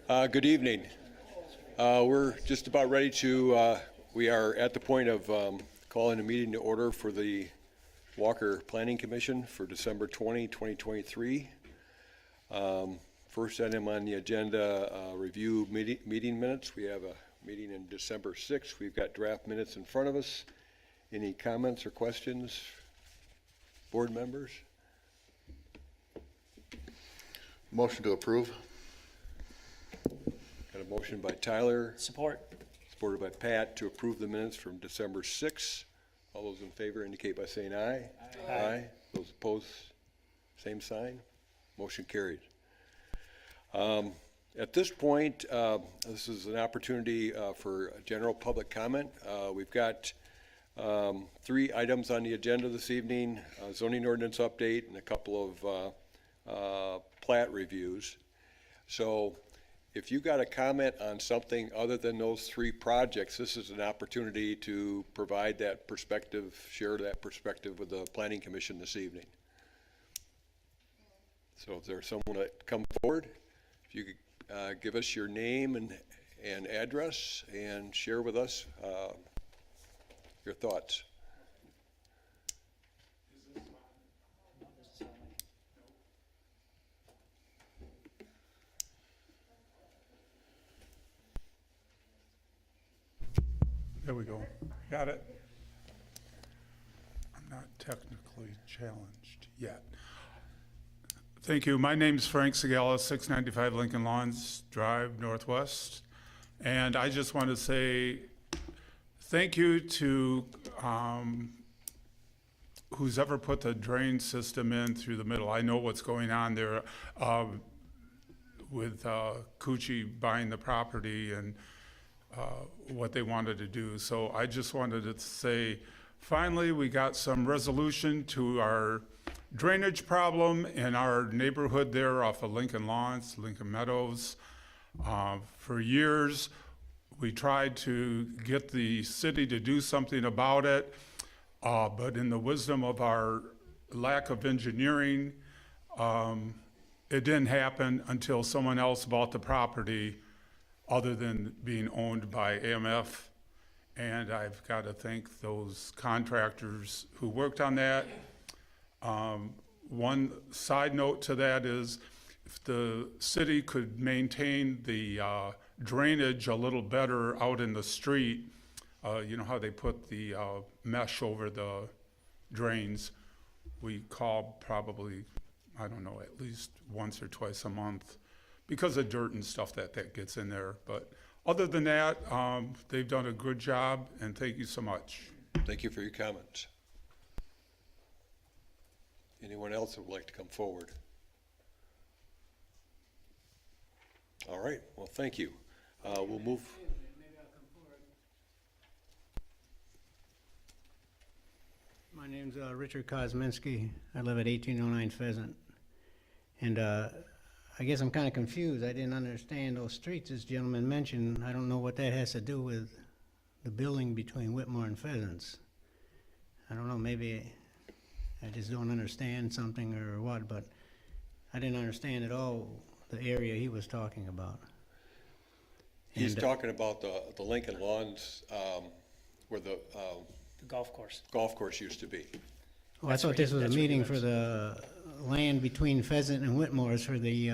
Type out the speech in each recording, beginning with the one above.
Good evening. We're just about ready to, we are at the point of calling a meeting to order for the Walker Planning Commission for December 20, 2023. First item on the agenda, review meeting minutes. We have a meeting in December 6th. We've got draft minutes in front of us. Any comments or questions, board members? Motion to approve. Got a motion by Tyler. Support. Supported by Pat to approve the minutes from December 6th. All those in favor indicate by saying aye. Aye. Aye. Those opposed, same sign. Motion carried. At this point, this is an opportunity for general public comment. We've got 3 items on the agenda this evening, zoning ordinance update and a couple of plat reviews. So if you got a comment on something other than those 3 projects, this is an opportunity to provide that perspective, share that perspective with the Planning Commission this evening. So if there's someone that come forward, if you could give us your name and address and share with us your thoughts. There we go. Got it. I'm not technically challenged yet. Thank you. My name's Frank Segala, 695 Lincoln Lawns Drive, Northwest. And I just want to say thank you to who's ever put the drain system in through the middle. I know what's going on there with Koetj buying the property and what they wanted to do. So I just wanted to say, finally, we got some resolution to our drainage problem in our neighborhood there off of Lincoln Lawns, Lincoln Meadows. For years, we tried to get the city to do something about it, but in the wisdom of our lack of engineering, it didn't happen until someone else bought the property other than being owned by AMF. And I've got to thank those contractors who worked on that. One side note to that is if the city could maintain the drainage a little better out in the street, you know how they put the mesh over the drains. We call probably, I don't know, at least once or twice a month because of dirt and stuff that gets in there. But other than that, they've done a good job, and thank you so much. Thank you for your comments. Anyone else that would like to come forward? All right, well, thank you. We'll move. Maybe I'll come forward. My name's Richard Kosminski. I live at 1809 Pheasant. And I guess I'm kind of confused. I didn't understand those streets this gentleman mentioned. I don't know what that has to do with the building between Whitmore and Pheasants. I don't know, maybe I just don't understand something or what, but I didn't understand at all the area he was talking about. He's talking about the Lincoln Lawns where the golf course. golf course used to be. Oh, I thought this was a meeting for the land between Pheasant and Whitmore's for the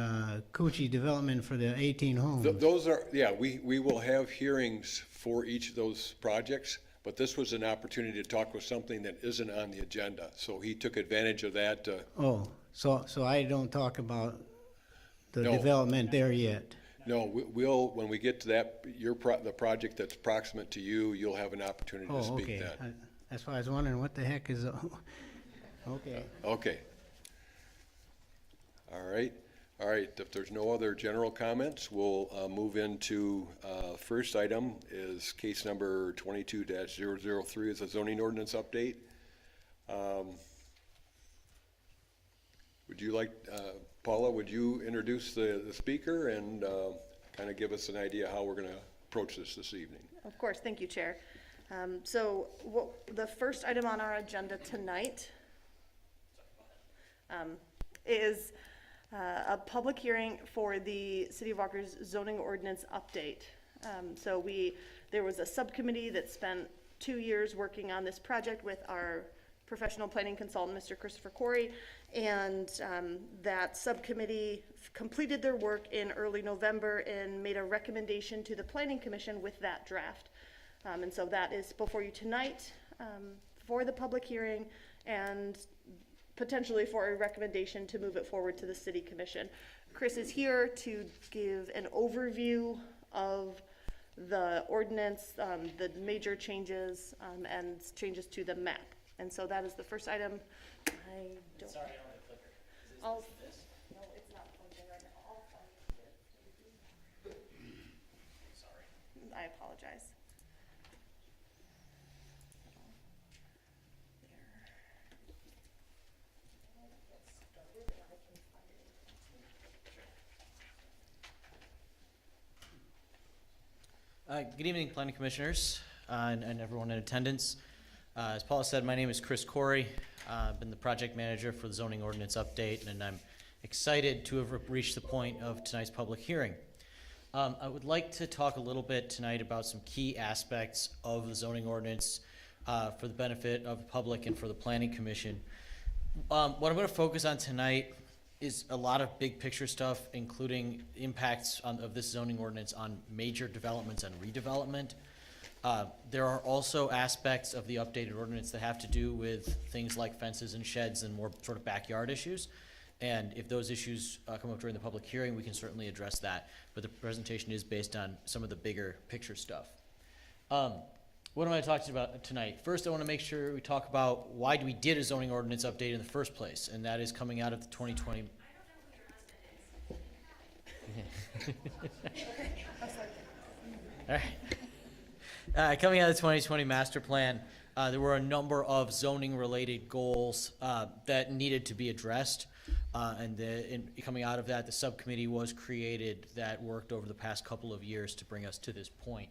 Koetj development for the 18 homes. Those are, yeah, we will have hearings for each of those projects, but this was an opportunity to talk with something that isn't on the agenda. So he took advantage of that. Oh, so I don't talk about the No. development there yet? No, we'll, when we get to that, the project that's proximate to you, you'll have an opportunity to Oh, speak okay. then. That's why I was wondering what the heck is, okay. Okay. All right. All right. If there's no other general comments, we'll move into first item is case number 22-003 is a zoning ordinance update. Would you like, Paula, would you introduce the speaker and kind of give us an idea how we're going to approach this evening? Of course, thank you, Chair. The first item on our agenda tonight is a public hearing for the City of Walker's zoning ordinance update. There was a subcommittee that spent 2 years working on this project with our professional planning consultant, Mr. Christopher Corey, and that subcommittee completed their work in early November and made a recommendation to the Planning Commission with that draft. And so that is before you tonight for the public hearing and potentially for a recommendation to move it forward to the City Commission. Chris is here to give an overview of the ordinance, the major changes, and changes to the map. And so that is the first item. I don't. Sorry, I don't have a clicker. I'll- This? No, it's not plugged in right now. I'll find it. Sorry. I apologize. Good evening, planning commissioners, and everyone in attendance. As Paula said, my name is Chris Corey. I've been the project manager for the zoning ordinance update, and I'm excited to have reached the point of tonight's public hearing. I would like to talk a little bit tonight about some key aspects of the zoning ordinance for the benefit of the public and for the planning commission. What I'm going to focus on tonight is a lot of big picture stuff, including impacts of this zoning ordinance on major developments and redevelopment. There are also aspects of the updated ordinance that have to do with things like fences and sheds and more sort of backyard issues. And if those issues come up during the public hearing, we can certainly address that. But the presentation is based on some of the bigger picture stuff. What am I talking about tonight? First, I want to make sure we talk about why we did a zoning ordinance update in the first place, and that is coming out of the 2020. All right. Coming out of the 2020 master plan, there were a number of zoning-related goals that needed to be addressed. Coming out of that, the subcommittee was created that worked over the past couple of years to bring us to this point.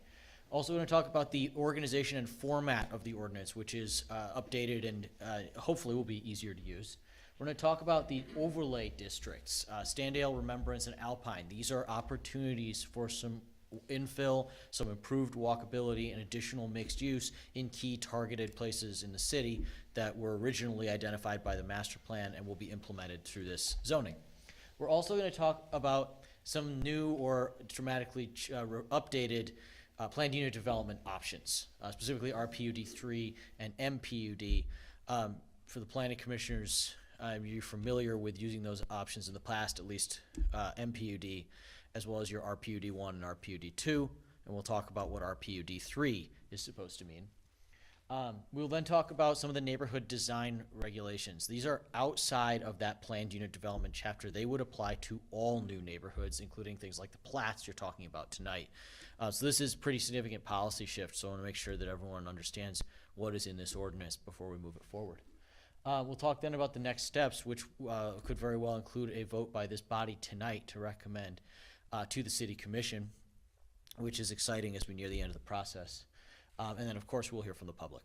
Also going to talk about the organization and format of the ordinance, which is updated and hopefully will be easier to use. We're going to talk about the overlay districts, Standale, Remembrance, and Alpine. These are opportunities for some infill, some improved walkability, and additional mixed use in key targeted places in the city that were originally identified by the master plan and will be implemented through this zoning. We're also going to talk about some new or dramatically updated planned unit development options, specifically RPUD 3 and MPUD. For the planning commissioners, you're familiar with using those options in the past, at least MPUD, as well as your RPUD 1 and RPUD 2, and we'll talk about what RPUD 3 is supposed to mean. We'll then talk about some of the neighborhood design regulations. These are outside of that planned unit development chapter. They would apply to all new neighborhoods, including things like the Plats you're talking about tonight. So this is pretty significant policy shift, so I want to make sure that everyone understands what is in this ordinance before we move it forward. We'll talk then about the next steps, which could very well include a vote by this body tonight to recommend to the City Commission, which is exciting as we near the end of the process. And then, of course, we'll hear from the public.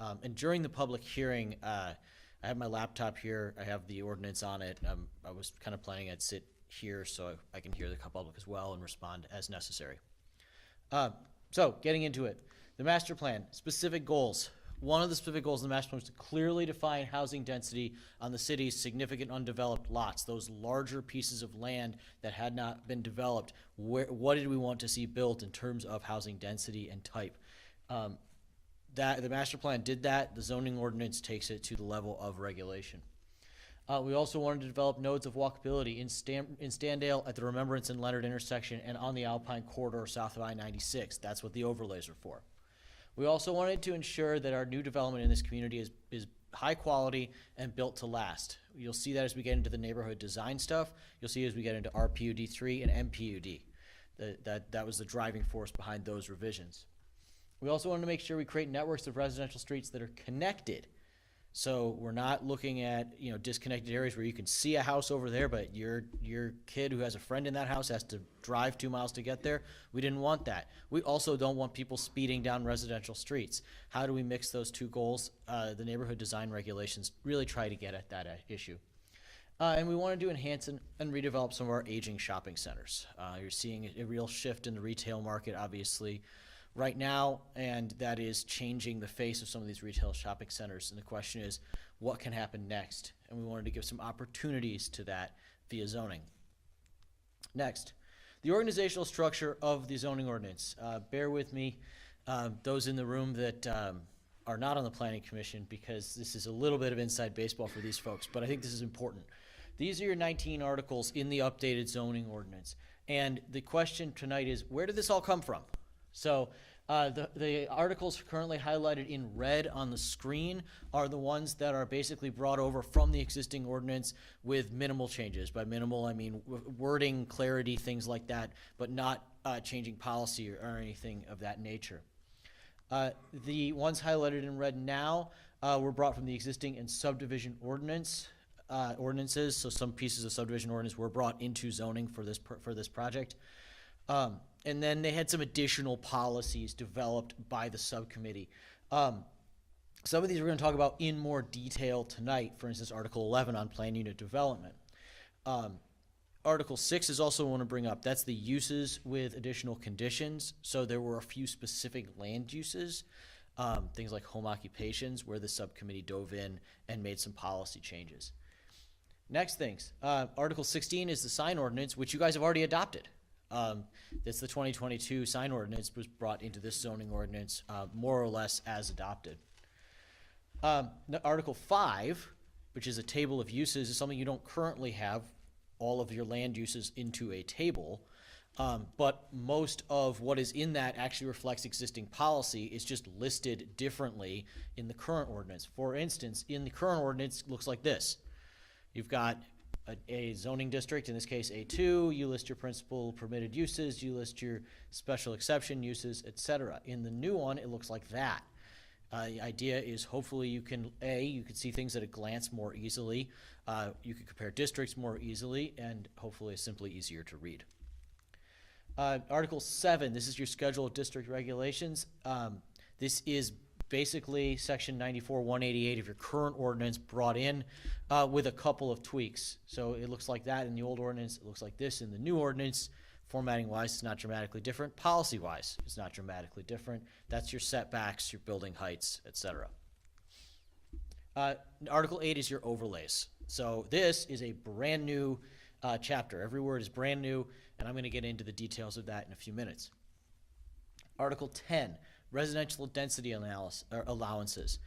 And during the public hearing, I have my laptop here. I have the ordinance on it. I was kind of planning I'd sit here so I can hear the public as well and respond as necessary. So, getting into it. The master plan, specific goals. One of the specific goals in the master plan was to clearly define housing density on the city's significant undeveloped lots, those larger pieces of land that had not been developed. What did we want to see built in terms of housing density and type? The master plan did that. The zoning ordinance takes it to the level of regulation. We also wanted to develop nodes of walkability in Standale at the Remembrance and Leonard intersection and on the Alpine corridor south of I-96. That's what the overlays are for. We also wanted to ensure that our new development in this community is high quality and built to last. You'll see that as we get into the neighborhood design stuff. You'll see as we get into RPUD 3 and MPUD. That was the driving force behind those revisions. We also wanted to make sure we create networks of residential streets that are connected. So we're not looking at disconnected areas where you can see a house over there, but your kid who has a friend in that house has to drive 2 miles to get there. We didn't want that. We also don't want people speeding down residential streets. How do we mix those two goals? The neighborhood design regulations really try to get at that issue. And we wanted to enhance and redevelop some of our aging shopping centers. You're seeing a real shift in the retail market, obviously, right now, and that is changing the face of some of these retail shopping centers. And the question is, what can happen next? And we wanted to give some opportunities to that via zoning. Next, the organizational structure of the zoning ordinance. Bear with me, those in the room that are not on the planning commission, because this is a little bit of inside baseball for these folks, but I think this is important. These are your 19 articles in the updated zoning ordinance. And the question tonight is, where did this all come from? So the articles currently highlighted in red on the screen are the ones that are basically brought over from the existing ordinance with minimal changes. By minimal, I mean wording, clarity, things like that, but not changing policy or anything of that nature. The ones highlighted in red now were brought from the existing and subdivision ordinances. So some pieces of subdivision ordinance were brought into zoning for this project. And then they had some additional policies developed by the subcommittee. Some of these we're going to talk about in more detail tonight. For instance, Article 11 on plan unit development. Article 6 is also one to bring up. That's the uses with additional conditions. So there were a few specific land uses, things like home occupations, where the subcommittee dove in and made some policy changes. Next things, Article 16 is the sign ordinance, which you guys have already adopted. It's the 2022 sign ordinance was brought into this zoning ordinance more or less as adopted. Article 5, which is a table of uses, is something you don't currently have all of your land uses into a table, but most of what is in that actually reflects existing policy. It's just listed differently in the current ordinance. For instance, in the current ordinance, it looks like this. You've got a zoning district, in this case A2, you list your principal permitted uses, you list your special exception uses, etc. In the new one, it looks like that. The idea is hopefully you can see things at a glance more easily, you can compare districts more easily, and hopefully it's simply easier to read. Article 7, this is your schedule of district regulations. This is basically section 94-188 of your current ordinance brought in with a couple of tweaks. So it looks like that in the old ordinance, it looks like this in the new ordinance. Formatting wise, it's not dramatically different. Policy wise, it's not dramatically different. That's your setbacks, your building heights, etc. Article 8 is your overlays. So this is a brand new chapter. Every word is brand new, and I'm going to get into the details of that in a few minutes. Article 10, residential density allowances.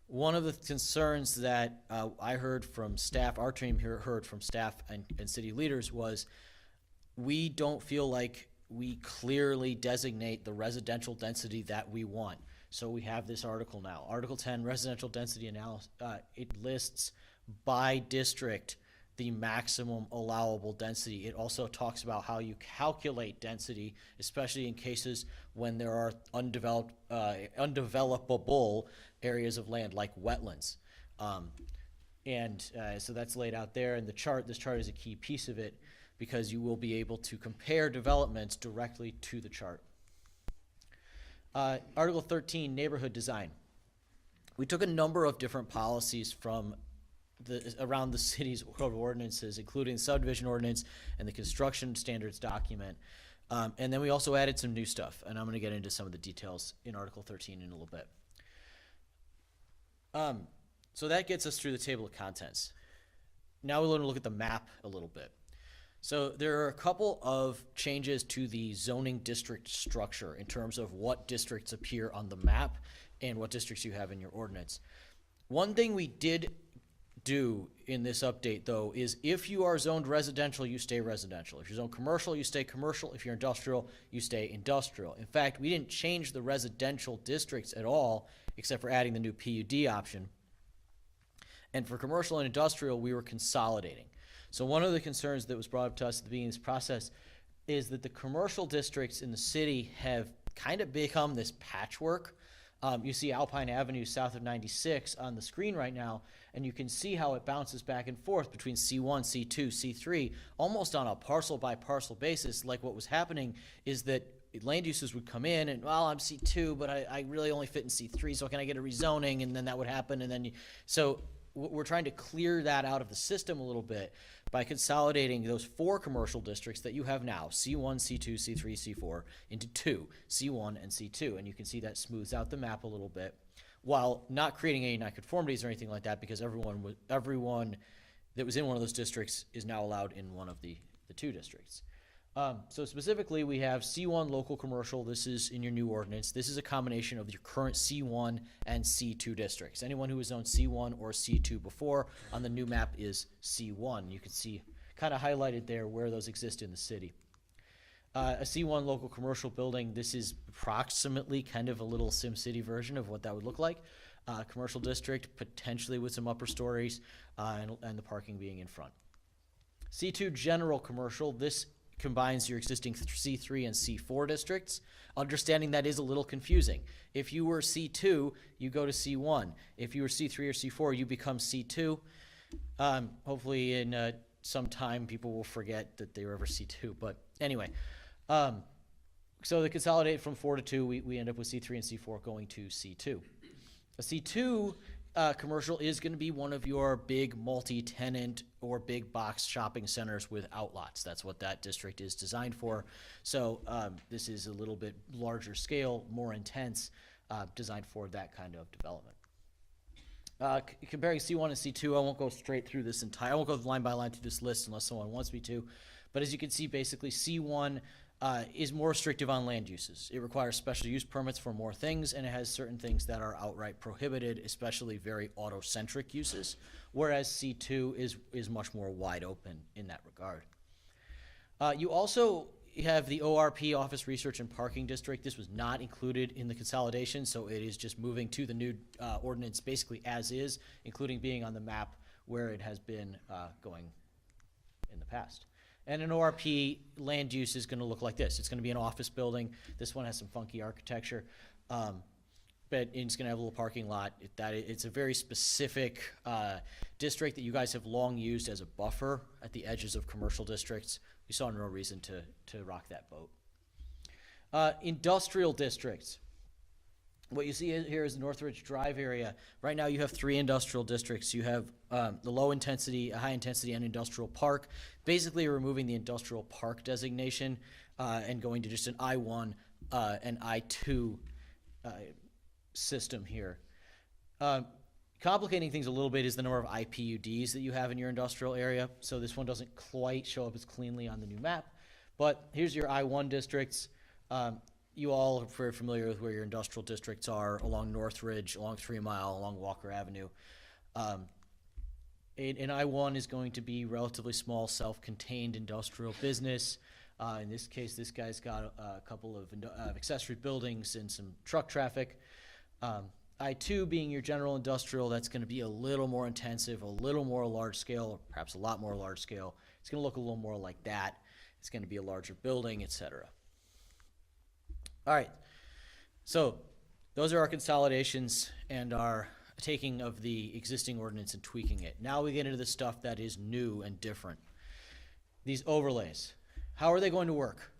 One of the concerns that I heard from staff, our team here heard from staff and city leaders, was we don't feel like we clearly designate the residential density that we want. So we have this article now. Article 10, residential density analysis. It lists by district the maximum allowable density. It also talks about how you calculate density, especially in cases when there are undevelopable areas of land like wetlands. So that's laid out there in the chart. This chart is a key piece of it because you will be able to compare developments directly to the chart. Article 13, neighborhood design. We took a number of different policies from around the city's code of ordinances, including the subdivision ordinance and the construction standards document. And then we also added some new stuff, and I'm going to get into some of the details in Article 13 in a little bit. So that gets us through the table of contents. Now we're going to look at the map a little bit. So there are a couple of changes to the zoning district structure in terms of what districts appear on the map and what districts you have in your ordinance. One thing we did do in this update, though, is if you are zoned residential, you stay residential. If you're zoned commercial, you stay commercial. If you're industrial, you stay industrial. In fact, we didn't change the residential districts at all, except for adding the new PUD option. And for commercial and industrial, we were consolidating. So one of the concerns that was brought up to us at the beginning of this process is that the commercial districts in the city have kind of become this patchwork. You see Alpine Avenue south of 96 on the screen right now, and you can see how it bounces back and forth between C1, C2, C3, almost on a parcel by parcel basis. Like what was happening is that land uses would come in and, well, I'm C2, but I really only fit in C3, so can I get a rezoning? And then that would happen. And then so we're trying to clear that out of the system a little bit by consolidating those 4 commercial districts that you have now, C1, C2, C3, C4, into 2, C1 and C2. And you can see that smooths out the map a little bit, while not creating any nonconformities or anything like that, because everyone that was in one of those districts is now allowed in one of the 2 districts. So specifically, we have C1 local commercial. This is in your new ordinance. This is a combination of your current C1 and C2 districts. Anyone who has owned C1 or C2 before on the new map is C1. You can see kind of highlighted there where those exist in the city. A C1 local commercial building, this is approximately kind of a little SimCity version of what that would look like. Commercial district, potentially with some upper stories, and the parking being in front. C2 general commercial, this combines your existing C3 and C4 districts. Understanding that is a little confusing. If you were C2, you go to C1. If you were C3 or C4, you become C2. Hopefully in some time people will forget that they were ever C2, but anyway. So to consolidate from 4 to 2, we end up with C3 and C4 going to C2. A C2 commercial is going to be one of your big multi-tenant or big box shopping centers with outlots. That's what that district is designed for. So this is a little bit larger scale, more intense, designed for that kind of development. Comparing C1 and C2, I won't go straight through this I won't go line by line through this list unless someone wants me to. But as you can see, basically C1 is more restrictive on land uses. It requires special use permits for more things, and it has certain things that are outright prohibited, especially very auto-centric uses, whereas C2 is much more wide open in that regard. You also have the ORP, Office Research and Parking District. This was not included in the consolidation, so it is just moving to the new ordinance basically as is, including being on the map where it has been going in the past. And an ORP land use is going to look like this. It's going to be an office building. This one has some funky architecture, but it's going to have a little parking lot. It's a very specific district that you guys have long used as a buffer at the edges of commercial districts. We saw no reason to rock that boat. Industrial districts. What you see here is the Northridge Drive area. Right now you have 3 industrial districts. You have the low intensity, high intensity, and industrial park. Basically removing the industrial park designation and going to just an I1 and I2 system here. Complicating things a little bit is the number of IPUDs that you have in your industrial area. So this one doesn't quite show up as cleanly on the new map. But here's your I1 districts. You all are very familiar with where your industrial districts are along Northridge, along 3 Mile, along Walker Avenue. An I1 is going to be relatively small, self-contained industrial business. In this case, this guy's got a couple of accessory buildings and some truck traffic. I2 being your general industrial, that's going to be a little more intensive, a little more large scale, or perhaps a lot more large scale. It's going to look a little more like that. It's going to be a larger building, etc. All right, so those are our consolidations and our taking of the existing ordinance and tweaking it. Now we get into the stuff that is new and different. These overlays, how are they going to work?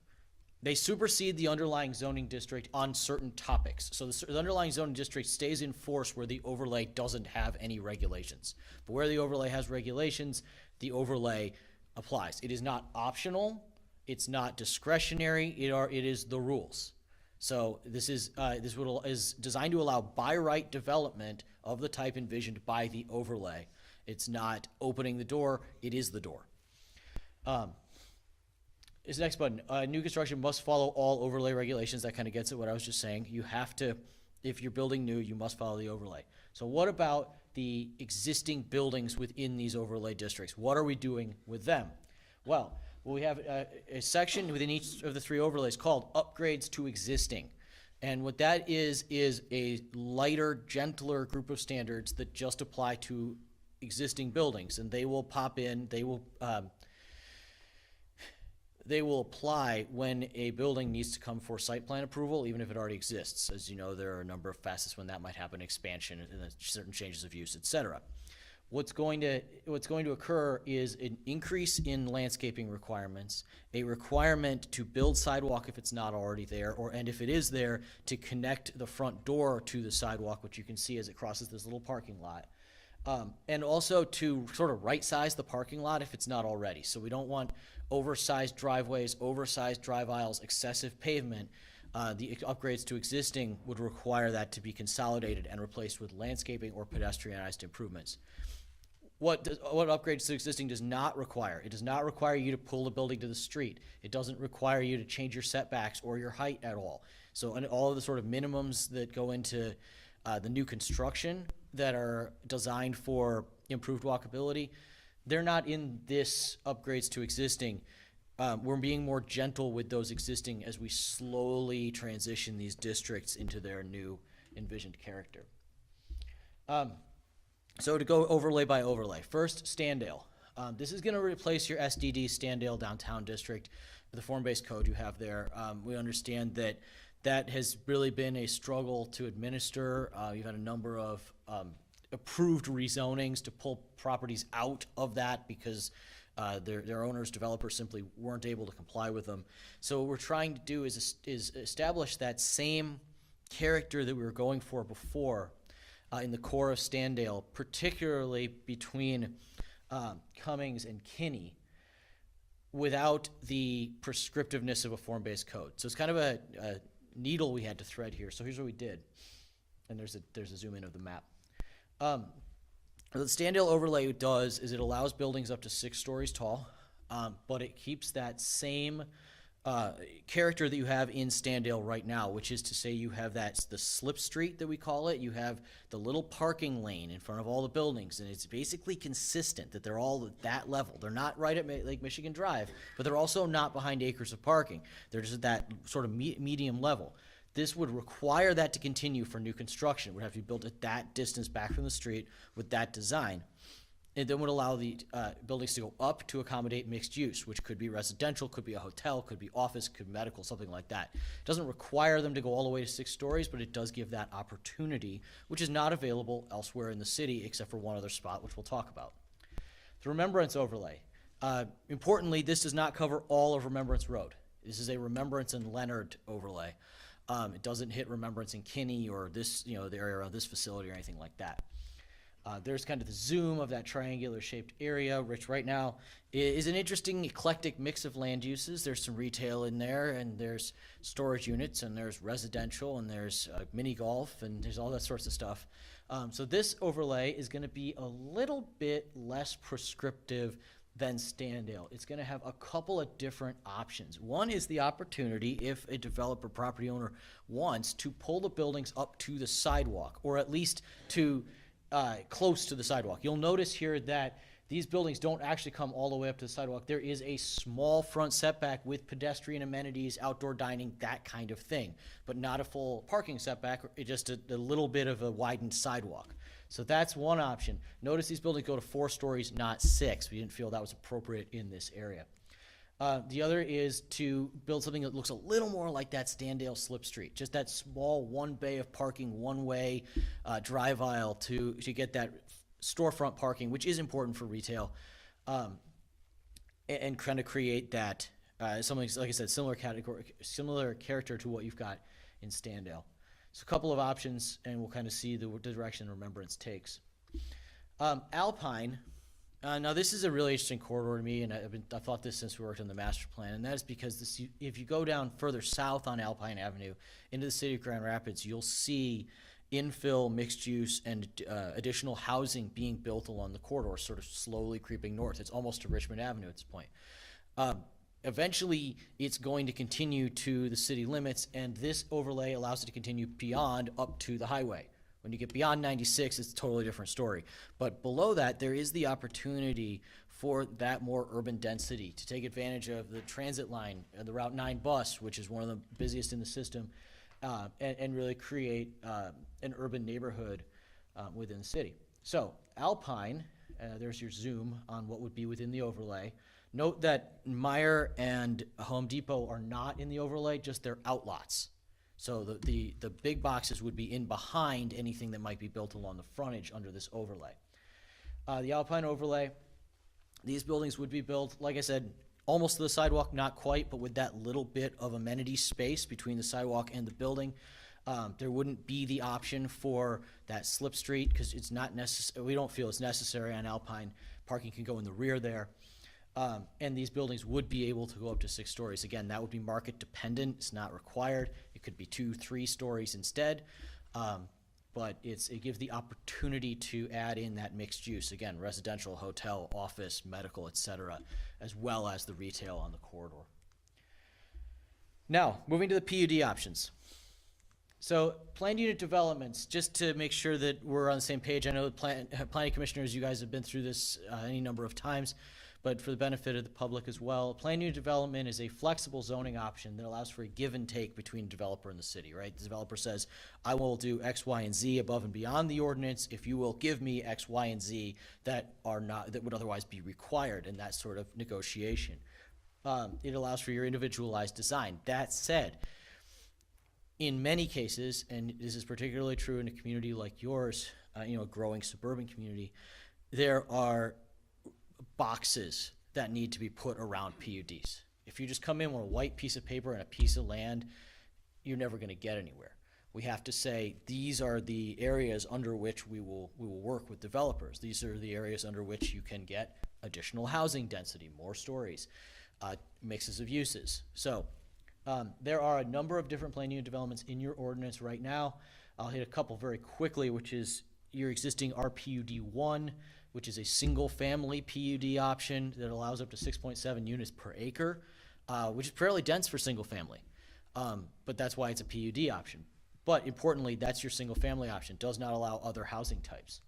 They supersede the underlying zoning district on certain topics. So the underlying zoning district stays in force where the overlay doesn't have any regulations. But where the overlay has regulations, the overlay applies. It is not optional, it's not discretionary, it is the rules. So this is designed to allow by right development of the type envisioned by the overlay. It's not opening the door, it is the door. This next button, new construction must follow all overlay regulations. That kind of gets at what I was just saying. You have to, if you're building new, you must follow the overlay. So what about the existing buildings within these overlay districts? What are we doing with them? Well, we have a section within each of the 3 overlays called upgrades to existing. And what that is a lighter, gentler group of standards that just apply to existing buildings. And they will pop in, they will apply when a building needs to come for site plan approval, even if it already exists. As you know, there are a number of facets when that might happen, expansion, and certain changes of use, etc. What's going to occur is an increase in landscaping requirements, a requirement to build sidewalk if it's not already there, and if it is there, to connect the front door to the sidewalk, which you can see as it crosses this little parking lot. And also to sort of right-size the parking lot if it's not already. So we don't want oversized driveways, oversized drive aisles, excessive pavement. The upgrades to existing would require that to be consolidated and replaced with landscaping or pedestrianized improvements. What upgrades to existing does not require? It does not require you to pull the building to the street. It doesn't require you to change your setbacks or your height at all. So and all of the sort of minimums that go into the new construction that are designed for improved walkability, they're not in this upgrades to existing. We're being more gentle with those existing as we slowly transition these districts into their new envisioned character. So to go overlay by overlay, first, Standale. This is going to replace your SDD Standale Downtown District, the form-based code you have there. We understand that that has really been a struggle to administer. You've had a number of approved rezonings to pull properties out of that because their owners, developers simply weren't able to comply with them. So what we're trying to do is establish that same character that we were going for before in the core of Standale, particularly between Cummings and Kinney, without the prescriptiveness of a form-based code. So it's kind of a needle we had to thread here. So here's what we did. And there's a zoom in of the map. What the Standale overlay does is it allows buildings up to 6 stories tall, but it keeps that same character that you have in Standale right now, which is to say you have the slip street that we call it. You have the little parking lane in front of all the buildings, and it's basically consistent that they're all at that level. They're not right at Lake Michigan Drive, but they're also not behind acres of parking. They're just at that sort of medium level. This would require that to continue for new construction. It would have to be built at that distance back from the street with that design. It then would allow the buildings to go up to accommodate mixed use, which could be residential, could be a hotel, could be office, could be medical, something like that. It doesn't require them to go all the way to 6 stories, but it does give that opportunity, which is not available elsewhere in the city except for one other spot, which we'll talk about. The Remembrance overlay. Importantly, this does not cover all of Remembrance Road. This is a Remembrance and Leonard overlay. It doesn't hit Remembrance and Kinney or this, the area around this facility or anything like that. There's kind of the zoom of that triangular shaped area, which right now is an interesting eclectic mix of land uses. There's some retail in there, and there's storage units, and there's residential, and there's mini golf, and there's all that sorts of stuff. So this overlay is going to be a little bit less prescriptive than Standale. It's going to have a couple of different options. One is the opportunity, if a developer property owner wants, to pull the buildings up to the sidewalk, or at least to close to the sidewalk. You'll notice here that these buildings don't actually come all the way up to the sidewalk. There is a small front setback with pedestrian amenities, outdoor dining, that kind of thing, but not a full parking setback, just a little bit of a widened sidewalk. So that's one option. Notice these buildings go to 4 stories, not 6. We didn't feel that was appropriate in this area. The other is to build something that looks a little more like that Standale slip street, just that small one bay of parking, one-way drive aisle to get that storefront parking, which is important for retail, and kind of create that something, like I said, similar character to what you've got in Standale. So a couple of options, and we'll kind of see the direction Remembrance takes. Alpine. Now, this is a really interesting corridor to me, and I've thought this since we worked on the master plan, and that is because if you go down further south on Alpine Avenue into the city of Grand Rapids, you'll see infill, mixed use, and additional housing being built along the corridor, sort of slowly creeping north. It's almost to Richmond Avenue at this point. Eventually, it's going to continue to the city limits, and this overlay allows it to continue beyond up to the highway. When you get beyond 96, it's a totally different story. But below that, there is the opportunity for that more urban density to take advantage of the transit line, the Route 9 bus, which is one of the busiest in the system, and really create an urban neighborhood within the city. So Alpine, there's your zoom on what would be within the overlay. Note that Meijer and Home Depot are not in the overlay, just their outlots. So the big boxes would be in behind anything that might be built along the frontage under this overlay. The Alpine overlay, these buildings would be built, like I said, almost to the sidewalk, not quite, but with that little bit of amenity space between the sidewalk and the building. There wouldn't be the option for that slip street because it's not necessary. We don't feel it's necessary on Alpine. Parking can go in the rear there. And these buildings would be able to go up to 6 stories. Again, that would be market dependent. It's not required. It could be 2, 3 stories instead. But it gives the opportunity to add in that mixed use. Again, residential, hotel, office, medical, et cetera, as well as the retail on the corridor. Now, moving to the PUD options. So planned unit developments, just to make sure that we're on the same page. I know planning commissioners, you guys have been through this any number of times, but for the benefit of the public as well, planned unit development is a flexible zoning option that allows for a give and take between developer and the city, right? The developer says, I will do X, Y, and Z above and beyond the ordinance if you will give me X, Y, and Z that would otherwise be required in that sort of negotiation. It allows for your individualized design. That said, in many cases, and this is particularly true in a community like yours, a growing suburban community, there are boxes that need to be put around PUDs. If you just come in with a white piece of paper and a piece of land, you're never going to get anywhere. We have to say these are the areas under which we will work with developers. These are the areas under which you can get additional housing density, more stories, mixes of uses. So there are a number of different planned unit developments in your ordinance right now. I'll hit a couple very quickly, which is your existing RPUD1, which is a single-family PUD option that allows up to 6.7 units per acre, which is fairly dense for single-family. But that's why it's a PUD option. But importantly, that's your single-family option. Does not allow other housing types.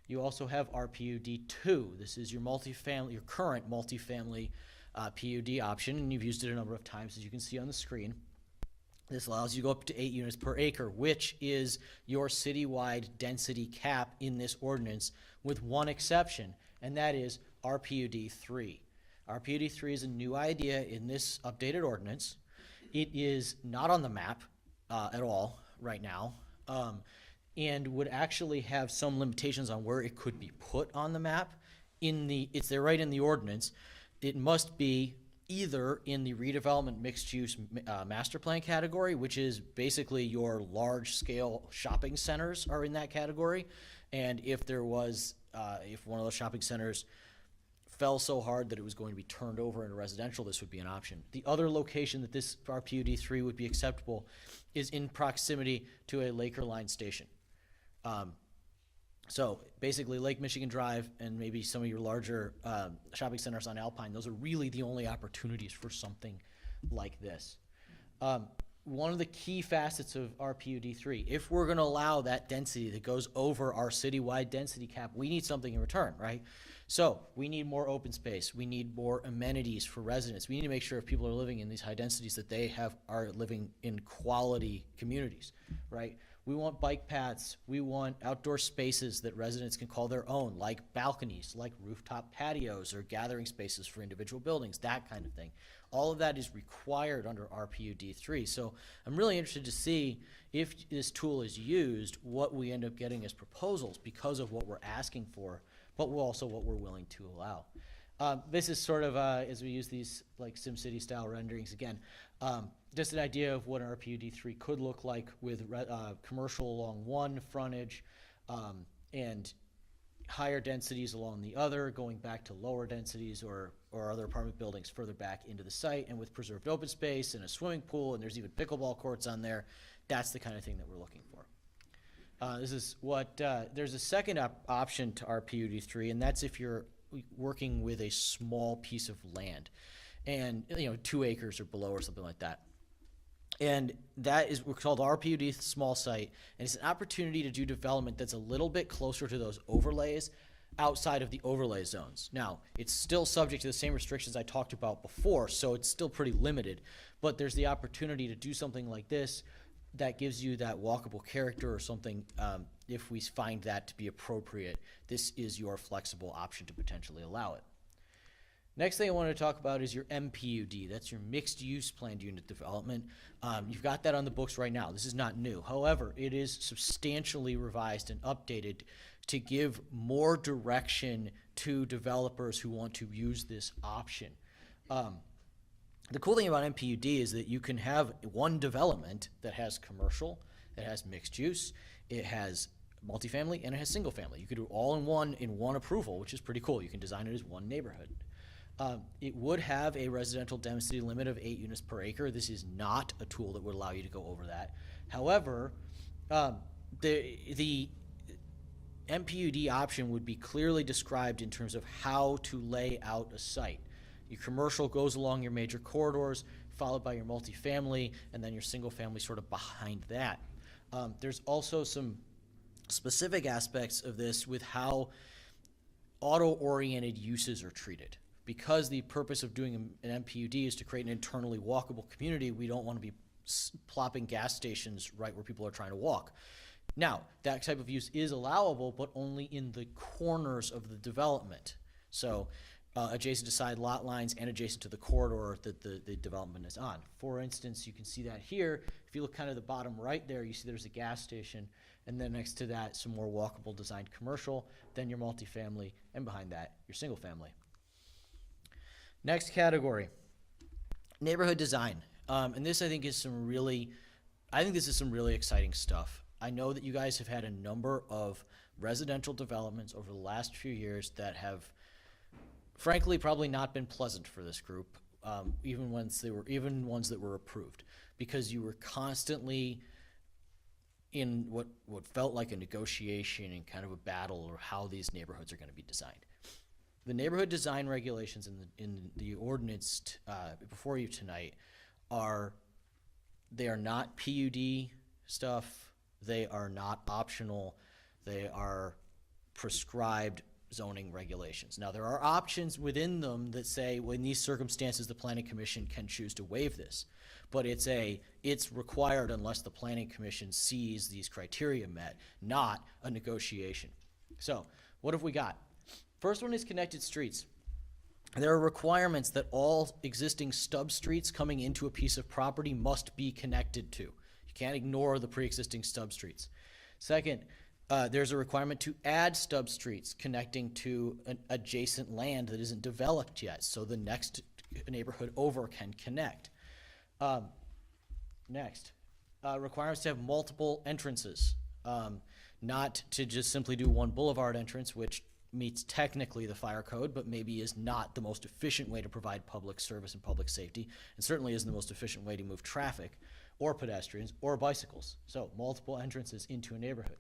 You also have RPUD2. This is your multifamily, your current multifamily PUD option, and you've used it a number of times, as you can see on the screen. This allows you to go up to 8 units per acre, which is your citywide density cap in this ordinance, with one exception, and that is RPUD3. RPUD3 is a new idea in this updated ordinance. It is not on the map at all right now, and would actually have some limitations on where it could be put on the map. It's there right in the ordinance. It must be either in the redevelopment mixed-use master plan category, which is basically your large-scale shopping centers are in that category, and if there was, if one of those shopping centers fell so hard that it was going to be turned over into residential, this would be an option. The other location that this RPUD3 would be acceptable is in proximity to a Laker Line station. So basically Lake Michigan Drive and maybe some of your larger shopping centers on Alpine, those are really the only opportunities for something like this. One of the key facets of RPUD3, if we're gonna allow that density that goes over our citywide density cap, we need something in return, right? So we need more open space. We need more amenities for residents. We need to make sure if people are living in these high densities that they are living in quality communities, right? We want bike paths. We want outdoor spaces that residents can call their own, like balconies, like rooftop patios or gathering spaces for individual buildings, that kind of thing. All of that is required under RPUD3. So I'm really interested to see if this tool is used, what we end up getting as proposals because of what we're asking for, but also what we're willing to allow. This is sort of, as we use these like SimCity style renderings again, just an idea of what an RPUD3 could look like with commercial along one frontage and higher densities along the other, going back to lower densities or other apartment buildings further back into the site, and with preserved open space and a swimming pool, and there's even pickleball courts on there. That's the kind of thing that we're looking for. This is what, there's a second option to RPUD3, and that's if you're working with a small piece of land and 2 acres or below or something like that. And that is what's called RPUD small site, and it's an opportunity to do development that's a little bit closer to those overlays outside of the overlay zones. Now, it's still subject to the same restrictions I talked about before, so it's still pretty limited, but there's the opportunity to do something like this that gives you that walkable character or something. If we find that to be appropriate, this is your flexible option to potentially allow it. Next thing I want to talk about is your MPUD. That's your mixed use planned unit development. You've got that on the books right now. This is not new. However, it is substantially revised and updated to give more direction to developers who want to use this option. The cool thing about MPUD is that you can have one development that has commercial, It has mixed use, it has multifamily, and it has single family. You could do all in one approval, which is pretty cool. You can design it as one neighborhood. It would have a residential density limit of 8 units per acre. This is not a tool that would allow you to go over that. However, the MPUD option would be clearly described in terms of how to lay out a site. Your commercial goes along your major corridors, followed by your multifamily, and then your single family sort of behind that. There's also some specific aspects of this with how auto-oriented uses are treated. Because the purpose of doing an MPUD is to create an internally walkable community, we don't want to be plopping gas stations right where people are trying to walk. Now, that type of use is allowable, but only in the corners of the development. So adjacent to side lot lines and adjacent to the corridor that the development is on. For instance, you can see that here. If you look kind of the bottom right there, you see there's a gas station, and then next to that, some more walkable designed commercial, then your multifamily, and behind that, your single family. Next category, neighborhood design. And this, I think, is some really exciting stuff. I know that you guys have had a number of residential developments over the last few years that have, frankly, probably not been pleasant for this group, even ones that were approved, because you were constantly in what felt like a negotiation and kind of a battle over how these neighborhoods are going to be designed. The neighborhood design regulations in the ordinance before you tonight are not PUD stuff. They are not optional. They are prescribed zoning regulations. Now, there are options within them that say, well, in these circumstances, the Planning Commission can choose to waive this. But it's required unless the Planning Commission sees these criteria met, not a negotiation. So, what have we got? First one is connected streets. There are requirements that all existing stub streets coming into a piece of property must be connected to. You can't ignore the pre-existing stub streets. Second, there's a requirement to add stub streets connecting to an adjacent land that isn't developed yet, so the next neighborhood over can connect. Next, requirements to have multiple entrances, not to just simply do one boulevard entrance, which meets technically the fire code, but maybe is not the most efficient way to provide public service and public safety, and certainly isn't the most efficient way to move traffic or pedestrians or bicycles. So multiple entrances into a neighborhood.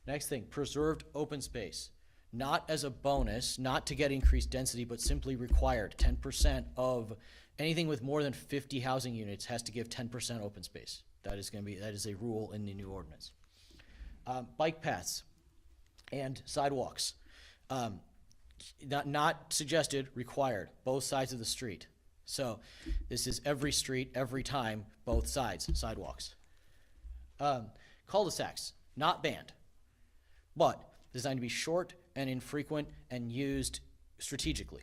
Next thing, preserved open space. Not as a bonus, not to get increased density, but simply required. 10% of anything with more than 50 housing units has to give 10% open space. That is a rule in the new ordinance. Bike paths and sidewalks. Not suggested, required, both sides of the street. So this is every street, every time, both sides, sidewalks. Cul-de-sacs, not banned, but designed to be short and infrequent and used strategically.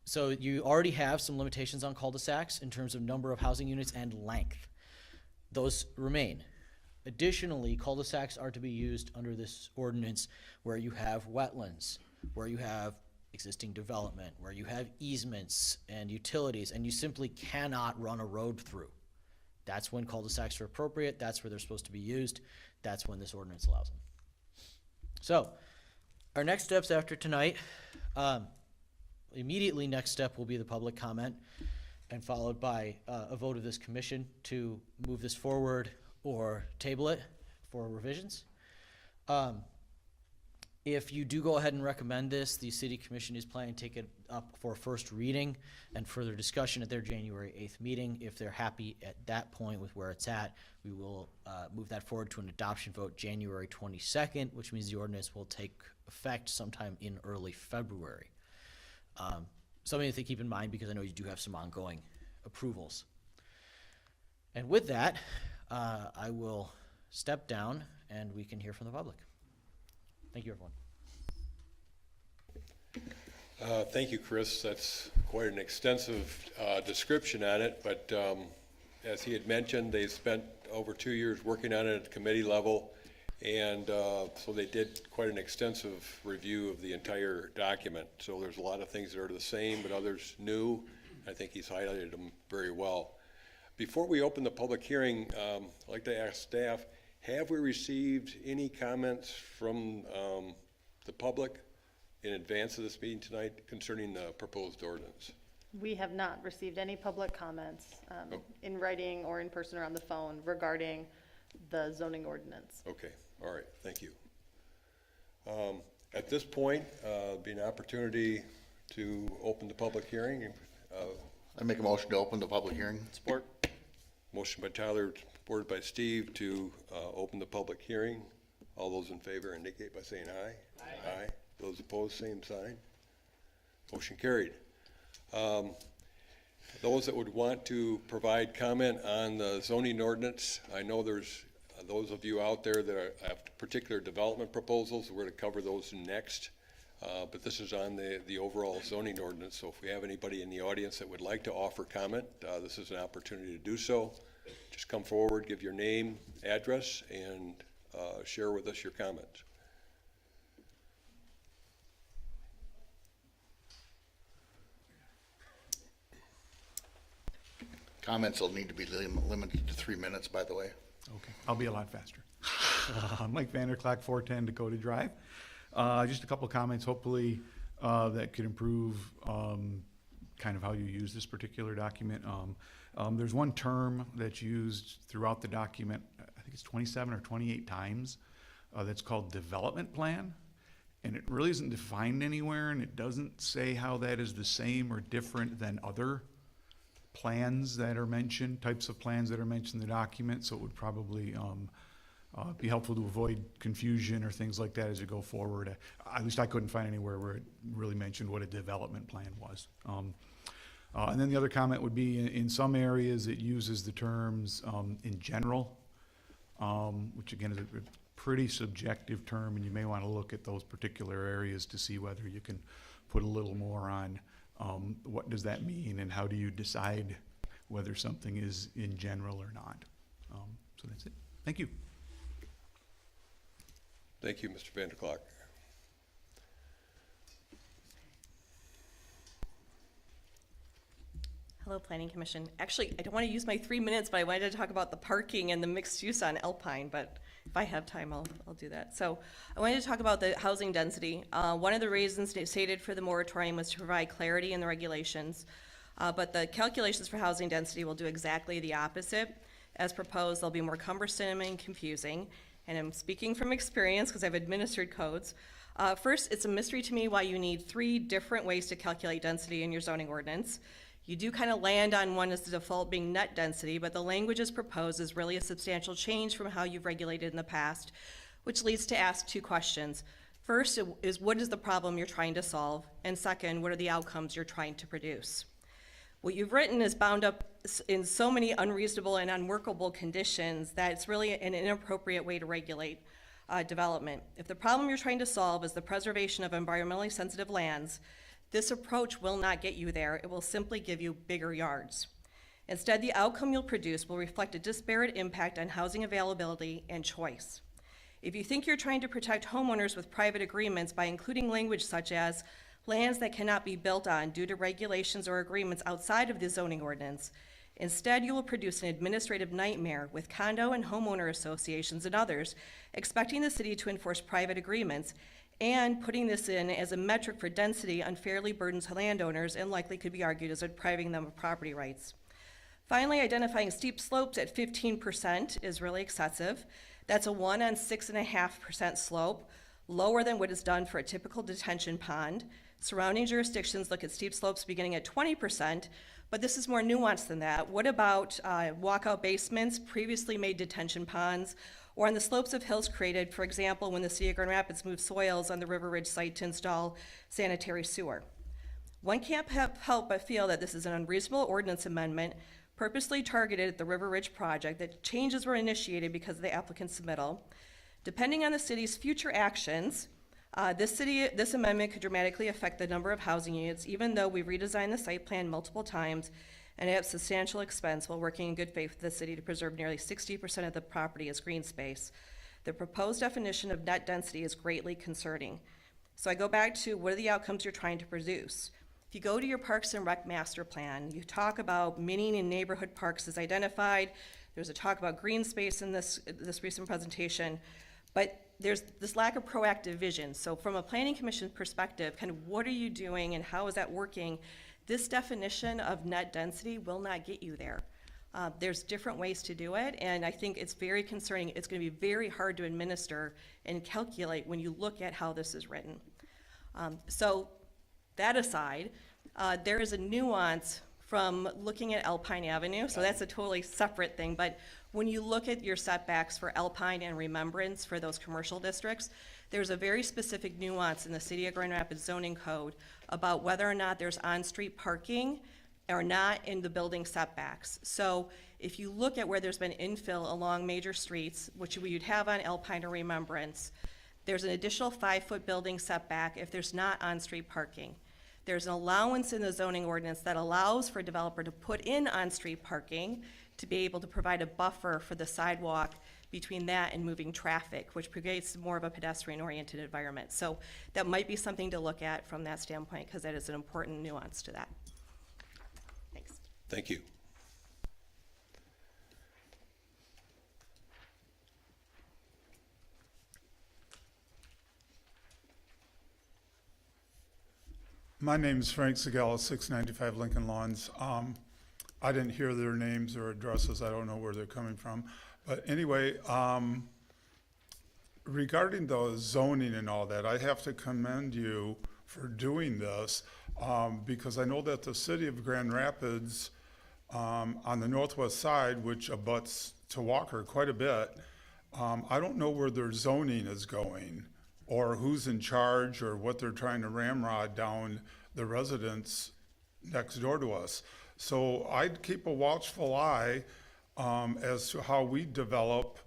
So you already have some limitations on cul-de-sacs in terms of number of housing units and length. Those remain. Additionally, cul-de-sacs are to be used under this ordinance where you have wetlands, where you have existing development, where you have easements and utilities, and you simply cannot run a road through. That's when cul-de-sacs are appropriate. That's where they're supposed to be used. That's when this ordinance allows them. So, our next steps after tonight, immediately next step will be the public comment, and followed by a vote of this commission to move this forward or table it for revisions. If you do go ahead and recommend this, the city commission is planning to take it up for first reading and further discussion at their January 8th meeting. If they're happy at that point with where it's at, we will move that forward to an adoption vote January 22nd, which means the ordinance will take effect sometime in early February. Something to keep in mind, because I know you do have some ongoing approvals. And with that, I will step down and we can hear from the public. Thank you, everyone. Thank you, Chris. That's quite an extensive description on it, but as he had mentioned, they spent over 2 years working on it at the committee level, and so they did quite an extensive review of the entire document. So there's a lot of things that are the same, but others new. I think he's highlighted them very well. Before we open the public hearing, I'd like to ask staff, have we received any comments from the public in advance of this meeting tonight concerning the proposed ordinance? We have not received any public comments in writing or in person or on the phone regarding the zoning ordinance. Okay, all right, thank you. At this point, be an opportunity to open the public hearing. I make a motion to open the public hearing. Support. Motion by Tyler, supported by Steve to open the public hearing. All those in favor indicate by saying aye. Aye. Those opposed, same sign. Motion carried. Those that would want to provide comment on the zoning ordinance, I know there's those of you out there that have particular development proposals. We're going to cover those next. But this is on the overall zoning ordinance, so if we have anybody in the audience that would like to offer comment, this is an opportunity to do so. Just come forward, give your name, address, and share with us your comments. Comments will need to be limited to 3 minutes, by the way. Okay, I'll be a lot faster. Mike Vanderclock, 410 Dakota Drive. Just a couple of comments, hopefully, that could improve kind of how you use this particular document. There's one term that's used throughout the document, I think it's 27 or 28 times, that's called development plan. And it really isn't defined anywhere, and it doesn't say how that is the same or different than other plans that are mentioned, types of plans that are mentioned in the document. So it would probably be helpful to avoid confusion or things like that as you go forward. At least I couldn't find anywhere where it really mentioned what a development plan was. And then the other comment would be in some areas it uses the terms in general, which again is a pretty subjective term, and you may want to look at those particular areas to see whether you can put a little more on what does that mean and how do you decide whether something is in general or not. So that's it. Thank you. Thank you, Mr. Vanderclock. Hello, Planning Commission. Actually, I don't want to use my 3 minutes, but I wanted to talk about the parking and the mixed use on Alpine, but if I have time, I'll do that. So I wanted to talk about the housing density. One of the reasons stated for the moratorium was to provide clarity in the regulations, but the calculations for housing density will do exactly the opposite. As proposed, they'll be more cumbersome and confusing, and I'm speaking from experience because I've administered codes. First, it's a mystery to me why you need 3 different ways to calculate density in your zoning ordinance. You do kind of land on one as the default being net density, but the language as proposed is really a substantial change from how you've regulated in the past, which leads to ask 2 questions. First is what is the problem you're trying to solve? And second, what are the outcomes you're trying to produce? What you've written is bound up in so many unreasonable and unworkable conditions that it's really an inappropriate way to regulate development. If the problem you're trying to solve is the preservation of environmentally sensitive lands, this approach will not get you there. It will simply give you bigger yards. Instead, the outcome you'll produce will reflect a disparate impact on housing availability and choice. If you think you're trying to protect homeowners with private agreements by including language such as lands that cannot be built on due to regulations or agreements outside of the zoning ordinance, instead you will produce an administrative nightmare with condo and homeowner associations and others expecting the city to enforce private agreements, and putting this in as a metric for density unfairly burdens landowners and likely could be argued as depriving them of property rights. Finally, identifying steep slopes at 15% is really excessive. That's a 1 on 6.5% slope, lower than what is done for a typical detention pond. Surrounding jurisdictions look at steep slopes beginning at 20%, but this is more nuanced than that. What about walkout basements, previously made detention ponds, or on the slopes of hills created, for example, when the City of Grand Rapids moved soils on the River Ridge site to install sanitary sewer? One can't help but feel that this is an unreasonable ordinance amendment purposely targeted at the River Ridge project, that changes were initiated because of the applicant's submittal. Depending on the city's future actions, this amendment could dramatically affect the number of housing units, even though we redesigned the site plan multiple times and at substantial expense while working in good faith with the city to preserve nearly 60% of the property as green space. The proposed definition of net density is greatly concerning. So I go back to what are the outcomes you're trying to produce? If you go to your Parks and Rec master plan, you talk about mini and neighborhood parks as identified. There's a talk about green space in this recent presentation, but there's this lack of proactive vision. So from a planning commission perspective, kind of what are you doing and how is that working? This definition of net density will not get you there. There's different ways to do it, and I think it's very concerning. It's going to be very hard to administer and calculate when you look at how this is written. So that aside, there is a nuance from looking at Alpine Avenue, so that's a totally separate thing, but when you look at your setbacks for Alpine and Remembrance for those commercial districts, there's a very specific nuance in the City of Grand Rapids zoning code about whether or not there's on-street parking or not in the building setbacks. So if you look at where there's been infill along major streets, which you'd have on Alpine or Remembrance, there's an additional 5-foot building setback if there's not on-street parking. There's an allowance in the zoning ordinance that allows for a developer to put in on-street parking to be able to provide a buffer for the sidewalk between that and moving traffic, which creates more of a pedestrian-oriented environment. So that might be something to look at from that standpoint, because that is an important nuance to that. Thanks. Thank you. My name's Frank Segala, 695 Lincoln Lawns. I didn't hear their names or addresses. I don't know where they're coming from. But anyway, regarding the zoning and all that, I have to commend you for doing this because I know that the city of Grand Rapids on the northwest side, which abuts to Walker quite a bit, I don't know where their zoning is going or who's in charge or what they're trying to ramrod down the residents next door to us. So I'd keep a watchful eye as to how we develop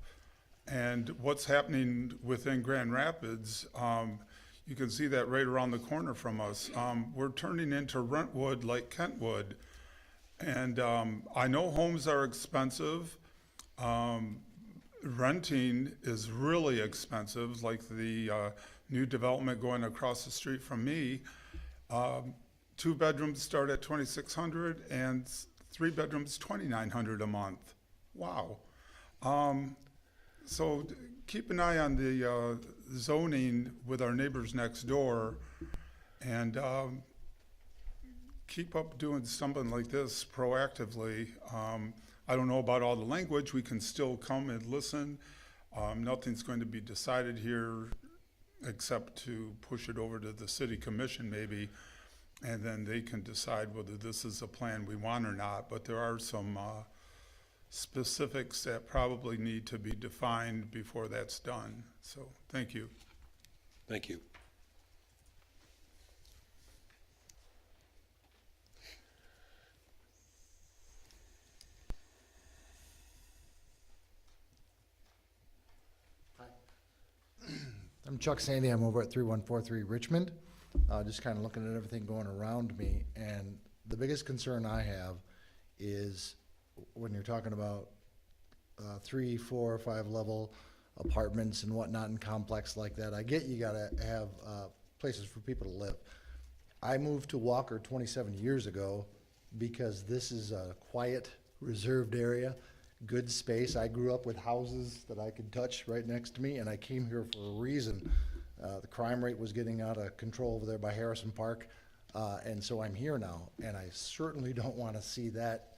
and what's happening within Grand Rapids. You can see that right around the corner from us. We're turning into Rentwood like Kentwood. And I know homes are expensive. Renting is really expensive, like the new development going across the street from me. 2 bedrooms start at $2,600 and 3 bedrooms $2,900 a month. Wow. So keep an eye on the zoning with our neighbors next door and keep up doing something like this proactively. I don't know about all the language. We can still come and listen. Nothing's going to be decided here except to push it over to the city commission maybe, and then they can decide whether this is a plan we want or not. But there are some specifics that probably need to be defined before that's done. So thank you. Thank you. I'm Chuck Sandy. I'm over at 3143 Richmond. Just kind of looking at everything going around me. And the biggest concern I have is when you're talking about 3, 4, 5 level apartments and whatnot in complex like that. I get you got to have places for people to live. I moved to Walker 27 years ago because this is a quiet, reserved area. Good space. I grew up with houses that I could touch right next to me, and I came here for a reason. The crime rate was getting out of control over there by Harrison Park, and so I'm here now, and I certainly don't want to see that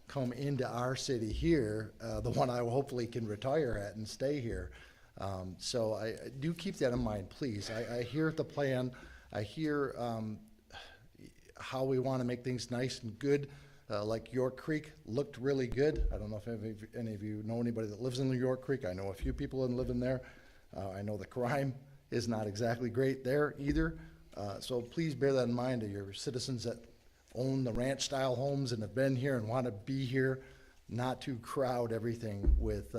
come into our city here, the one I hopefully can retire at and stay here. So I do keep that in mind, please. I hear the plan. I hear how we want to make things nice and good. Like York Creek looked really good. I don't know if any of you know anybody that lives in York Creek. I know a few people that live in there. I know the crime is not exactly great there either. So please bear that in mind to your citizens that own the ranch-style homes and have been here and want to be here, not to crowd everything with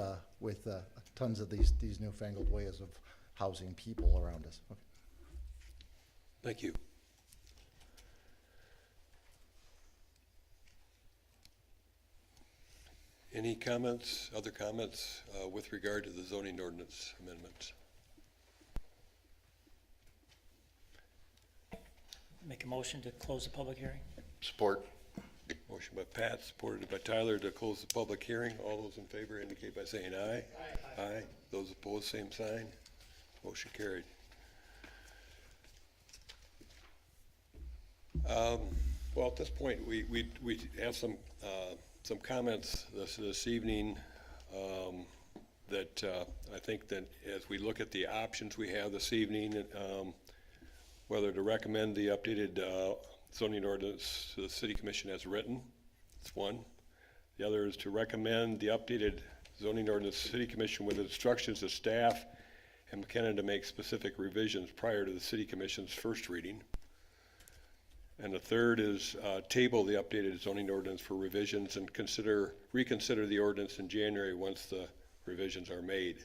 tons of these newfangled ways of housing people around us. Okay. Thank you. Any comments, other comments with regard to the zoning ordinance amendments? Make a motion to close the public hearing. Support. Motion by Pat, supported by Tyler to close the public hearing. All those in favor indicate by saying aye. Aye. Those opposed, same sign. Motion carried. Well, at this point, we have some comments this evening that I think that as we look at the options we have this evening, whether to recommend the updated zoning ordinance to the city commission as written, that's one. The other is to recommend the updated zoning ordinance to the city commission with instructions to staff and McKenna to make specific revisions prior to the city commission's first reading. And the third is table the updated zoning ordinance for revisions and reconsider the ordinance in January once the revisions are made.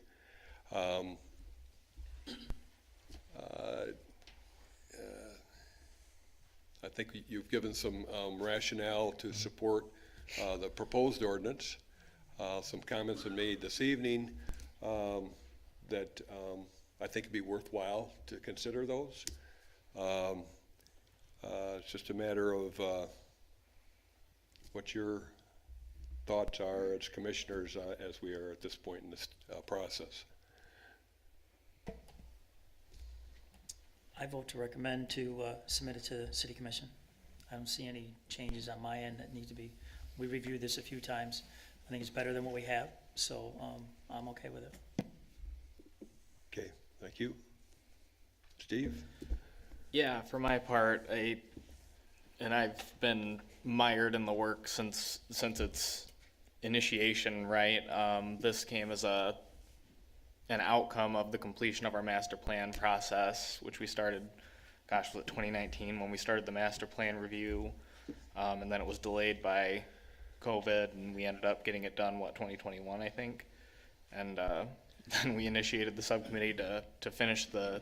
I think you've given some rationale to support the proposed ordinance. Some comments have made this evening that I think it'd be worthwhile to consider those. It's just a matter of what your thoughts are as commissioners as we are at this point in this process. I vote to recommend to submit it to the city commission. I don't see any changes on my end that need to be. We reviewed this a few times. I think it's better than what we have, so I'm okay with it. Okay, thank you. Steve? Yeah, for my part, I've been mired in the work since its initiation, right? This came as an outcome of the completion of our master plan process, which we started, was it 2019 when we started the master plan review, and then it was delayed by COVID, and we ended up getting it done, 2021, I think, and then we initiated the subcommittee to finish to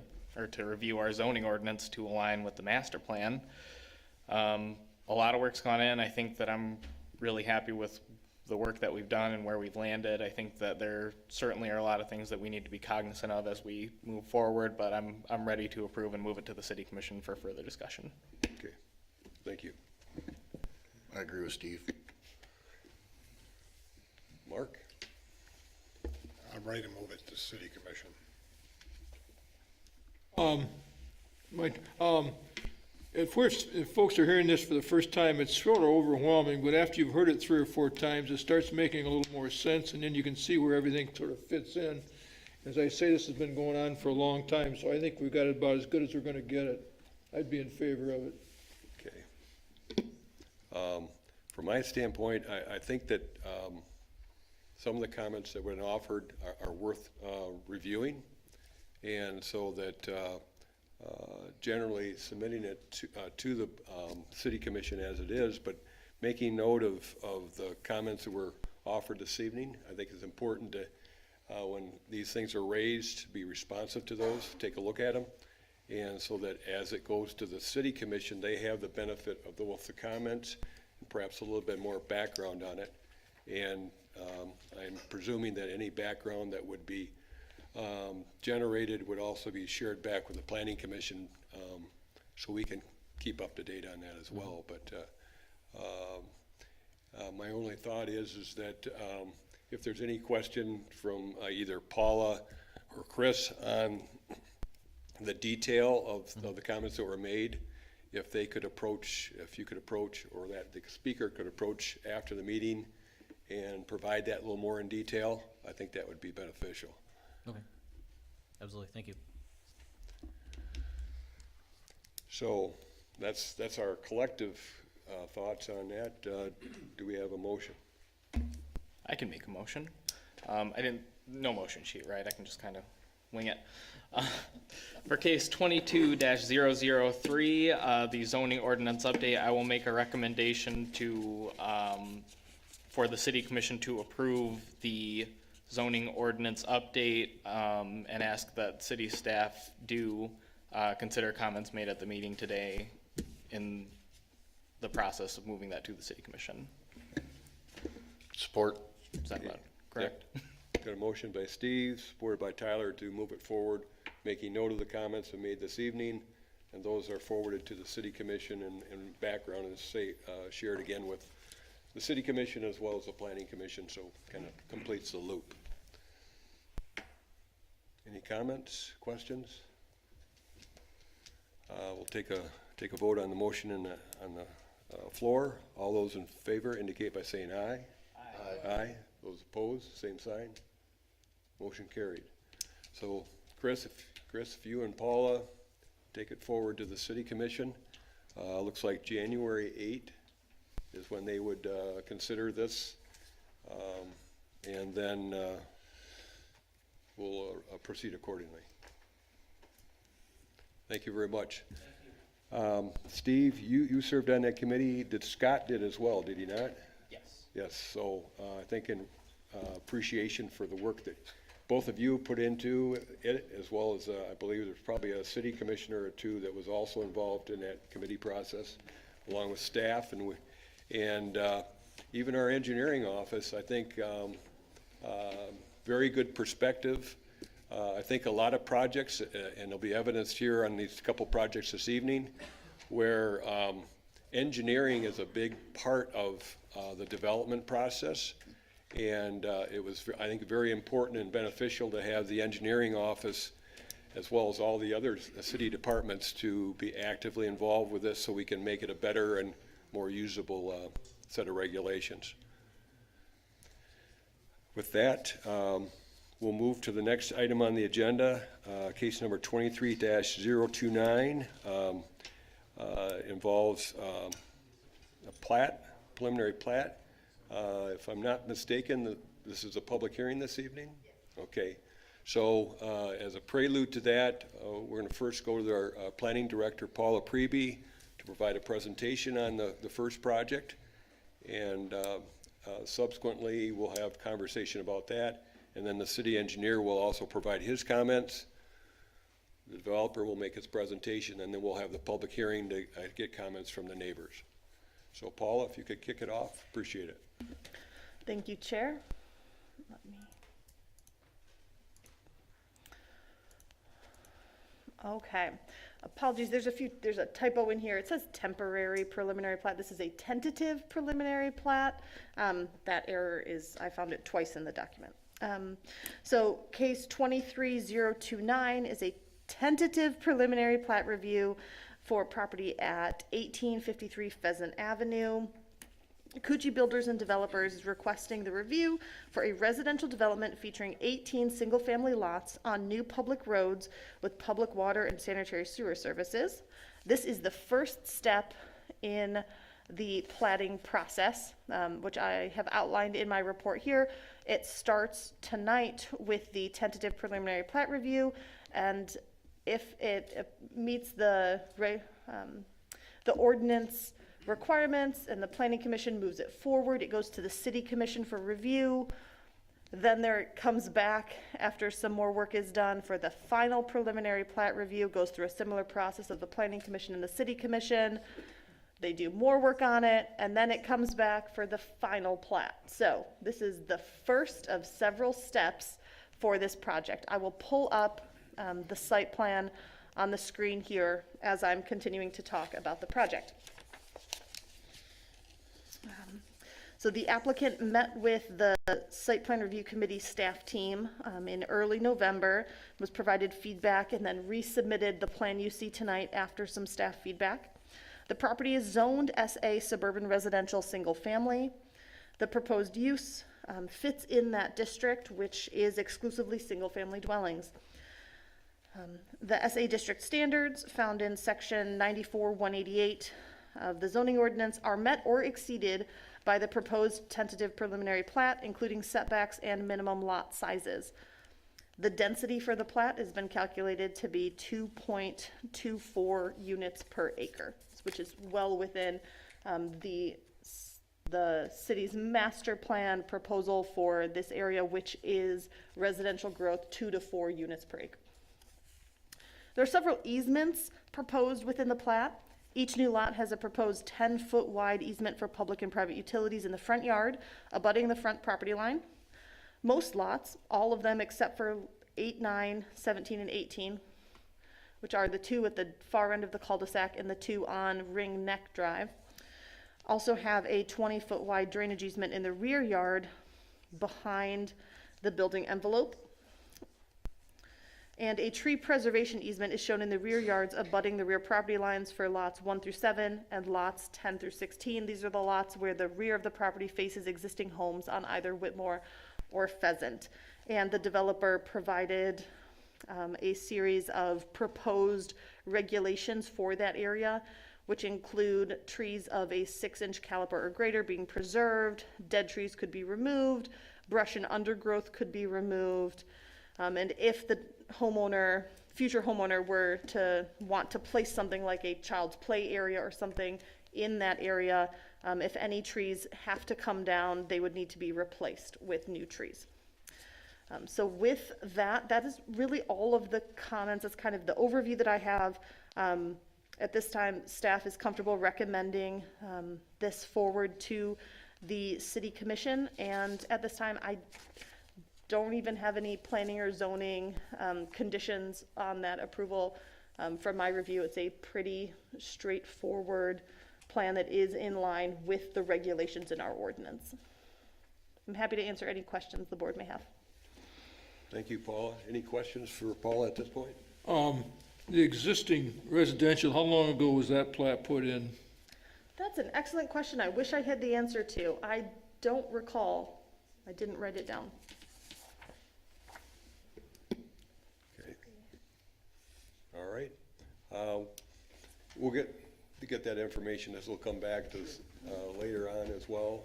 review our zoning ordinance to align with the master plan. A lot of work's gone in. I think that I'm really happy with the work that we've done and where we've landed. I think that there certainly are a lot of things that we need to be cognizant of as we move forward, but I'm ready to approve and move it to the city commission for further discussion. Okay, thank you. I agree with Steve. Mark? I'm ready to move it to city commission. If folks are hearing this for the first time, it's sort of overwhelming, but after you've heard it 3 or 4 times, it starts making a little more sense, and then you can see where everything sort of fits in. As I say, this has been going on for a long time, so I think we've got it about as good as we're gonna get it. I'd be in favor of it. Okay. From my standpoint, I think that some of the comments that have been offered are worth reviewing, and so that generally submitting it to the city commission as it is, but making note of the comments that were offered this evening. I think it's important to, when these things are raised, be responsive to those, take a look at them, and so that as it goes to the city commission, they have the benefit of both the comments and perhaps a little bit more background on it. And I'm presuming that any background that would be generated would also be shared back with the planning commission, so we can keep up to date on that as well. But my only thought is that if there's any question from either Paula or Chris on the detail of the comments that were made, if you could approach, or that the speaker could approach after the meeting and provide that a little more in detail, I think that would be beneficial. Okay, absolutely, thank you. So that's our collective thoughts on that. Do we have a motion? I can make a motion. No motion sheet, right? I can just kind of wing it. For case 22-003, the zoning ordinance update, I will make a recommendation for the city commission to approve the zoning ordinance update, and ask that city staff do consider comments made at the meeting today in the process of moving that to the city commission. Support. Is that about correct? Yep. Got a motion by Steve, supported by Tyler, to move it forward, making note of the comments we made this evening, and those are forwarded to the city commission, and background is shared again with the city commission as well as the planning commission, so kind of completes the loop. Any comments, questions? We'll take a vote on the motion on the floor. All those in favor indicate by saying aye. Aye. Aye. Those opposed, same sign. Motion carried. So Chris, if you and Paula take it forward to the city commission, looks like January 8 is when they would consider this, and then we'll proceed accordingly. Thank you very much. Steve, you served on that committee. Scott did as well, did he not? Yes. Yes, so I think in appreciation for the work that both of you put into it, as well as I believe there's probably a city commissioner or two that was also involved in that committee process, along with staff and even our engineering office. I think very good perspective. I think a lot of projects, and there'll be evidence here on these couple projects this evening, where engineering is a big part of the development process. And it was, I think, very important and beneficial to have the engineering office, as well as all the other city departments, to be actively involved with this so we can make it a better and more usable set of regulations. With that, we'll move to the next item on the agenda, case number 23-029, involves a plat, preliminary plat. If I'm not mistaken, this is a public hearing this evening? Okay. So as a prelude to that, we're going to first go to our planning director, Paula Preby, to provide a presentation on the first project. And subsequently, we'll have conversation about that. And then the city engineer will also provide his comments. The developer will make his presentation, and then we'll have the public hearing to get comments from the neighbors. So Paula, if you could kick it off, appreciate it. Thank you, Chair. Let me. Okay. Apologies, there's a typo in here. It says temporary preliminary plat. This is a tentative preliminary plat. That error is, I found it twice in the document. So case 23029 is a tentative preliminary plat review for property at 1853 Pheasant Avenue. Koetj Builders and Developers is requesting the review for a residential development featuring 18 single-family lots on new public roads with public water and sanitary sewer services. This is the first step in the platting process, which I have outlined in my report here. It starts tonight with the tentative preliminary plat review, and if it meets the ordinance requirements and the planning commission moves it forward, it goes to the city commission for review. Then it comes back after some more work is done for the final preliminary plat review, goes through a similar process of the planning commission and the city commission. They do more work on it, and then it comes back for the final plat. So this is the first of several steps for this project. I will pull up the site plan on the screen here as I'm continuing to talk about the project. So the applicant met with the site plan review committee staff team in early November, was provided feedback, and then resubmitted the plan you see tonight after some staff feedback. The property is zoned SA suburban residential single family. The proposed use fits in that district, which is exclusively single family dwellings. The SA district standards found in section 94-188 of the zoning ordinance are met or exceeded by the proposed tentative preliminary plat, including setbacks and minimum lot sizes. The density for the plat has been calculated to be 2.24 units per acre, which is well within the city's master plan proposal for this area, which is residential growth 2 to 4 units per acre. There are several easements proposed within the plat. Each new lot has a proposed 10-foot wide easement for public and private utilities in the front yard, abutting the front property line. Most lots, all of them except for 8, 9, 17, and 18, which are the two at the far end of the cul-de-sac and the two on Ring Neck Drive. Also have a 20-foot wide drainage easement in the rear yard behind the building envelope. And a tree preservation easement is shown in the rear yards abutting the rear property lines for lots 1 through 7 and lots 10 through 16. These are the lots where the rear of the property faces existing homes on either Whitmore or Pheasant. And the developer provided a series of proposed regulations for that area, which include trees of a 6-inch caliber or greater being preserved, dead trees could be removed, brush and undergrowth could be removed, and if the future homeowner were to want to place something like a child's play area or something in that area, if any trees have to come down, they would need to be replaced with new trees. So with that, that is really all of the comments. That's kind of the overview that I have. At this time, staff is comfortable recommending this forward to the City Commission, and at this time, I don't even have any planning or zoning conditions on that approval. From my review, it's a pretty straightforward plan that is in line with the regulations in our ordinance. I'm happy to answer any questions the board may have. Thank you, Paula. Any questions for Paula at this point? The existing residential, how long ago was that plat put in? That's an excellent question. I wish I had the answer to. I don't recall. I didn't write it down. Okay. All right. We'll get that information as we'll come back to later on as well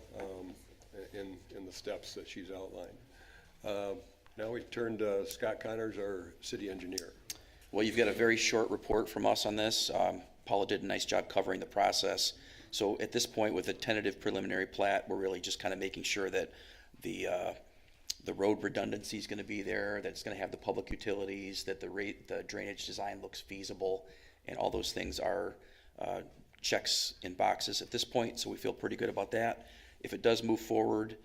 in the steps that she's outlined. Now we turn to Scott Connors, our city engineer. Well, you've got a very short report from us on this. Paula did a nice job covering the process. So at this point, with a tentative preliminary plat, we're really just kind of making sure that the road redundancy is going to be there, that it's going to have the public utilities, that the drainage design looks feasible, and all those things are checks in boxes at this point. So we feel pretty good about that. If it does move forward,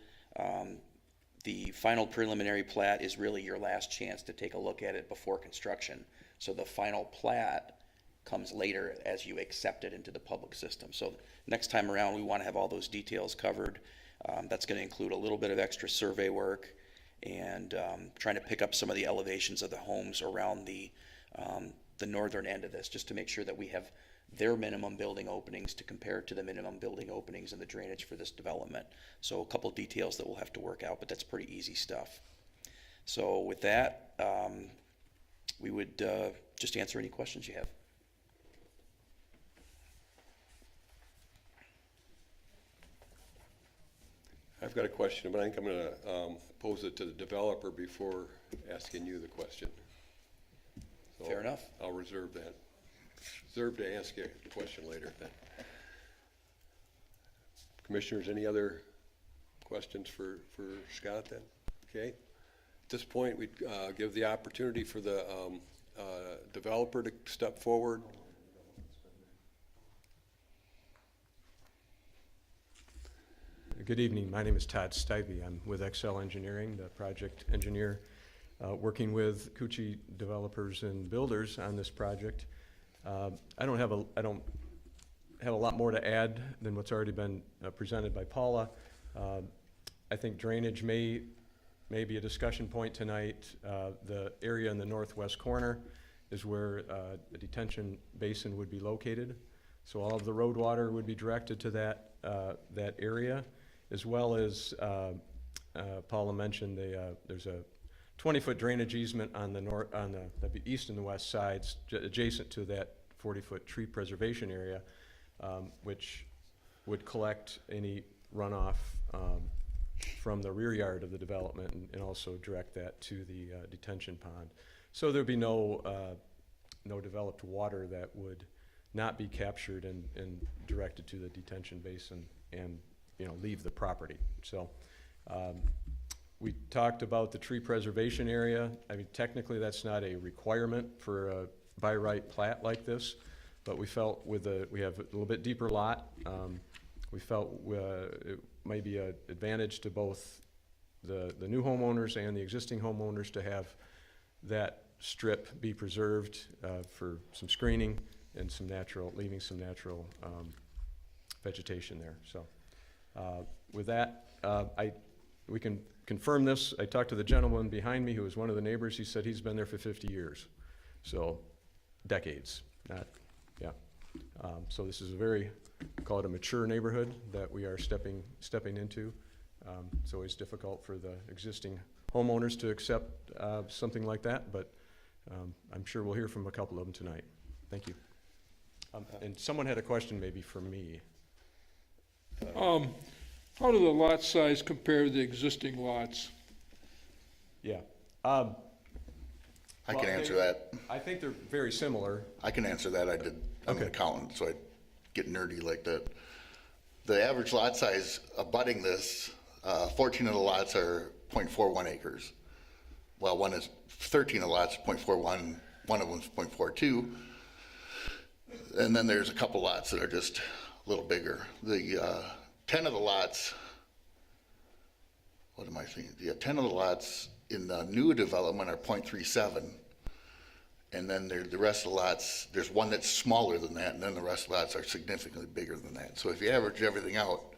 the final preliminary plat is really your last chance to take a look at it before construction. So the final plat comes later as you accept it into the public system. So next time around, we want to have all those details covered. That's going to include a little bit of extra survey work and trying to pick up some of the elevations of the homes around the northern end of this, just to make sure that we have their minimum building openings to compare to the minimum building openings and the drainage for this development. So a couple of details that we'll have to work out, but that's pretty easy stuff. So with that, we would just answer any questions you have. I've got a question, but I think I'm going to pose it to the developer before asking you the question. So Fair enough. I'll reserve that. Reserve to ask you a question later then. Commissioners, any other questions for Scott then? Okay. At this point, we'd give the opportunity for the developer to step forward. Good evening. My name is Todd Stivey. I'm with Excel Engineering, the project engineer, working with Koetj developers and builders on this project. I don't have a lot more to add than what's already been presented by Paula. I think drainage may be a discussion point tonight. The area in the northwest corner is where the detention basin would be located. So all of the road water would be directed to that area, as well as Paula mentioned, there's a 20-foot drainage easement on the east and the west sides, adjacent to that 40-foot tree preservation area, which would collect any runoff from the rear yard of the development and also direct that to the detention pond. So there'd be no developed water that would not be captured and directed to the detention basin and leave the property. So we talked about the tree preservation area. I mean, technically that's not a requirement for a by right plat like this, but we felt we have a little bit deeper lot. We felt it might be an advantage to both the new homeowners and the existing homeowners to have that strip be preserved for some screening and leaving some natural vegetation there. So with that, we can confirm this. I talked to the gentleman behind me who was one of the neighbors. He said he's been there for 50 years. So decades, yeah. So this is a very, call it a mature neighborhood that we are stepping into. It's always difficult for the existing homeowners to accept something like that, but I'm sure we'll hear from a couple of them tonight. Thank you. And someone had a question maybe for me. How do the lot size compare to the existing lots? Yeah. I can answer that. I think they're very similar. I can answer that. I'm an accountant, so I get nerdy like that. The average lot size abutting this, 14 of the lots are 0.41 acres. Well, 13 of the lots, 0.41, one of them's 0.42. And then there's a couple lots that are just a little bigger. The 10 of the lots, what am I thinking? Yeah, 10 of the lots in the new development are 0.37. And then the rest of the lots, there's one that's smaller than that, and then the rest of the lots are significantly bigger than that. So if you average everything out,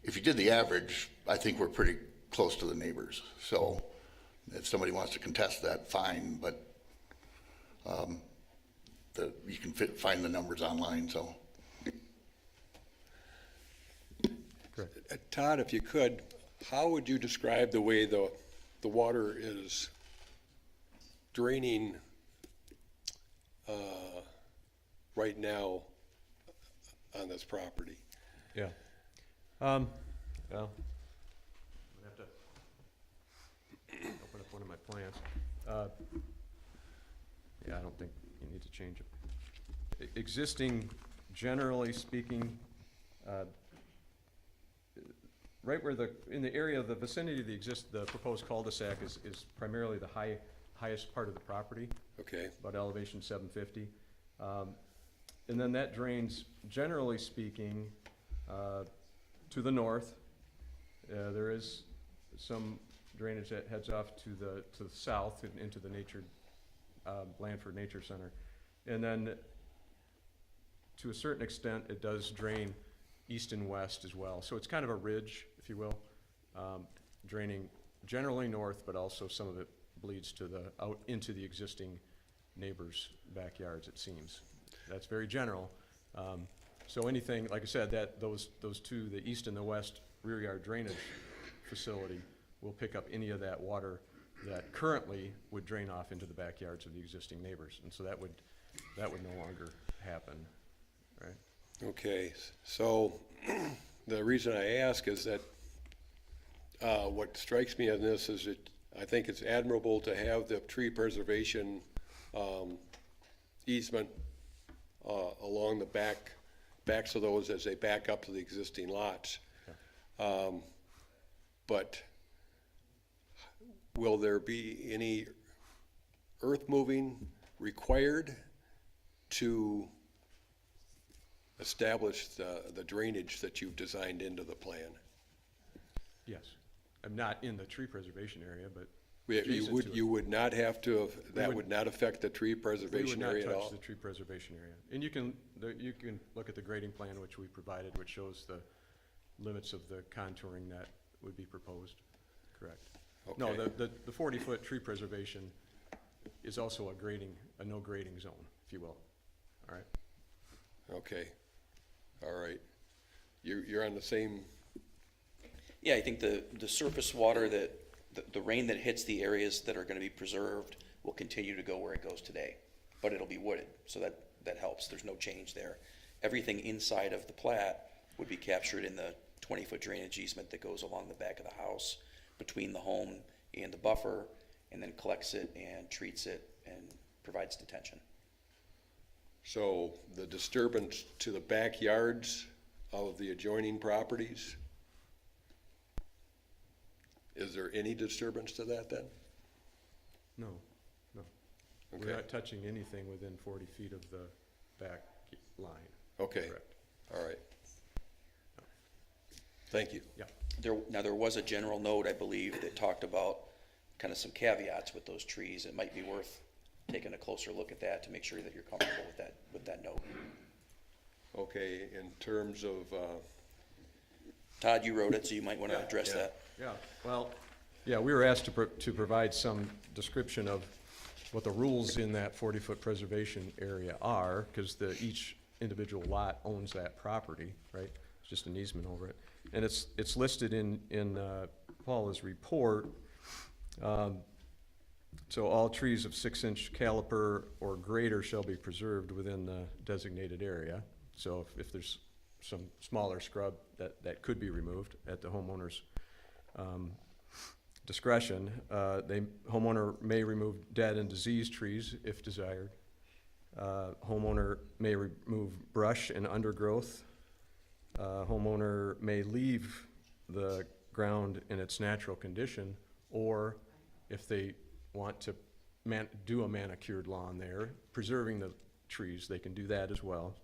if you did the average, I think we're pretty close to the neighbors. So if somebody wants to contest that, fine, but you can find the numbers online, so. Todd, if you could, how would you describe the way the water is draining right now on this property? Yeah. Well, I'm gonna have to open up one of my plans. Yeah, I don't think you need to change it. Existing, generally speaking, right where in the area of the vicinity of the proposed cul-de-sac is primarily the highest part of the property. Okay. About elevation 750. And then that drains, generally speaking, to the north. There is some drainage that heads off to the south and into the Blandford Nature Center. And then to a certain extent, it does drain east and west as well. So it's kind of a ridge, if you will, draining generally north, but also some of it bleeds out into the existing neighbors' backyards, it seems. That's very general. So anything, like I said, those two, the east and the west rear yard drainage facility will pick up any of that water that currently would drain off into the backyards of the existing neighbors. And so that would no longer happen, right? Okay, so the reason I ask is that what strikes me on this is I think it's admirable to have the tree preservation easement along the backs of those as they back up to the existing lots. But will there be any earth moving required to establish the drainage that you've designed into the plan? Yes. I'm not in the tree preservation area, but You would not have to, that would not affect the tree we would preservation not area at touch all? the tree preservation area. And you can look at the grading plan which we provided, which shows the limits of the contouring that would be proposed. Correct. No, Okay. the 40-foot tree preservation is also a no grading zone, if you will. All right. Okay, all right. You're on the same, Yeah, I think the surface water the rain that hits the areas that are gonna be preserved will continue to go where it goes today, but it'll be wooded, so that helps. There's no change there. Everything inside of the plat would be captured in the 20-foot drainage easement that goes along the back of the house between the home and the buffer, and then collects it and treats it and provides detention. so the disturbance to the backyards of the adjoining properties, is there any disturbance to that then? No. Okay. We're not touching anything within 40 feet of the back line. Okay, Correct. all right. Thank you. Yeah. There was a general note, I believe, that talked about kind of some caveats with those trees. It might be worth taking a closer look at that to make sure that you're comfortable with that note. Okay, in terms of, Todd, you wrote it, so you might want to address that. Yeah, well, yeah, we were asked to provide some description of what the rules in that 40-foot preservation area are, because each individual lot owns that property, right? It's just an easement over it. And it's listed in Paula's report. So all trees of 6-inch caliper or greater shall be preserved within the designated area. So if there's some smaller scrub, that could be removed at the homeowner's discretion. Homeowner may remove dead and diseased trees if desired. Homeowner may remove brush and undergrowth. Homeowner may leave the ground in its natural condition, or if they want to do a manicured lawn there, preserving the trees, they can do that as well.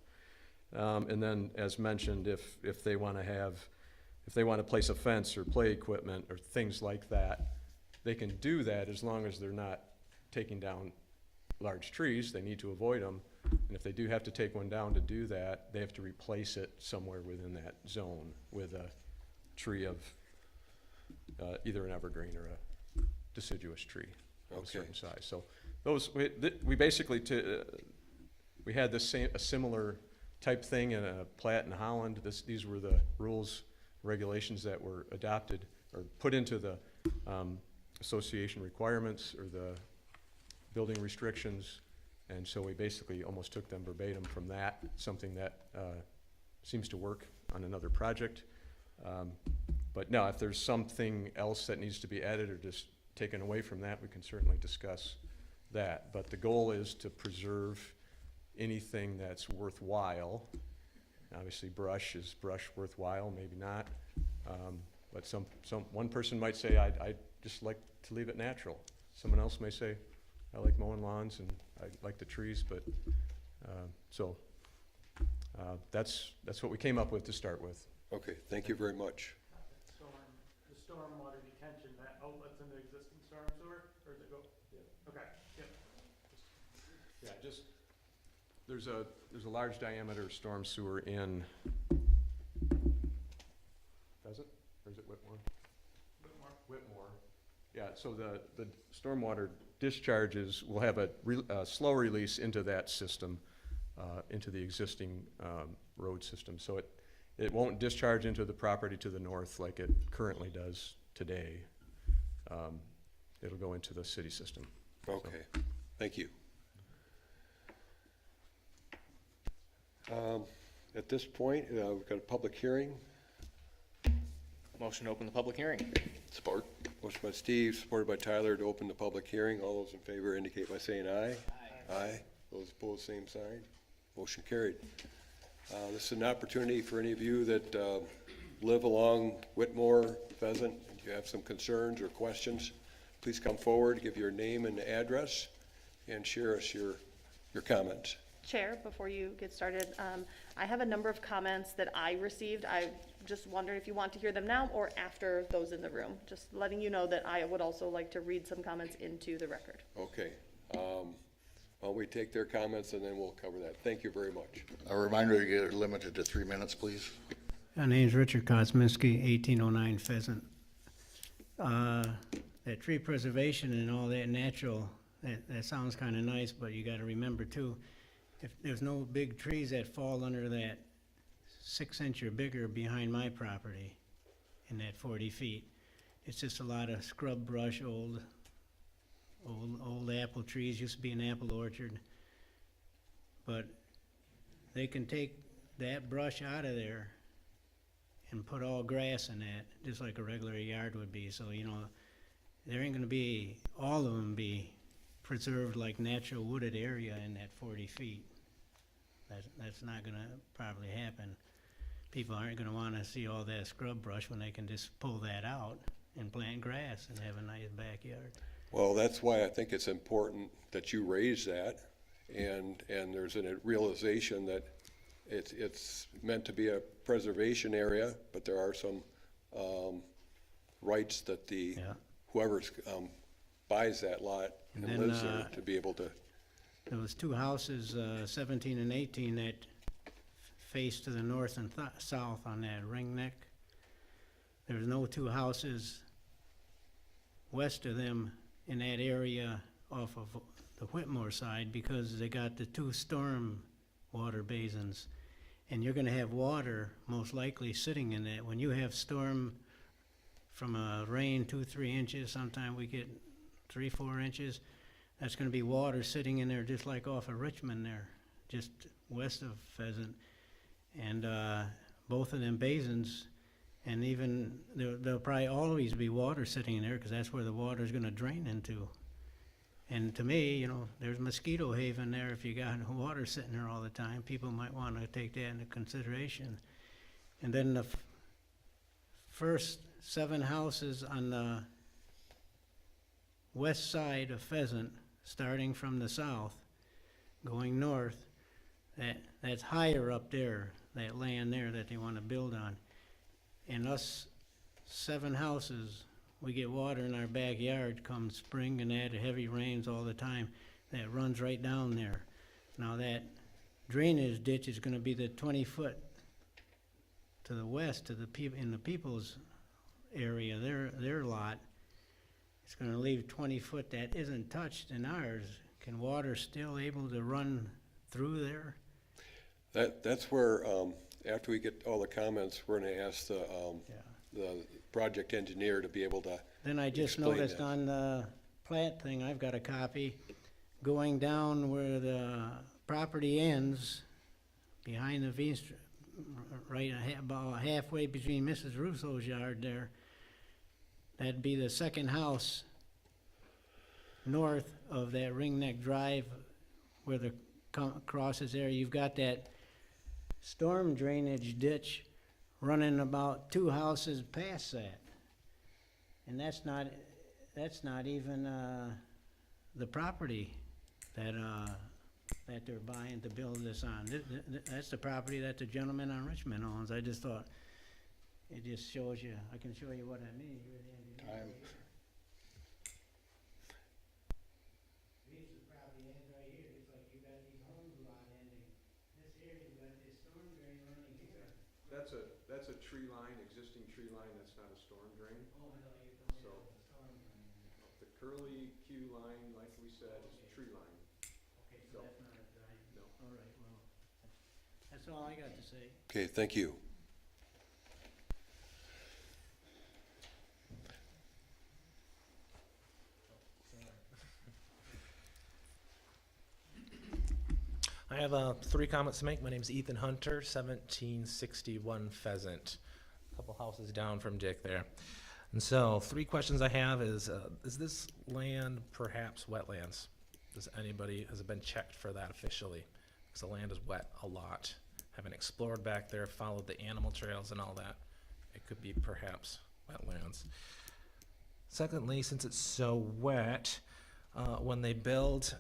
And then, as mentioned, if they want to place a fence or play equipment or things like that, they can do that as long as they're not taking down large trees. They need to avoid them. And if they do have to take one down to do that, they have to replace it somewhere within that zone with a tree of either an evergreen or a deciduous tree of a certain size. So those, we basically, we had a similar type thing in a Plat in Holland. These were the rules, regulations that were adopted or put into the association requirements or the building restrictions. And so we basically almost took them verbatim from that, something that seems to work on another project. But no, if there's something else that needs to be added or just taken away from that, we can certainly discuss that. But the goal is to preserve anything that's worthwhile. Obviously, brush worthwhile, maybe not. But one person might say, I just like to leave it natural. Someone else may say, I like mowing lawns and I like the trees, but that's what we came up with to start with. okay, thank you very much. So the stormwater detention, that outlet's in the existing storm sewer, or does it go? Yeah. Okay, yep. Yeah, just, there's a large diameter storm sewer in Pheasant, or is it Whitmore? Whitmore. Yeah, so the stormwater discharges will have a slow release into that system, into the existing road system. So it won't discharge into the property to the north like it currently does today. It'll go into the city system. Okay, thank you. At this point, we've got a public hearing. Motion to open the public hearing. Support. Motion by Steve, supported by Tyler to open the public hearing. All those in favor indicate by saying aye. Aye. Those opposed, same sign. Motion carried. This is an opportunity for any of you that live along Whitmore, Pheasant. If you have some concerns or questions, please come forward, give your name and address, and share us your comments. Chair, before you get started, I have a number of comments that I received. I just wondered if you want to hear them now or after those in the room. Just letting you know that I would also like to read some comments into the record. Okay. While we take their comments and then we'll cover that. Thank you very much. A reminder, you get limited to 3 minutes, please. My name's Richard Kosminski, 1809 Pheasant. That tree preservation and all that natural, that sounds kind of nice, but you got to remember too, if there's no big trees that fall under that 6-inch or bigger behind my property in that 40 feet, it's just a lot of scrub brush, old apple trees. Used to be an apple orchard, but they can take that brush out of there and put all grass in that, just like a regular yard would be. So, you know, there ain't gonna be, all of them be preserved like natural wooded area in that 40 feet. That's not gonna probably happen. People aren't gonna wanna see all that scrub brush when they can just pull that out and plant grass and have a nice backyard. Well, that's why I think it's important that you raise that, and there's a realization that it's meant to be a preservation area, but there are some rights that whoever buys that lot and then, lives there to be able to there was two houses, 17 and 18, that face to the north and south on that ring neck. There's no two houses west of them in that area off of the Whitmore side, because they got the two storm water basins. And you're gonna have water most likely sitting in that. When you have storm from a rain 2-3 inches, sometime we get 3-4 inches, that's gonna be water sitting in there just like off of Richmond there, just west of Pheasant. And both of them basins, and even there'll probably always be water sitting in there, because that's where the water's gonna drain into. And to me, you know, there's mosquito haven there. If you got water sitting there all the time, people might want to take that into consideration. And then the first 7 houses on the west side of Pheasant, starting from the south, going north, that's higher up there, that land there that they want to build on. And us 7 houses, we get water in our backyard come spring and that heavy rains all the time. That runs right down there. Now that drainage ditch is gonna be the 20-foot to the west, to the people, in the people's area, their lot. It's gonna leave 20 foot that isn't touched in ours. Can water still able to run through there? That's where, after we get all the comments, we're gonna ask the project engineer to be able to Then I just explain noticed that. on the Plat thing, I've got a copy, going down where the property ends, behind the V, right about halfway between Mrs. Russo's yard there, that'd be the second house north of that Ringneck Drive where the crosses there. You've got that storm drainage ditch running about 2 houses past that. And that's not even the property that they're buying to build this on. That's the property that the gentleman on Richmond owns. I just thought, it just shows you, I can show you what I mean. You're the engineer. These are property ends right here. It's like you got these homes lot ending. This here, you got this storm drain running here. That's a tree line, existing tree line, that's not a storm drain. Oh, no, you're talking So- about the storm drain. The curly Q line, like we said, is a tree line. Okay, so that's not a drain? No. All right, well, that's all I got to say. Okay, thank you. I have 3 comments to make. My name's Ethan Hunter, 1761 Pheasant. A couple houses down from Dick there. And so 3 questions I have is this land perhaps wetlands? Has it been checked for that officially? Because the land is wet a lot. Haven't explored back there, followed the animal trails and all that. It could be perhaps wetlands. Secondly, since it's so wet, when they build,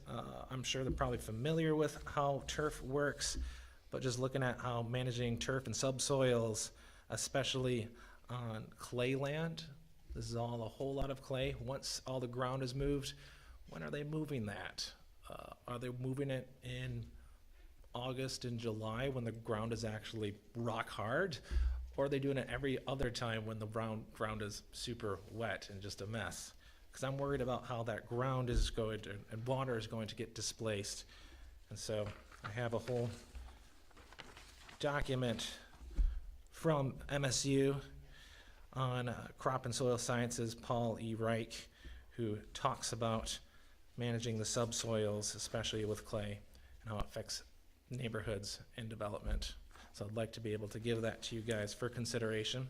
I'm sure they're probably familiar with how turf works, but just looking at how managing turf and subsoils, especially on clay land, this is all a whole lot of clay. Once all the ground is moved, when are they moving that? Are they moving it in August and July when the ground is actually rock hard? Or are they doing it every other time when the ground is super wet and just a mess? Because I'm worried about how that ground is going to, and water is going to get displaced. And so I have a whole document from MSU on crop and soil sciences, Paul E. Reich, who talks about managing the subsoils, especially with clay, and how it affects neighborhoods and development. So I'd like to be able to give that to you guys for consideration.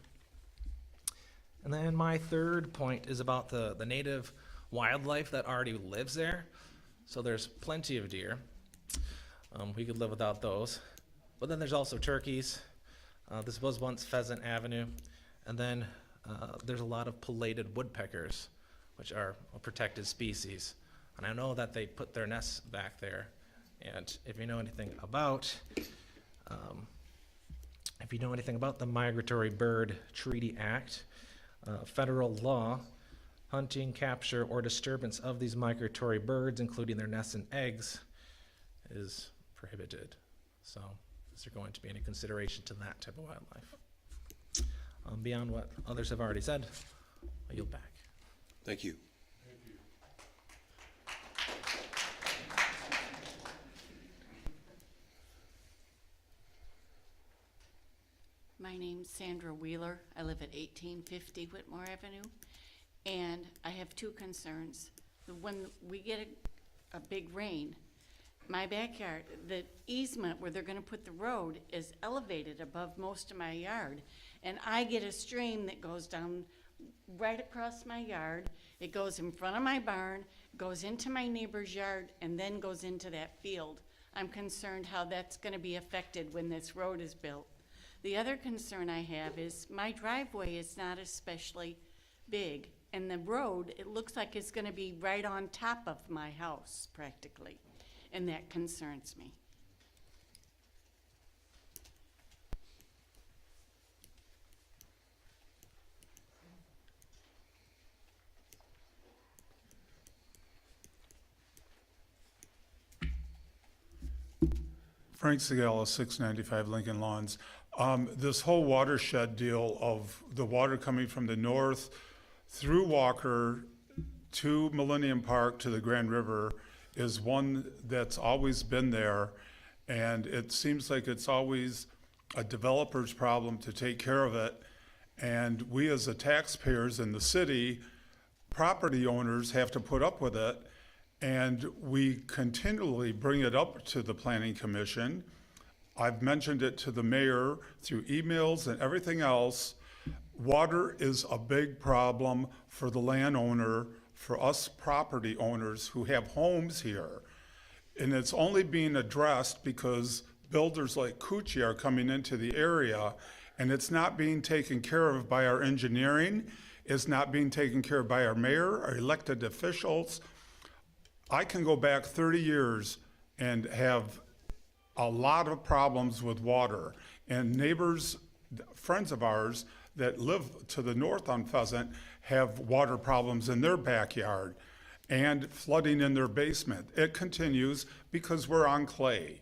And then my third point is about the native wildlife that already lives there. So there's plenty of deer. We could live without those. But then there's also turkeys. This was once Pheasant Avenue. And then there's a lot of pileated woodpeckers, which are a protected species. And I know that they put their nests back there. And if you know anything about the Migratory Bird Treaty Act, federal law, hunting, capture, or disturbance of these migratory birds, including their nests and eggs, is prohibited. So is there going to be any consideration to that type of wildlife? Beyond what others have already said, I yield back. Thank you. My name's Sandra Wheeler. I live at 1850 Whitmore Avenue, and I have two concerns. When we get a big rain, my backyard, the easement where they're gonna put the road is elevated above most of my yard, and I get a stream that goes down right across my yard. It goes in front of my barn, goes into my neighbor's yard, and then goes into that field. I'm concerned how that's gonna be affected when this road is built. The other concern I have is my driveway is not especially big, and the road, it looks like it's gonna be right on top of my house practically, and that concerns me. Frank Segala, 695 Lincoln Lawns. This whole watershed deal of the water coming from the north through Walker to Millennium Park to the Grand River is one that's always been there. And it seems like it's always a developer's problem to take care of it. And we as the taxpayers in the city, property owners have to put up with it. And we continually bring it up to the Planning Commission. I've mentioned it to the mayor through emails and everything else. Water is a big problem for the landowner, for us property owners who have homes here. And it's only being addressed because builders like Koetj are coming into the area, and it's not being taken care of by our engineering. It's not being taken care of by our mayor, our elected officials. I can go back 30 years and have a lot of problems with water. And neighbors, friends of ours that live to the north on Pheasant have water problems in their backyard and flooding in their basement. It continues because we're on clay.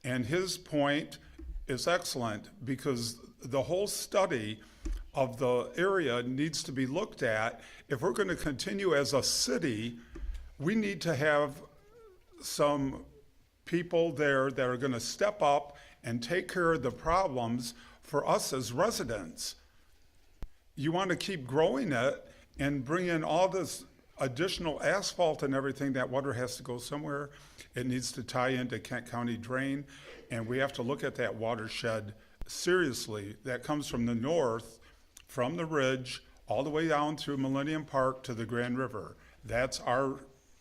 And his point is excellent because the whole study of the area needs to be looked at. If we're going to continue as a city, we need to have some people there that are going to step up and take care of the problems for us as residents. You want to keep growing it and bring in all this additional asphalt and everything. That water has to go somewhere. It needs to tie into Kent County drain, and we have to look at that watershed seriously. That comes from the north, from the ridge, all the way down through Millennium Park to the Grand River. That's our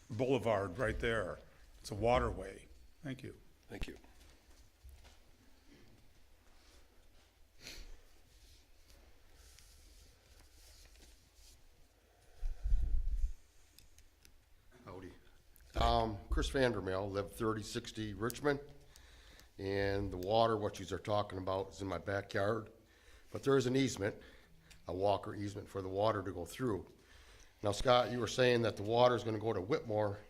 boulevard right there. It's a waterway. Thank you. Thank you. Howdy. Chris Vandermeer, live 3060 Richmond, and the water, what you are talking about, is in my backyard. But there is an easement, a Walker easement for the water to go through. Now, Scott, you were saying that the water is going to go to Whitmore,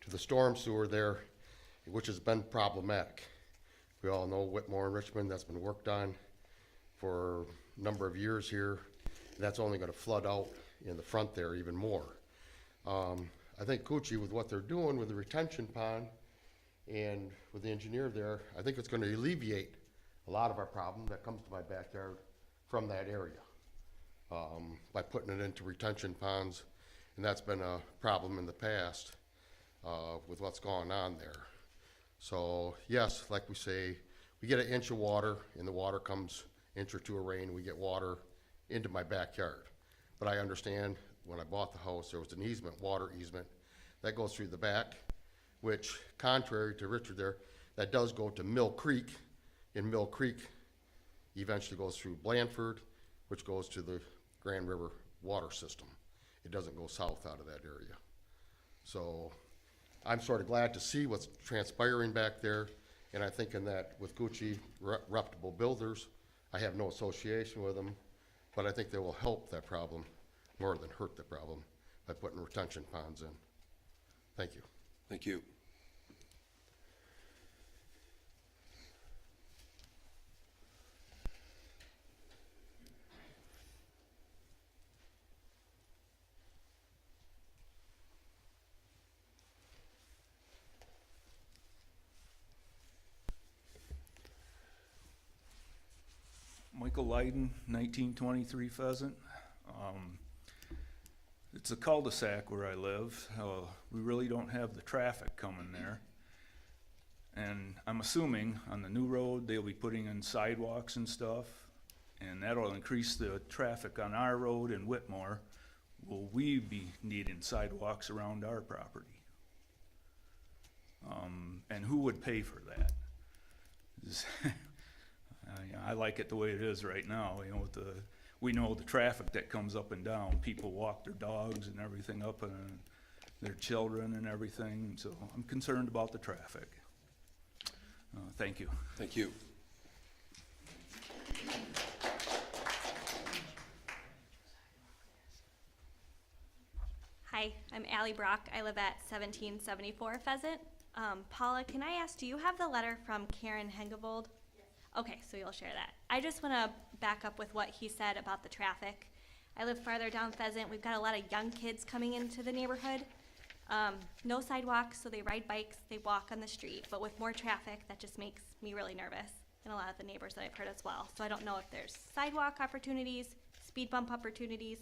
to the storm sewer there, which has been problematic. We all know Whitmore and Richmond, that's been worked on for a number of years here. And that's only going to flood out in the front there even more. I think Koetj, with what they're doing with the retention pond and with the engineer there, I think it's going to alleviate a lot of our problem that comes to my backyard from that area by putting it into retention ponds. And that's been a problem in the past with what's going on there. So yes, like we say, we get an inch of water and the water comes inch or two of rain, we get water into my backyard. But I understand when I bought the house, there was an easement, water easement, that goes through the back, which contrary to Richard there, that does go to Mill Creek, and Mill Creek eventually goes through Blandford, which goes to the Grand River water system. It doesn't go south out of that area. So I'm sort of glad to see what's transpiring back there, and I think in that with Koetj, reputable builders, I have no association with them, but I think they will help that problem more than hurt the problem by putting retention ponds in. Thank you. Thank you. Michael Leiden, 1923 Pheasant. It's a cul-de-sac where I live. We really don't have the traffic coming there. And I'm assuming on the new road, they'll be putting in sidewalks and stuff, and that'll increase the traffic on our road in Whitmore. Will we be needing sidewalks around our property? And who would pay for that? I like it the way it is right now, you know, we know the traffic that comes up and down. People walk their dogs and everything up and their children and everything, so I'm concerned about the traffic. Thank you. Thank you. Hi, I'm Allie Brock. I live at 1774 Pheasant. Paula, can I ask, do you have the letter from Karen Hengevold? Yes. Okay, so you'll share that. I just want to back up with what he said about the traffic. I live farther down Pheasant. We've got a lot of young kids coming into the neighborhood. No sidewalks, so they ride bikes, they walk on the street. But with more traffic, that just makes me really nervous, and a lot of the neighbors that I've heard as well. So I don't know if there's sidewalk opportunities, speed bump opportunities.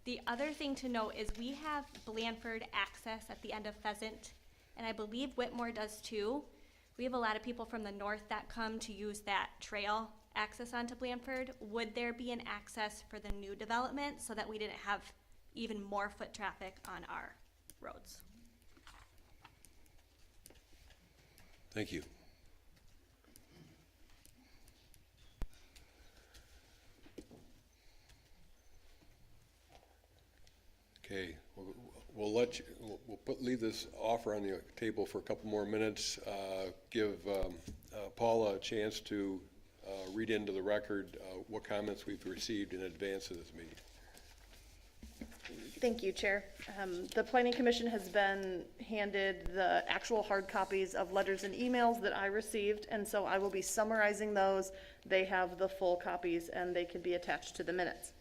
The other thing to note is we have Blandford access at the end of Pheasant, and I believe Whitmore does too. We have a lot of people from the north that come to use that trail access onto Blandford. Would there be an access for the new development so that we didn't have even more foot traffic on our roads? Thank you. Okay, we'll leave this offer on the table for a couple more minutes. Give Paula a chance to read into the record what comments we've received in advance of this meeting. Thank you, Chair. The Planning Commission has been handed the actual hard copies of letters and emails that I received, and so I will be summarizing those. They have the full copies, and they can be attached to the minutes.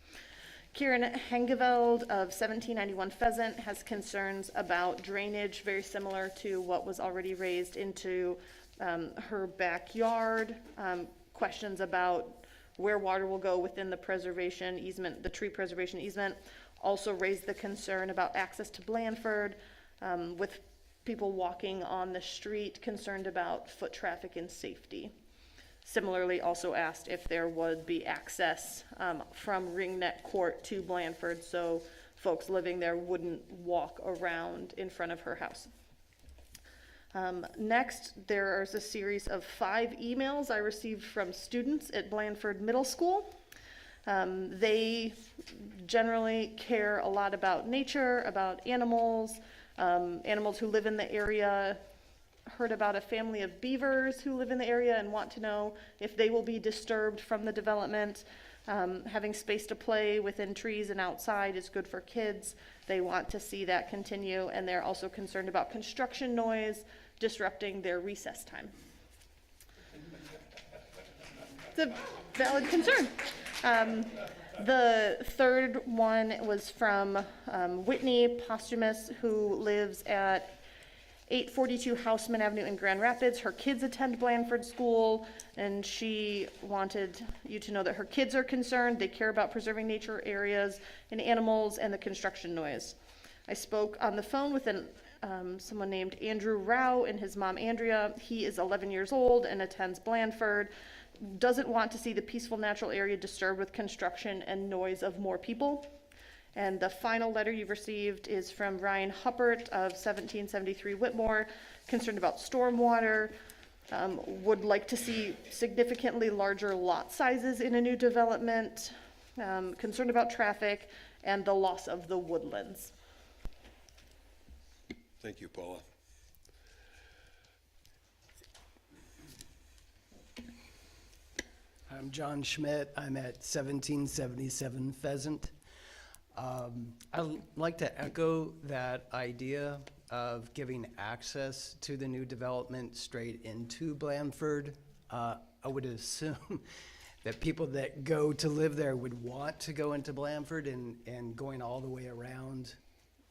Kieran Hengeveld of 1791 Pheasant has concerns about drainage, very similar to what was already raised into her backyard. Questions about where water will go within the preservation easement, the tree preservation easement. Also raised the concern about access to Blandford, with people walking on the street, concerned about foot traffic and safety. Similarly, also asked if there would be access from Ringneck Court to Blandford, so folks living there wouldn't walk around in front of her house. Next, there's a series of 5 emails I received from students at Blandford Middle School. They generally care a lot about nature, about animals, animals who live in the area. Heard about a family of beavers who live in the area and want to know if they will be disturbed from the development. Having space to play within trees and outside is good for kids. They want to see that continue, and they're also concerned about construction noise disrupting their recess time. It's a valid concern. The third one was from Whitney Posthumus, who lives at 842 Houseman Avenue in Grand Rapids. Her kids attend Blandford School, and she wanted you to know that her kids are concerned. They care about preserving nature areas and animals and the construction noise. I spoke on the phone with someone named Andrew Rao and his mom Andrea. He is 11 years old and attends Blandford. Doesn't want to see the peaceful natural area disturbed with construction and noise of more people. And the final letter you've received is from Ryan Huppert of 1773 Whitmore, concerned about stormwater, would like to see significantly larger lot sizes in a new development, concerned about traffic, and the loss of the woodlands. Thank you, Paula. I'm John Schmidt. I'm at 1777 Pheasant. I'd like to echo that idea of giving access to the new development straight into Blandford. I would assume that people that go to live there would want to go into Blandford, and going all the way around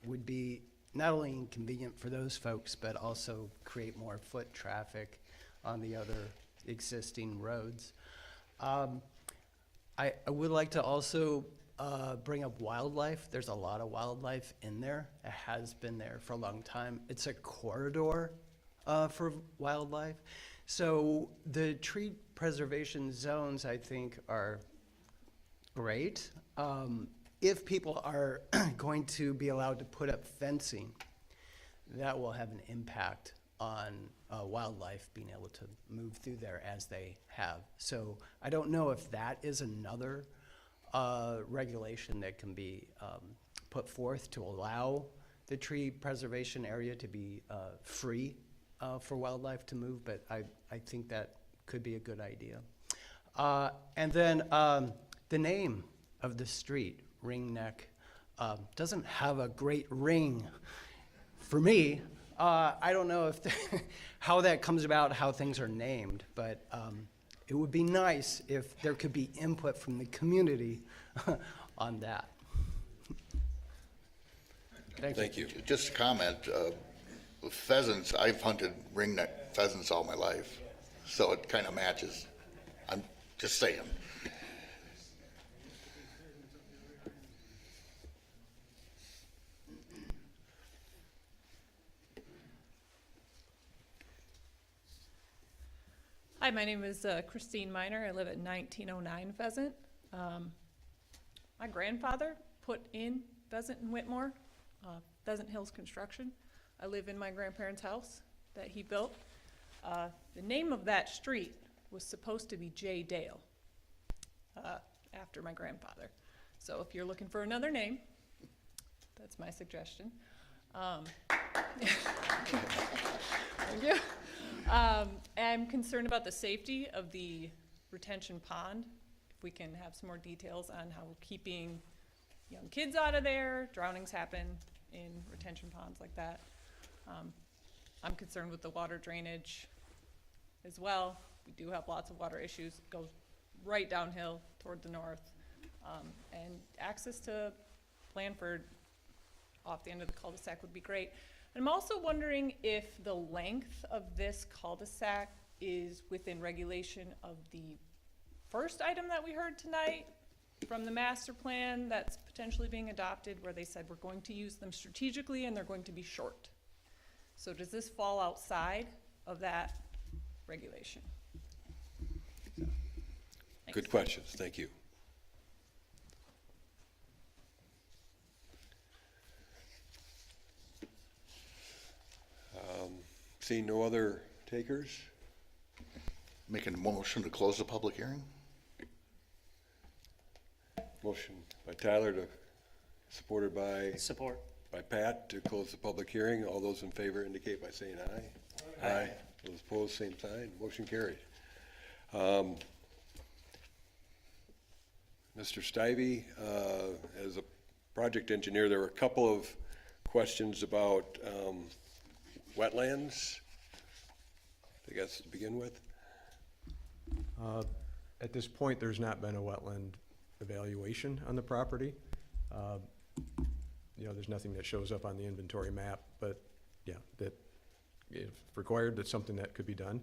would be not only inconvenient for those folks, but also create more foot traffic on the other existing roads. I would like to also bring up wildlife. There's a lot of wildlife in there. It has been there for a long time. It's a corridor for wildlife. So the tree preservation zones, I think, are great. If people are going to be allowed to put up fencing, that will have an impact on wildlife being able to move through there as they have. So I don't know if that is another regulation that can be put forth to allow the tree preservation area to be free for wildlife to move, but I think that could be a good idea. And then the name of the street, Ring Neck, doesn't have a great ring for me. I don't know if how that comes about, how things are named, but it would be nice if there could be input from the community on that. Thank you. Just a comment, with pheasants, I've hunted ringneck pheasants all my life, so it kind of matches. I'm just saying. Hi, my name is Christine Miner. I live at 1909 Pheasant. My grandfather put in Pheasant in Whitmore, Pheasant Hills Construction. I live in my grandparents' house that he built. The name of that street was supposed to be J. Dale, after my grandfather. So if you're looking for another name, that's my suggestion. Thank you. I'm concerned about the safety of the retention pond. If we can have some more details on how keeping young kids out of there, drownings happen in retention ponds like that. I'm concerned with the water drainage as well. We do have lots of water issues. It goes right downhill toward the north. And access to Blandford off the end of the cul-de-sac would be great. I'm also wondering if the length of this cul-de-sac is within regulation of the first item that we heard tonight from the master plan that's potentially being adopted, where they said we're going to use them strategically and they're going to be short. So does this fall outside of that regulation? Good questions, thank you. Seeing no other takers? Making a motion to close the public hearing? Motion by Tyler, supported by? Support. By Pat, to close the public hearing. All those in favor indicate by saying aye. Aye. Those opposed, same sign. Motion carried. Mr. Stivey, as a project engineer, there were a couple of questions about wetlands, I guess, to begin with. At this point, there's not been a wetland evaluation on the property. You know, there's nothing that shows up on the inventory map, but yeah, that if required, that's something that could be done.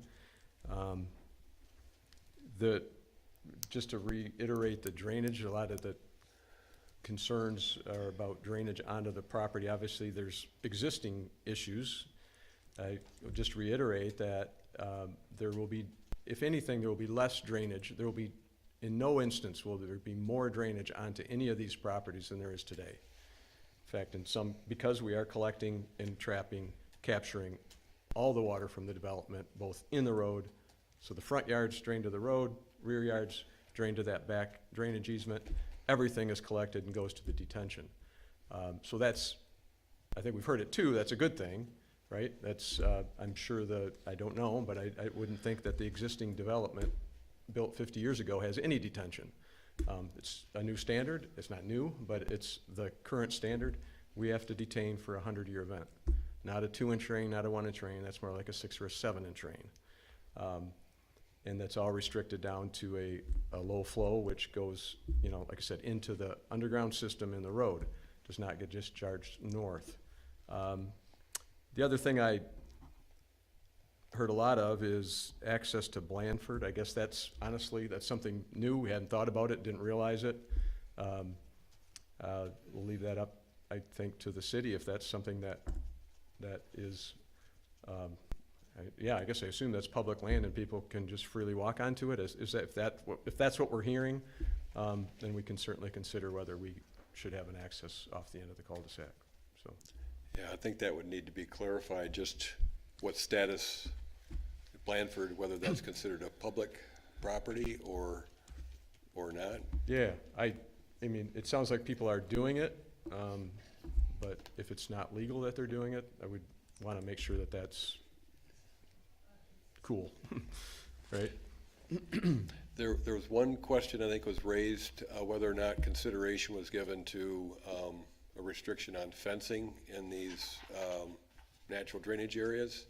Just to reiterate the drainage, a lot of the concerns are about drainage onto the property. Obviously, there's existing issues. I will just reiterate that there will be, if anything, there will be less drainage. There will be, in no instance will there be more drainage onto any of these properties than there is today. In fact, in some, because we are collecting and trapping, capturing all the water from the development, both in the road, so the front yards drain to the road, rear yards drain to that back drainage easement, everything is collected and goes to the detention. So that's, I think we've heard it too, that's a good thing, right? That's, I'm sure I don't know, but I wouldn't think that the existing development built 50 years ago has any detention. It's a new standard, it's not new, but it's the current standard. We have to detain for a 100-year event. Not a 2-inch rain, not a 1-inch rain, that's more like a 6 or a 7-inch rain. And that's all restricted down to a low flow, which goes, you know, like I said, into the underground system in the road, does not get discharged north. The other thing I heard a lot of is access to Blandford. I guess that's, honestly, that's something new. We hadn't thought about it, didn't realize it. We'll leave that up, I think, to the city if that's something that is, yeah, I guess I assume that's public land and people can just freely walk onto it. If that's what we're hearing, then we can certainly consider whether we should have an access off the end of the cul-de-sac, so. Yeah, I think that would need to be clarified, just what status Blandford, whether that's considered a public property or not. Yeah, I mean, it sounds like people are doing it, but if it's not legal that they're doing it, I would want to make sure that that's cool, right? There was one question I think was raised, whether or not consideration was given to a restriction on fencing in these natural drainage areas.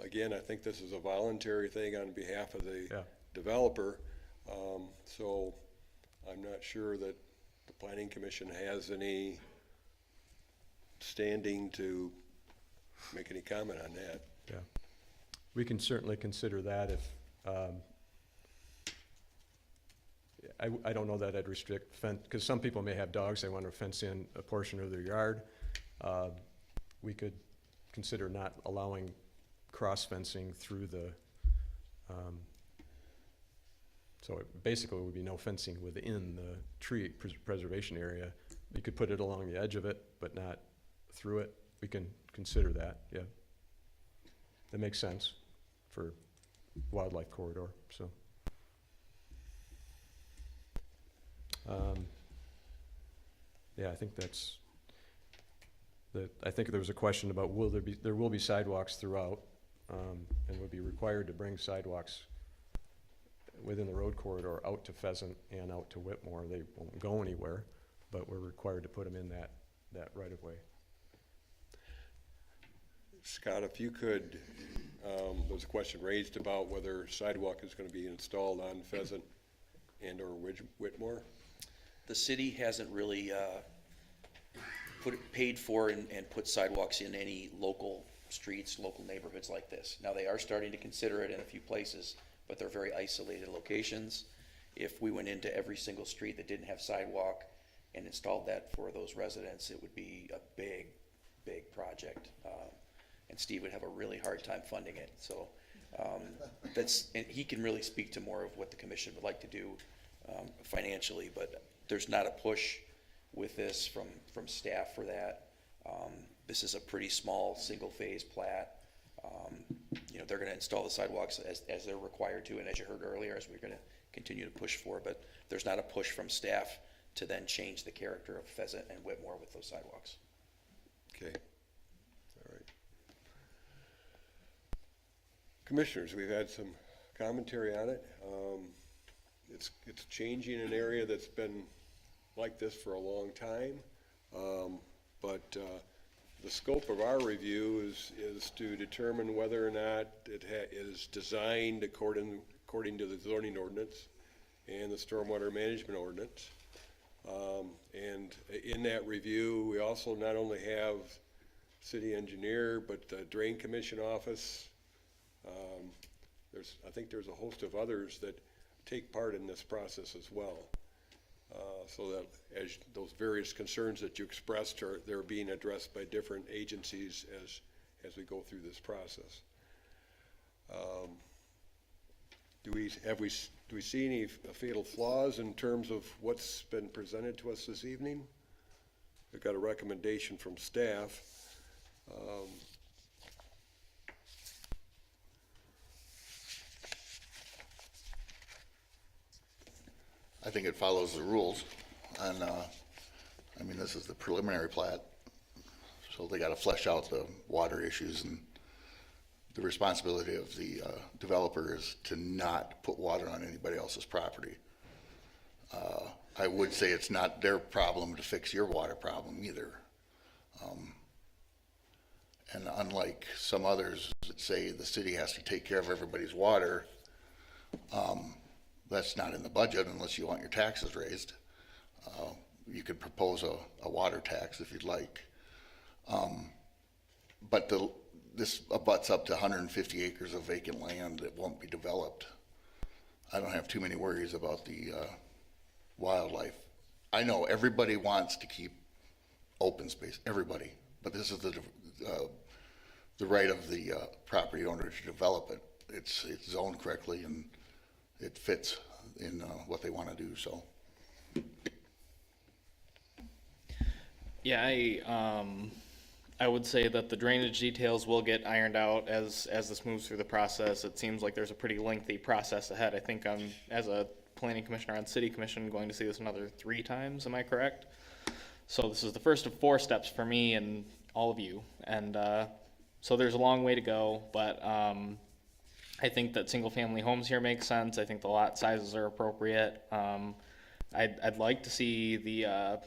Again, I think this is a voluntary thing on behalf of the developer, so I'm not sure that the Planning Commission has any standing to make any comment on that. Yeah, we can certainly consider that if, I don't know that I'd restrict because some people may have dogs, they want to fence in a portion of their yard. We could consider not allowing cross fencing through the, so it basically would be no fencing within the tree preservation area. You could put it along the edge of it, but not through it. We can consider that, yeah. That makes sense for wildlife corridor, so. Yeah, I think I think there was a question about there will be sidewalks throughout, and would be required to bring sidewalks within the road corridor out to Pheasant and out to Whitmore. They won't go anywhere, but we're required to put them in that right of way. Scott, if you could, there was a question raised about whether sidewalk is going to be installed on Pheasant and or Whitmore. The city hasn't really paid for and put sidewalks in any local streets, local neighborhoods like this. Now, they are starting to consider it in a few places, but they're very isolated locations. If we went into every single street that didn't have sidewalk and installed that for those residents, it would be a big, big project. And Steve would have a really hard time funding it. So and he can really speak to more of what the commission would like to do financially, but there's not a push with this from staff for that. This is a pretty small single-phase plat. They're going to install the sidewalks as they're required to, and as you heard earlier, as we're going to continue to push for, but there's not a push from staff to then change the character of Pheasant and Whitmore with those sidewalks. Okay, all right. Commissioners, we've had some commentary on it. It's changing an area that's been like this for a long time, but the scope of our review is to determine whether or not it is designed according to the zoning ordinance and the stormwater management ordinance. And in that review, we also not only have city engineer, but the drain commission office. I think there's a host of others that take part in this process as well. So that as those various concerns that you expressed they're being addressed by different agencies as we go through this process. Do we see any fatal flaws in terms of what's been presented to us this evening? We've got a recommendation from staff. I think it follows the rules, and this is the preliminary plat, so they got to flesh out the water issues, and the responsibility of the developer is to not put water on anybody else's property. I would say it's not their problem to fix your water problem either. And unlike some others that say the city has to take care of everybody's water, that's not in the budget unless you want your taxes raised. You could propose a water tax if you'd like. But this abuts up to 150 acres of vacant land that won't be developed. I don't have too many worries about the wildlife. I know everybody wants to keep open space, everybody, but this is the right of the property owner to develop it. It's zoned correctly and it fits in what they want to do, so. Yeah, I would say that the drainage details will get ironed out as this moves through the process. It seems like there's a pretty lengthy process ahead. I think I'm, as a planning commissioner on city commission, going to see this another 3 times, am I correct? So this is the first of 4 steps for me and all of you. And so there's a long way to go, but I think that single family homes here make sense. I think the lot sizes are appropriate. I'd like to see the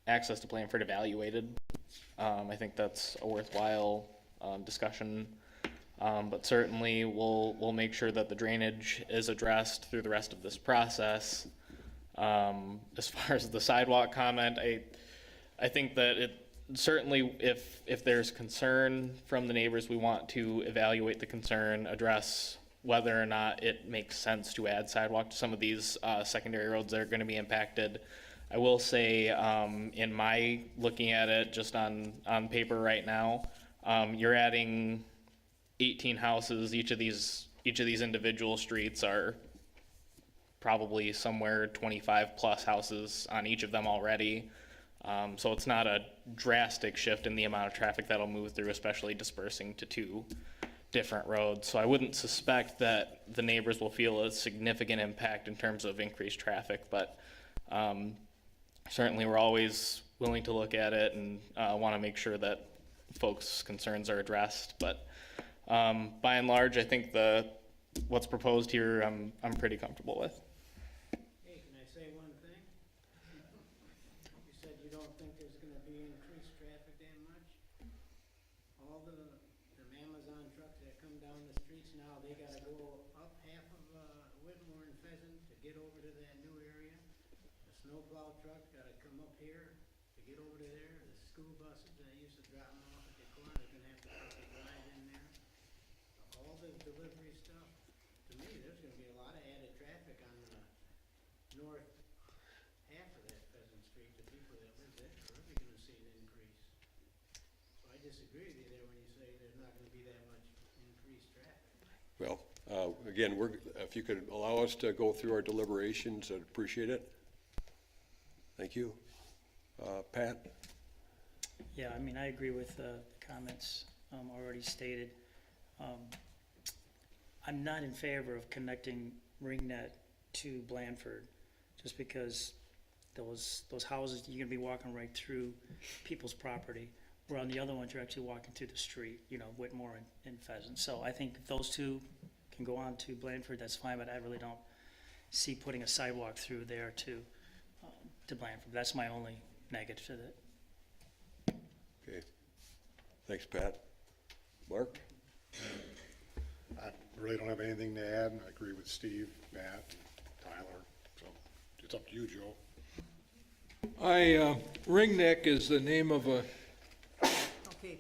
access to Blandford evaluated. I think that's a worthwhile discussion, but certainly we'll make sure that the drainage is addressed through the rest of this process. As far as the sidewalk comment, I think that it certainly, if there's concern from the neighbors, we want to evaluate the concern, address whether or not it makes sense to add sidewalk to some of these secondary roads that are going to be impacted. I will say, in my looking at it just on paper right now, you're adding 18 houses. Each of these individual streets are probably somewhere 25 plus houses on each of them already. So it's not a drastic shift in the amount of traffic that'll move through, especially dispersing to 2 different roads. So I wouldn't suspect that the neighbors will feel a significant impact in terms of increased traffic, but certainly we're always willing to look at it and want to make sure that folks' concerns are addressed. But by and large, I think what's proposed here, I'm pretty comfortable with. Hey, can I say one thing? You said you don't think there's gonna be increased traffic that much? All the Amazon trucks that come down the streets now, they gotta go up half of Whitmore and Pheasant to get over to that new area. The snowplow truck gotta come up here to get over to there. The school buses that used to drop them off at the corner, they're gonna have to take a drive in there. All the delivery stuff, to me, there's gonna be a lot of added traffic on the north half of that Pheasant Street. The people that live there are really gonna see an increase. So I disagree with you there when you say there's not gonna be that much increased traffic. Well, again, if you could allow us to go through our deliberations, I'd appreciate it. Thank you. Pat? Yeah, I mean, I agree with the comments already stated. I'm not in favor of connecting Ringnet to Blandford, just because those houses, you're gonna be walking right through people's property, where on the other ones, you're actually walking through the street, Whitmore and Pheasant. So I think if those 2 can go on to Blandford, that's fine, but I really don't see putting a sidewalk through there to Blandford. That's my only negative to that. Okay. Thanks, Pat. Mark? I really don't have anything to add. I agree with Steve, Matt, Tyler, so it's up to you, Joe. Ringneck is the name of a, Okay,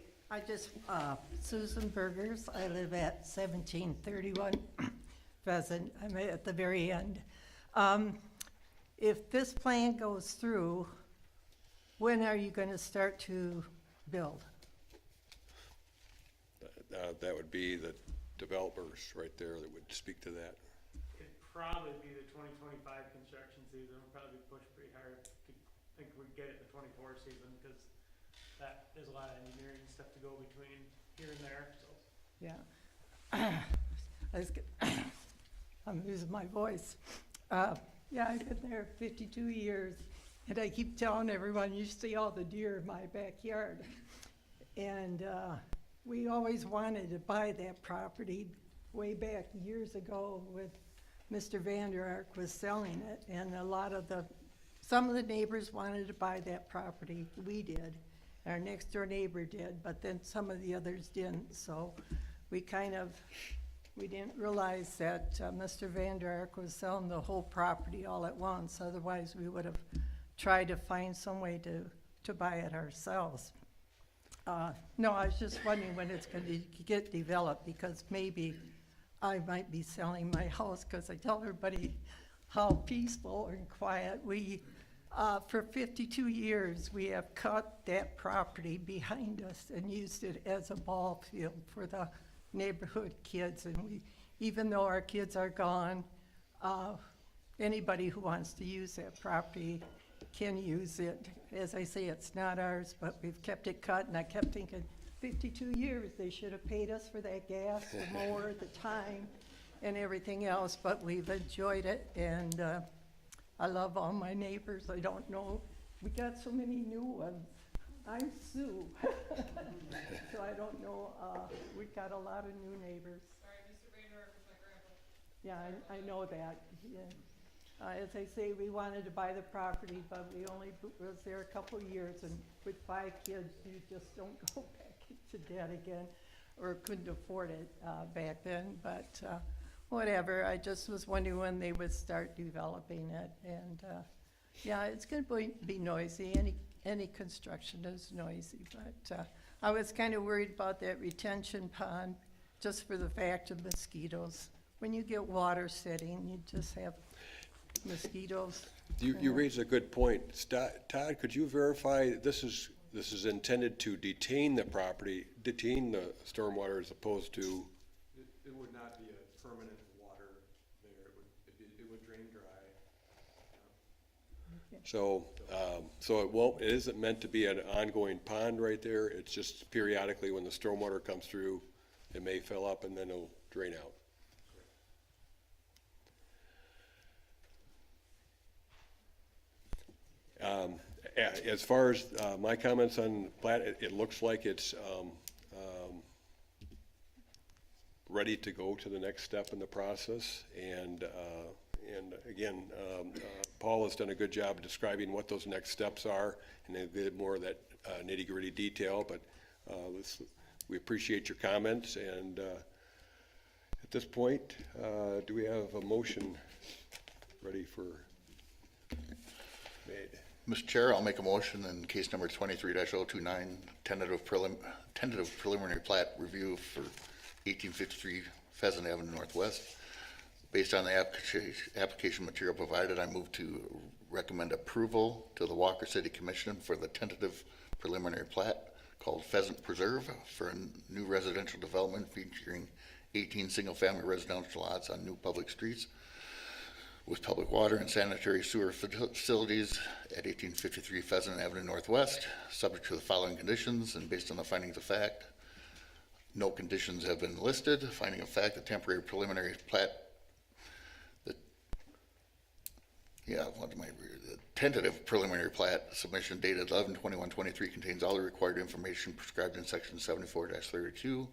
Susan Burgers, I live at 1731 Pheasant, I'm at the very end. If this plan goes through, when are you gonna start to build? That would be the developers right there that would speak to that. It'd probably be the 2025 construction season. We'll probably push pretty hard to think we'd get it the 24 season, because there's a lot of engineering stuff to go between here and there, so. Yeah. I'm losing my voice. Yeah, I've been there 52 years, and I keep telling everyone, you see all the deer in my backyard. And we always wanted to buy that property way back years ago with Mr. Vander Ark was selling it, and some of the neighbors wanted to buy that property. We did. Our next door neighbor did, but then some of the others didn't. So we didn't realize that Mr. Vander Ark was selling the whole property all at once. Otherwise, we would have tried to find some way to buy it ourselves. No, I was just wondering when it's going to get developed, because maybe I might be selling my house, because I tell everybody how peaceful and quiet for 52 years, we have cut that property behind us and used it as a ball field for the neighborhood kids. And even though our kids are gone, anybody who wants to use that property can use it. As I say, it's not ours, but we've kept it cut, and I kept thinking, 52 years, they should have paid us for that gas, the mower, the time, and everything else, but we've enjoyed it, and I love all my neighbors. I don't know, we got so many new ones. I'm Sue, so I don't know, we've got a lot of new neighbors. Sorry, Mr. Bader, was my grandpa. Yeah, I know that, yeah. As I say, we wanted to buy the property, but we only was there a couple years, and with 5 kids, you just don't go back into debt again, or couldn't afford it back then, but whatever. I just was wondering when they would start developing it, and yeah, it's going to be noisy. Any construction is noisy, but I was kind of worried about that retention pond, just for the fact of mosquitoes. When you get water sitting, you just have mosquitoes. You raise a good point. Todd, could you verify this is intended to detain the stormwater as opposed to? It would not be a permanent water there. It would drain dry. So it isn't meant to be an ongoing pond right there. It's just periodically when the stormwater comes through, it may fill up and then it'll drain out. As far as my comments on Plat, it looks like it's ready to go to the next step in the process. And again, Paul has done a good job describing what those next steps are, and a bit more of that nitty-gritty detail. But we appreciate your comments. And at this point, do we have a motion ready for made? Mr. Chair, I'll make a motion in case number 23-029, tentative preliminary plat review for 1853 Pheasant Avenue Northwest. Based on the application material provided, I move to recommend approval to the Walker City Commission for the tentative preliminary plat called Pheasant Preserve for a new residential development featuring 18 single-family residential lots on new public streets with public water and sanitary sewer facilities at 1853 Pheasant Avenue Northwest, subject to the following conditions and based on the findings of fact. No conditions have been listed. Finding of fact, the temporary preliminary plat, the tentative preliminary plat submission dated 11/21/23 contains all the required information prescribed in section 74-32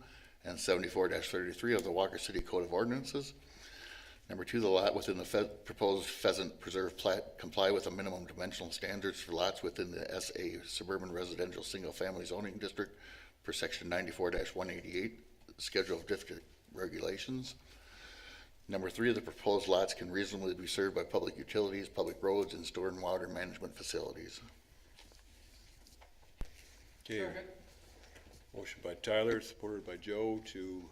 and 74-33 of the Walker City Code of Ordinances. Number 2, the lot within the proposed Pheasant Preserve plat comply with the minimum dimensional standards for lots within the SA Suburban Residential Single Family Zoning District per section 94-188, Schedule of District Regulations. Number 3, the proposed lots can reasonably be served by public utilities, public roads, and storm water management facilities. Okay. Motion by Tyler, supported by Joe to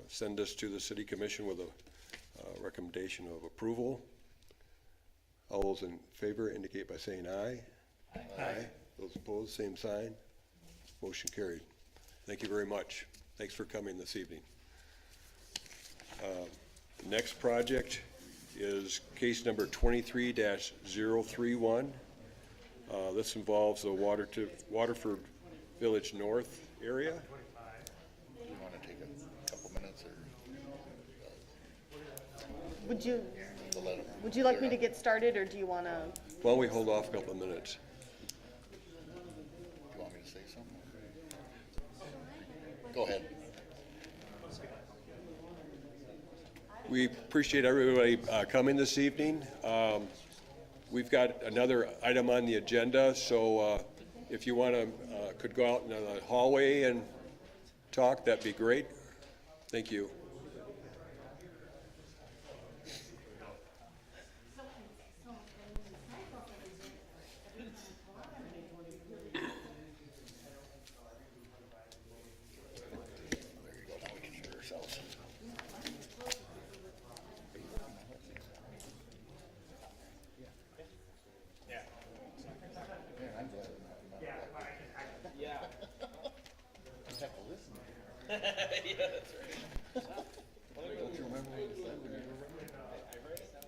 send this to the City Commission with a recommendation of approval. All those in favor indicate by saying aye. Aye. Those opposed, same sign. Motion carried. Thank you very much. Thanks for coming this evening. Next project is case number 23-031. This involves the Waterford Village North area. Do you want to take a couple minutes, or Would you like me to get started, or do you want to? Why don't we hold off a couple of minutes? do you want me to say something? Go ahead. We appreciate everybody coming this evening. We've got another item on the agenda, so if you want to, could go out in the hallway and talk, that'd be great. Thank you.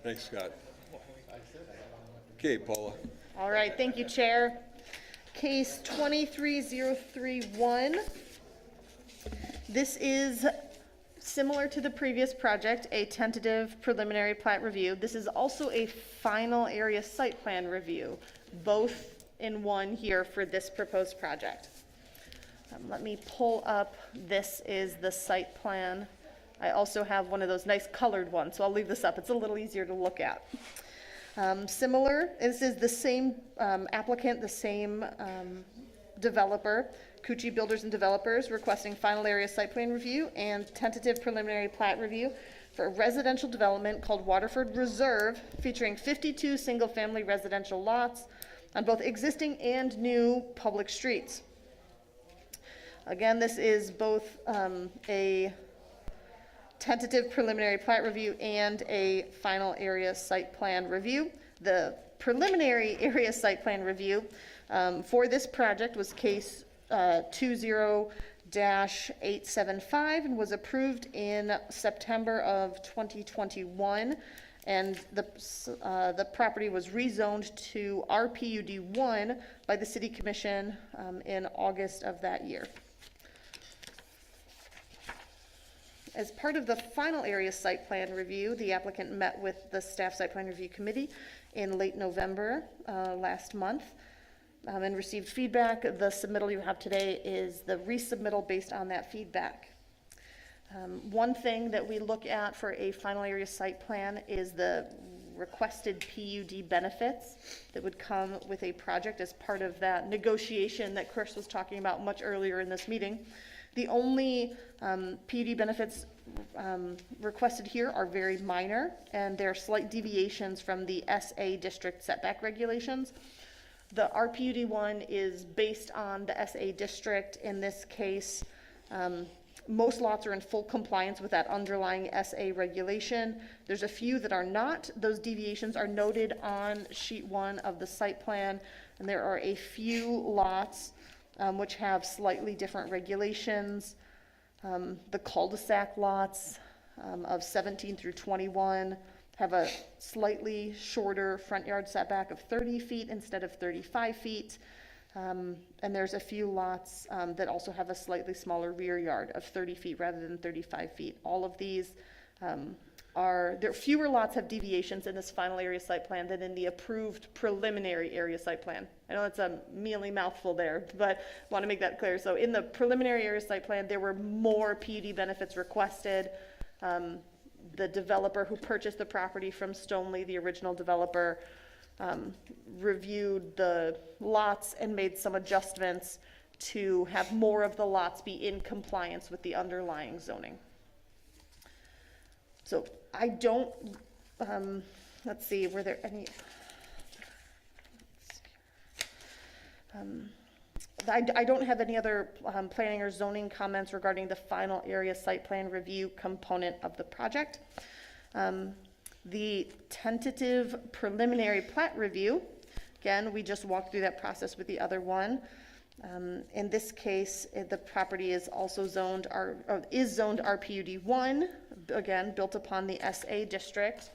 Thanks, Scott. Okay, Paula. All right, thank you, Chair. Case 23031. This is similar to the previous project, a tentative preliminary plat review. This is also a final area site plan review, both in one here for this proposed project. Let me pull up, this is the site plan. I also have one of those nice colored ones, so I'll leave this up. It's a little easier to look at. Similar, this is the same applicant, the same developer, Koetj Builders and Developers, requesting final area site plan review and tentative preliminary plat review for a residential development called Waterford Reserve, featuring 52 single-family residential lots on both existing and new public streets. Again, this is both a tentative preliminary plat review and a final area site plan review. The preliminary area site plan review for this project was case 20-875 and was approved in September of 2021. And the property was rezoned to RPUD1 by the City Commission in August of that year. As part of the final area site plan review, the applicant met with the staff site plan review committee in late November last month and received feedback. The submittal you have today is the resubmittal based on that feedback. One thing that we look at for a final area site plan is the requested PUD benefits that would come with a project as part of that negotiation that Chris was talking about much earlier in this meeting. The only PUD benefits requested here are very minor, and they're slight deviations from the SA district setback regulations. The RPUD one is based on the SA district. In this case, most lots are in full compliance with that underlying SA regulation. There's a few that are not. Those deviations are noted on sheet 1 of the site plan, and there are a few lots which have slightly different regulations. The cul-de-sac lots of 17 through 21 have a slightly shorter front yard setback of 30 feet instead of 35 feet. And there's a few lots that also have a slightly smaller rear yard of 30 feet rather than 35 feet. All of these fewer lots have deviations in this final area site plan than in the approved preliminary area site plan. I know it's a mealy mouthful there, but I want to make that clear. So in the preliminary area site plan, there were more PUD benefits requested. The developer who purchased the property from Stoneley, the original developer, reviewed the lots and made some adjustments to have more of the lots be in compliance with the underlying zoning. So I don't, let's see, were there any, I don't have any other planning or zoning comments regarding the final area site plan review component of the project. The tentative preliminary plat review, again, we just walked through that process with the other one. In this case, the property is also zoned, is zoned RPUD1, again, built upon the SA district.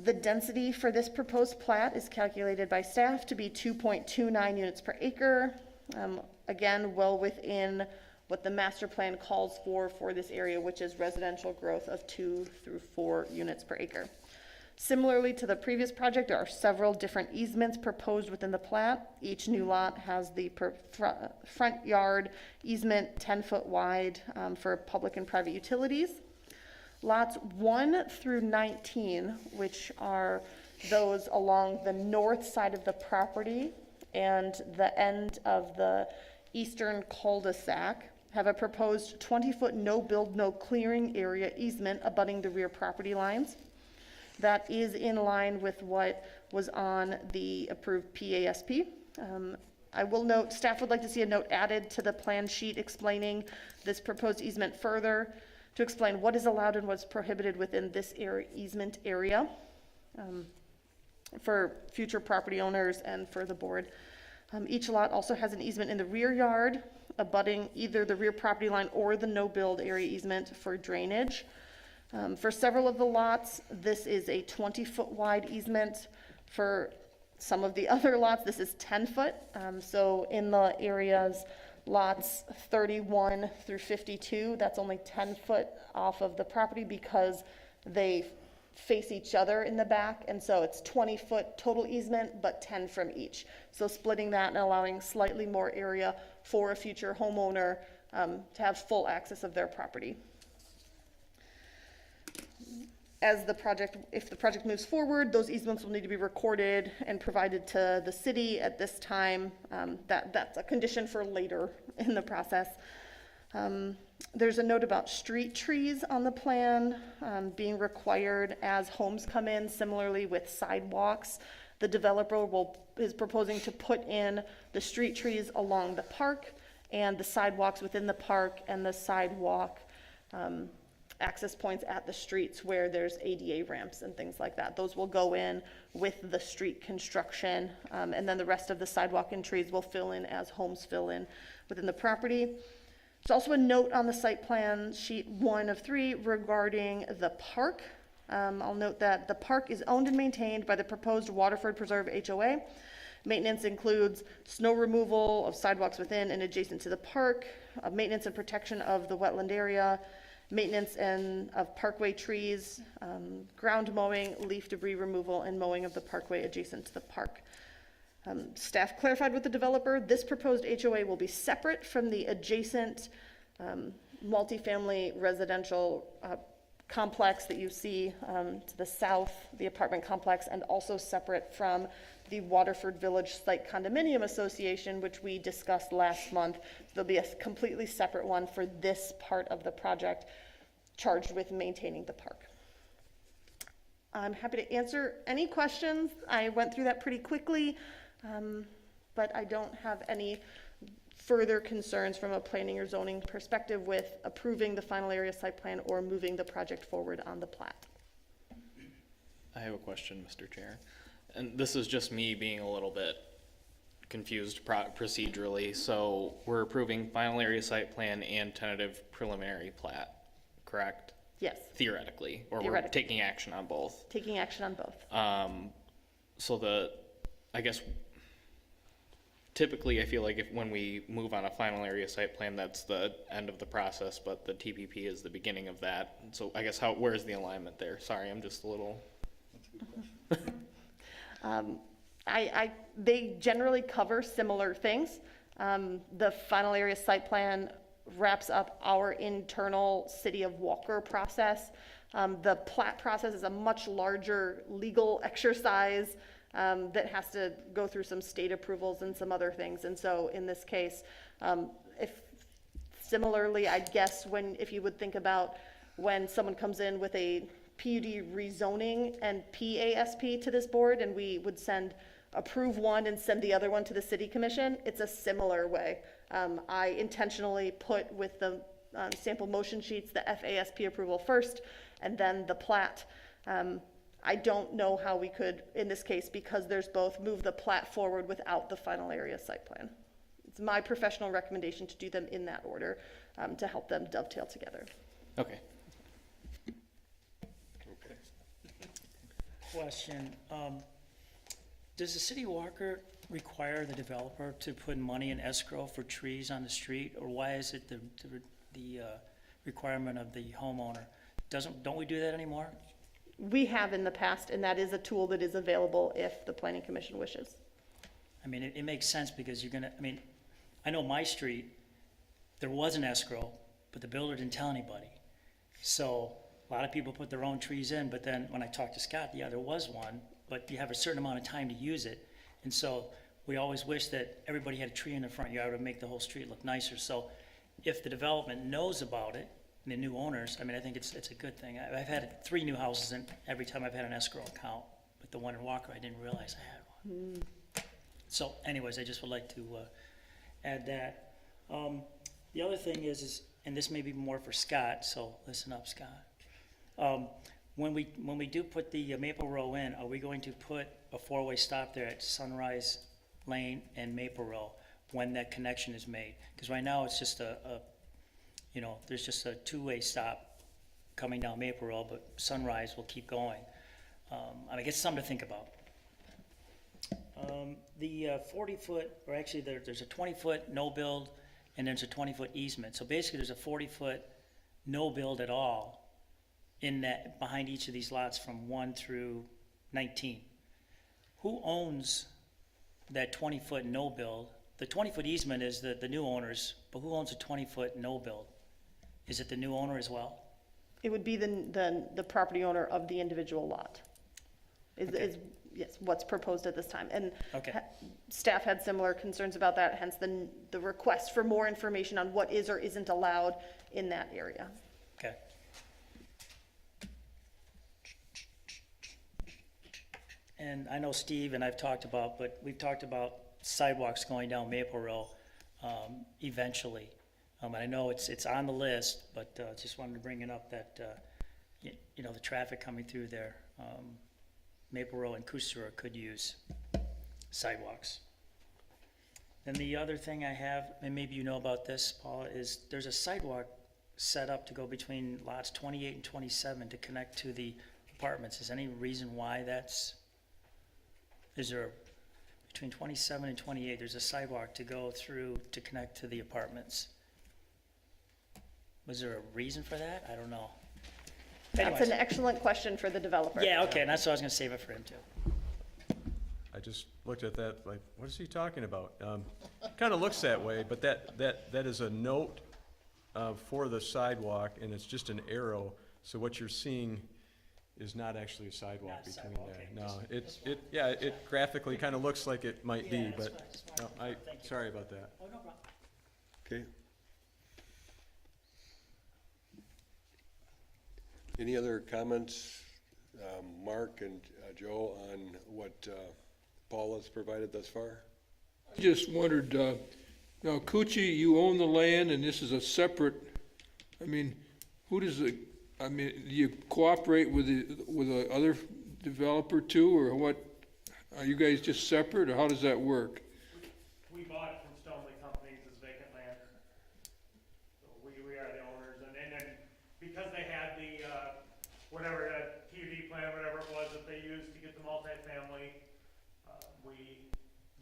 The density for this proposed plat is calculated by staff to be 2.29 units per acre. Again, well within what the master plan calls for this area, which is residential growth of 2 through 4 units per acre. Similarly to the previous project, there are several different easements proposed within the plat. Each new lot has the front yard easement 10 foot wide for public and private utilities. Lots 1 through 19, which are those along the north side of the property and the end of the eastern cul-de-sac, have a proposed 20-foot no build, no clearing area easement abutting the rear property lines. That is in line with what was on the approved PASP. I will note, staff would like to see a note added to the plan sheet explaining this proposed easement further to explain what is allowed and what's prohibited within this easement area for future property owners and for the board. Each lot also has an easement in the rear yard abutting either the rear property line or the no-build area easement for drainage. For several of the lots, this is a 20-foot wide easement. For some of the other lots, this is 10-foot. So in the areas lots 31 through 52, that's only 10 foot off of the property because they face each other in the back, and so it's 20-foot total easement, but 10 from each. So splitting that and allowing slightly more area for a future homeowner to have full access of their property. If the project moves forward, those easements will need to be recorded and provided to the city at this time. That's a condition for later in the process. There's a note about street trees on the plan being required as homes come in, similarly with sidewalks. The developer is proposing to put in the street trees along the park and the sidewalks within the park and the sidewalk access points at the streets where there's ADA ramps and things like that. Those will go in with the street construction, and then the rest of the sidewalk and trees will fill in as homes fill in within the property. There's also a note on the site plan sheet 1 of 3 regarding the park. I'll note that the park is owned and maintained by the proposed Waterford Preserve HOA. Maintenance includes snow removal of sidewalks within and adjacent to the park, maintenance and protection of the wetland area, maintenance of parkway trees, ground mowing, leaf debris removal, and mowing of the parkway adjacent to the park. Staff clarified with the developer, this proposed HOA will be separate from the adjacent multifamily residential complex that you see to the south, the apartment complex, and also separate from the Waterford Village Site Condominium Association, which we discussed last month. There'll be a completely separate one for this part of the project, charged with maintaining the park. I'm happy to answer any questions. I went through that pretty quickly, but I don't have any further concerns from a planning or zoning perspective with approving the final area site plan or moving the project forward on the plat. I have a question, Mr. Chair. And this is just me being a little bit confused procedurally. So we're approving final area site plan and tentative preliminary plat, correct? Yes. Theoretically, or we're taking action on both? Taking action on both. So I guess typically I feel like when we move on a final area site plan, that's the end of the process, but the TPP is the beginning of that. So I guess where's the alignment there? Sorry, I'm just a little. They generally cover similar things. The final area site plan wraps up our internal City of Walker process. The plat process is a much larger legal exercise that has to go through some state approvals and some other things. And so in this case, similarly, I guess if you would think about when someone comes in with a PUD rezoning and PASP to this board, and we would approve one and send the other one to the city commission, it's a similar way. I intentionally put with the sample motion sheets, the FASP approval first, and then the plat. I don't know how we could, in this case, because there's both, move the plat forward without the final area site plan. It's my professional recommendation to do them in that order to help them dovetail together. Okay. Question, does the city of Walker require the developer to put money in escrow for trees on the street, or why is it the requirement of the homeowner? Don't we do that anymore? We have in the past, and that is a tool that is available if the planning commission wishes. I mean, it makes sense because I know my street, there was an escrow, but the builder didn't tell anybody. So a lot of people put their own trees in, but then when I talked to Scott, yeah, there was one, but you have a certain amount of time to use it. And so we always wish that everybody had a tree in the front yard to make the whole street look nicer. So if the development knows about it, and the new owners, I think it's a good thing. I've had 3 new houses, and every time I've had an escrow account, but the one in Walker, I didn't realize I had one. So anyways, I just would like to add that. The other thing is, and this may be more for Scott, so listen up, Scott. When we do put the Maple Row in, are we going to put a 4-way stop there at Sunrise Lane and Maple Row? when that connection is made. Because right now, it's just there's just a two-way stop coming down Maple Road, but Sunrise will keep going. I guess something to think about. The 40-foot, or actually there's a 20-foot no-build, and there's a 20-foot easement. So basically, there's a 40-foot no-build at all in that, behind each of these lots from 1 through 19. Who owns that 20-foot no-build? The 20-foot easement is the new owners, but who owns a 20-foot no-build? Is it the new owner as well? It would be the property owner of the individual lot. Yes, what's proposed at this time. And Okay. Staff had similar concerns about that, hence the request for more information on what is or isn't allowed in that area. Okay. And I know Steve and I've talked about, but we've talked about sidewalks going down Maple Row eventually. And I know it's on the list, but just wanted to bring it up that, the traffic coming through there, Maple Row and Kusura could use sidewalks. Then the other thing I have, and maybe you know about this, Paula, is there's a sidewalk set up to go between lots 28 and 27 to connect to the apartments. Is there any reason why between 27 and 28, there's a sidewalk to go through to connect to the apartments? Was there a reason for that? I don't know. That's Anyways. an excellent question for the developer. Yeah, okay, and that's what I was gonna save it for him too. I just looked at that like, what is he talking about? Kind of looks that way, but that is a note for the sidewalk, and it's just an arrow. So what you're seeing is not actually a sidewalk Not a between sidewalk, there. okay, No, it graphically kind of looks like it might Yeah, be, that's but fine, just no, wanted to- thank you. sorry about that. Oh, no problem. Okay. Any other comments, Mark and Joe, on what Paula's provided thus far? I just wondered, now Koetj, you own the land and this is a separate, who does do you cooperate with the other developer too, or what? Are you guys just separate, or how does that work? We bought it from Stonely Companies as vacant land. So we are the owners, and then because they had the, whatever, that PUD plan, whatever it was that they used to get the multifamily, we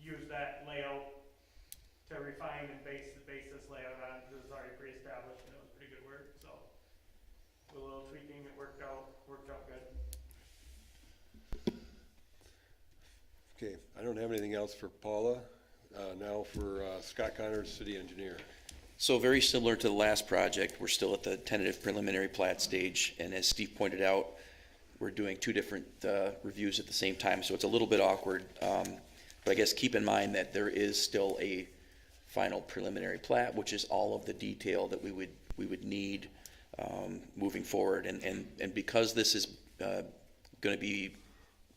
used that layout to refine and base this layout on, because it was already pre-established, and it was pretty good work, so. With a little tweaking, it worked out good. Okay, I don't have anything else for Paula. Now for Scott Connors, city engineer. So very similar to the last project, we're still at the tentative preliminary plat stage, and as Steve pointed out, we're doing two different reviews at the same time, so it's a little bit awkward. But I guess keep in mind that there is still a final preliminary plat, which is all of the detail that we would need moving forward. And because this is going to be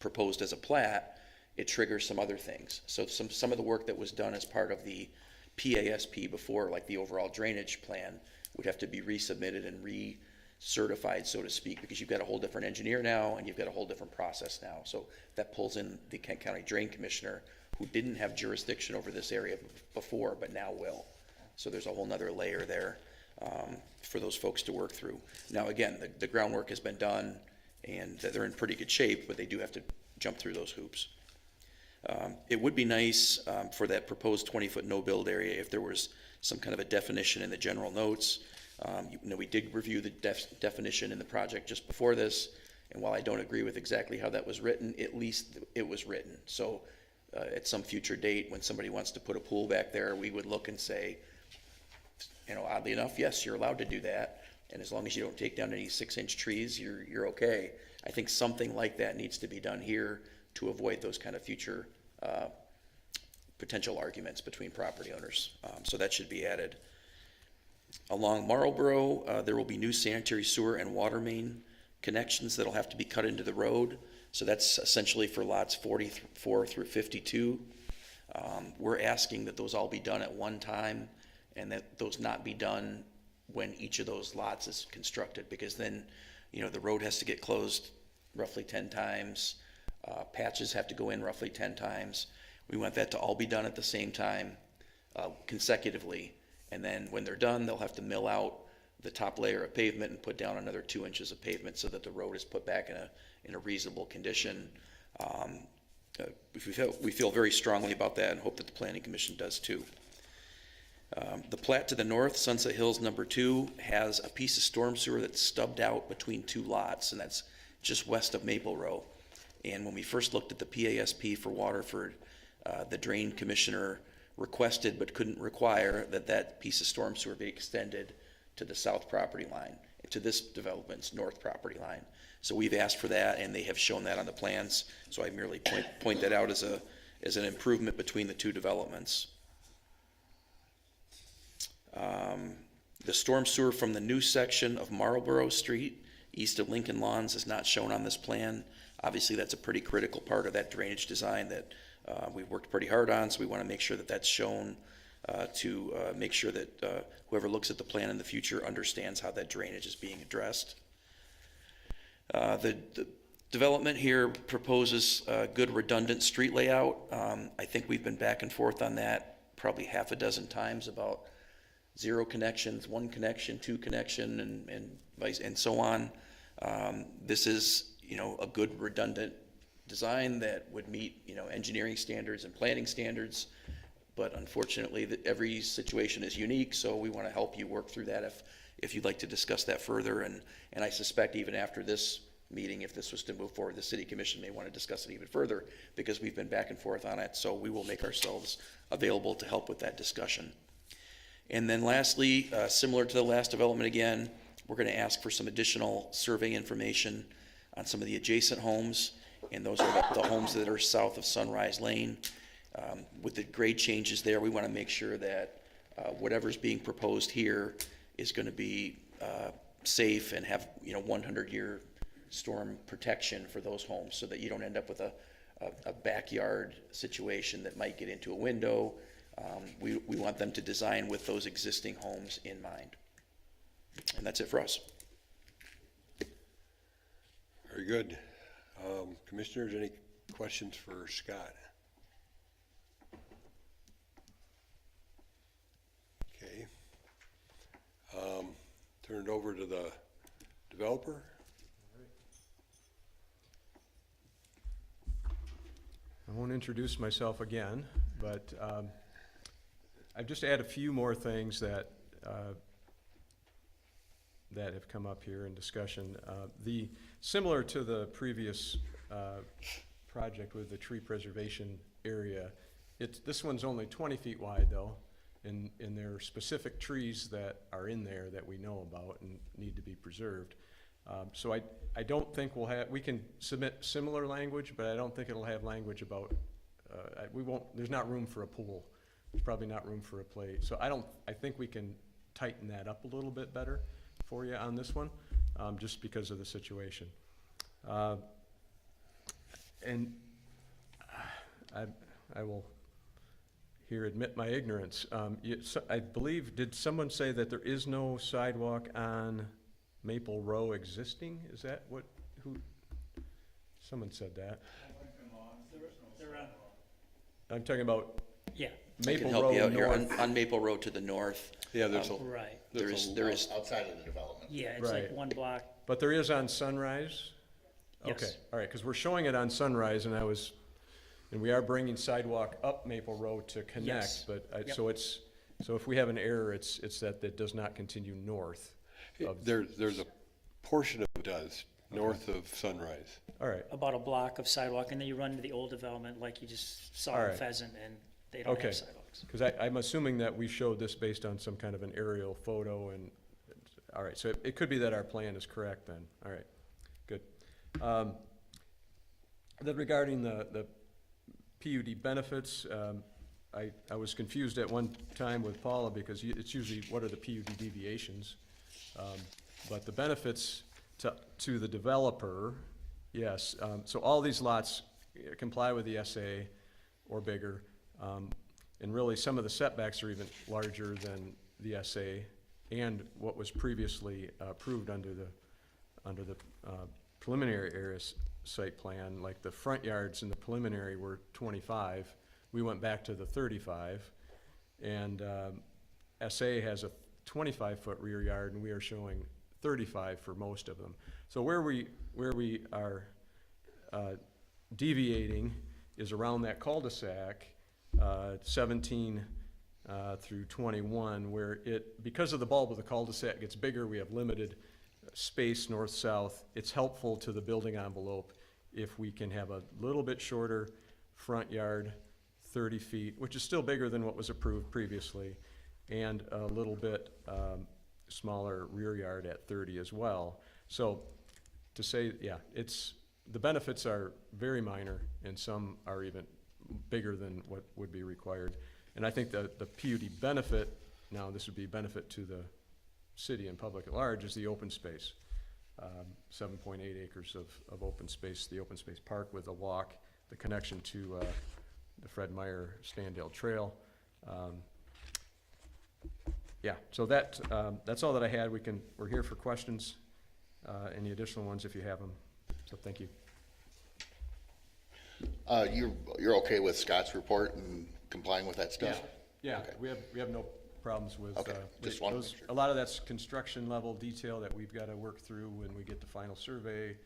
proposed as a plat, it triggers some other things. So some of the work that was done as part of the PASP before, like the overall drainage plan, would have to be resubmitted and recertified, so to speak, because you've got a whole different engineer now and you've got a whole different process now. So that pulls in the Kent County Drain Commissioner, who didn't have jurisdiction over this area before, but now will. So there's a whole nother layer there for those folks to work through. Now, again, the groundwork has been done and they're in pretty good shape, but they do have to jump through those hoops. It would be nice for that proposed 20-foot no-build area if there was some kind of a definition in the general notes. We did review the definition in the project just before this, and while I don't agree with exactly how that was written, at least it was written. So at some future date, when somebody wants to put a pool back there, we would look and say, oddly enough, yes, you're allowed to do that, and as long as you don't take down any 6-inch trees, you're okay. I think something like that needs to be done here to avoid those kind of future potential arguments between property owners. So that should be added. Along Marlboro, there will be new sanitary sewer and water main connections that'll have to be cut into the road. So that's essentially for lots 44 through 52. We're asking that those all be done at one time and that those not be done when each of those lots is constructed, because then, the road has to get closed roughly 10 times. Patches have to go in roughly 10 times. We want that to all be done at the same time. consecutively. And then when they're done, they'll have to mill out the top layer of pavement and put down another 2 inches of pavement so that the road is put back in a reasonable condition. We feel very strongly about that and hope that the Planning Commission does too. The plat to the north, Sunset Hills number 2, has a piece of storm sewer that's stubbed out between 2 lots, and that's just west of Maple Row. And when we first looked at the PASP for Waterford, the drain commissioner requested but couldn't require that piece of storm sewer be extended to the south property line, to this development's north property line. So we've asked for that, and they have shown that on the plans. So I merely point that out as an improvement between the 2 developments. The storm sewer from the new section of Marlborough Street, east of Lincoln Lawns, is not shown on this plan. Obviously, that's a pretty critical part of that drainage design that we've worked pretty hard on, so we want to make sure that that's shown to make sure that whoever looks at the plan in the future understands how that drainage is being addressed. The development here proposes a good redundant street layout. I think we've been back and forth on that probably half a dozen times about 0 connections, 1 connection, 2 connection, and so on. This is, a good redundant design that would meet, engineering standards and planning standards. But unfortunately, every situation is unique, so we want to help you work through that if you'd like to discuss that further. And I suspect even after this meeting, if this was to move forward, the City Commission may want to discuss it even further because we've been back and forth on it. So we will make ourselves available to help with that discussion. And then lastly, similar to the last development again, we're going to ask for some additional survey information on some of the adjacent homes, and those are the homes that are south of Sunrise Lane. With the grade changes there, we want to make sure that whatever's being proposed here is going to be safe and have 100-year storm protection for those homes, so that you don't end up with a backyard situation that might get into a window. We want them to design with those existing homes in mind. And that's it for us. Very good. Commissioners, any questions for Scott? Okay. Turn it over to the developer. I won't introduce myself again, but I've just add a few more things that have come up here in discussion. Similar to the previous project with the tree preservation area, this one's only 20 feet wide though, and there are specific trees that are in there that we know about and need to be preserved. So I don't think we can submit similar language, but I don't think it'll have language about, there's not room for a pool. There's probably not room for a play. So I think we can tighten that up a little bit better for you on this one, just because of the situation. And I will here admit my ignorance. I believe, did someone say that there is no sidewalk on Maple Row existing? Is that someone said that? I'm talking about Maple Row you out north. Here on Maple Road to the north. Yeah, there's Right. There is outside of the development. Yeah, it's like Right. 1 block. But there is on Sunrise? Yes. Okay, all right, because we're showing it on Sunrise, and we are bringing sidewalk up Maple Road to connect, Yes. but, Yep. so if we have an error, it's that it does not continue north of. There's a portion of it does, north of Sunrise. All right. About a block of sidewalk, and then you run to the old development like you just saw All in right. Pheasant, and they don't Okay, have sidewalks. because I'm assuming that we showed this based on some kind of an aerial photo, and, all right, so it could be that our plan is correct then, all right, good. Then regarding the PUD benefits, I was confused at one time with Paula because it's usually what are the PUD deviations, but the benefits to the developer, yes. So all these lots comply with the SA or bigger, and really some of the setbacks are even larger than the SA and what was previously approved under the preliminary area site plan. Like the front yards in the preliminary were 25. We went back to the 35. And SA has a 25-foot rear yard, and we are showing 35 for most of them. So where we are deviating is around that cul-de-sac, 17 through 21, where because of the bulb of the cul-de-sac gets bigger, we have limited space north-south. It's helpful to the building envelope if we can have a little bit shorter front yard, 30 feet, which is still bigger than what was approved previously, and a little bit smaller rear yard at 30 as well. So to say, yeah, the benefits are very minor, and some are even bigger than what would be required. And I think the PUD benefit, now this would be benefit to the city and public at large, is the open space. 7.8 acres of open space, the open space park with a walk, the connection to the Fred Meyer Standale Trail. Yeah, so that's all that I had. We're here for questions, any additional ones if you have them. So thank you. You're okay with Scott's report and complying with that stuff? Yeah, Okay. we have no problems with, Okay, just wanted to make sure. a lot of that's construction level detail that we've got to work through when we get the final survey.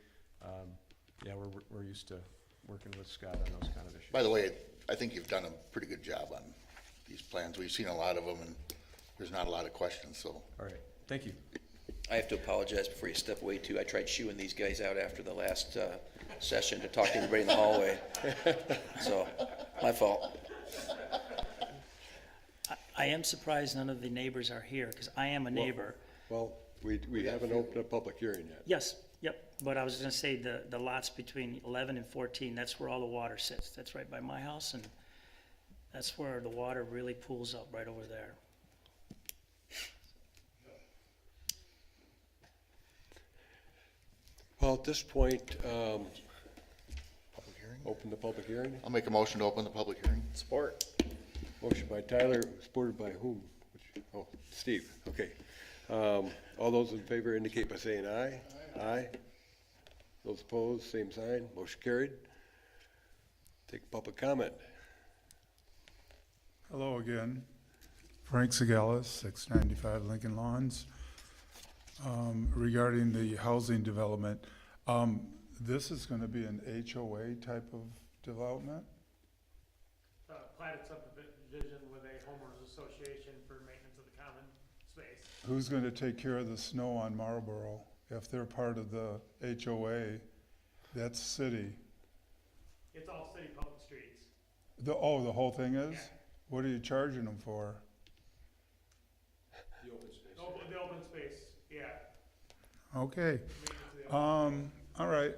Yeah, we're used to working with Scott on those kind of issues. By the way, I think you've done a pretty good job on these plans. We've seen a lot of them, and there's not a lot of questions, so. All right, thank you. I have to apologize before you step away too. I tried shooing these guys out after the last session to talk to everybody in the hallway. So, my fault. I am surprised none of the neighbors are here, because I am a neighbor. Well, we haven't opened a public hearing yet. Yes, yep, but I was gonna say the lots between 11 and 14, that's where all the water sits. That's right by my house, and that's where the water really pools up, right over there. Well, at this point, open the public hearing. I'll make a motion to open the public hearing. Support. Motion by Tyler, supported by whom? Oh, Steve, okay. All those in favor indicate by saying aye. Aye. Those opposed, same sign. Motion carried. Take public comment. Hello again. Frank Segalis, 695 Lincoln Lawns. Regarding the housing development, this is going to be an HOA type of development? Platted subdivision with a homeowners association for maintenance of the common space. Who's going to take care of the snow on Marlboro? If they're part of the HOA, that's city. It's all city public streets. The whole thing is? Yeah. What are you charging them for? The open space. The open space, yeah. Okay. All right.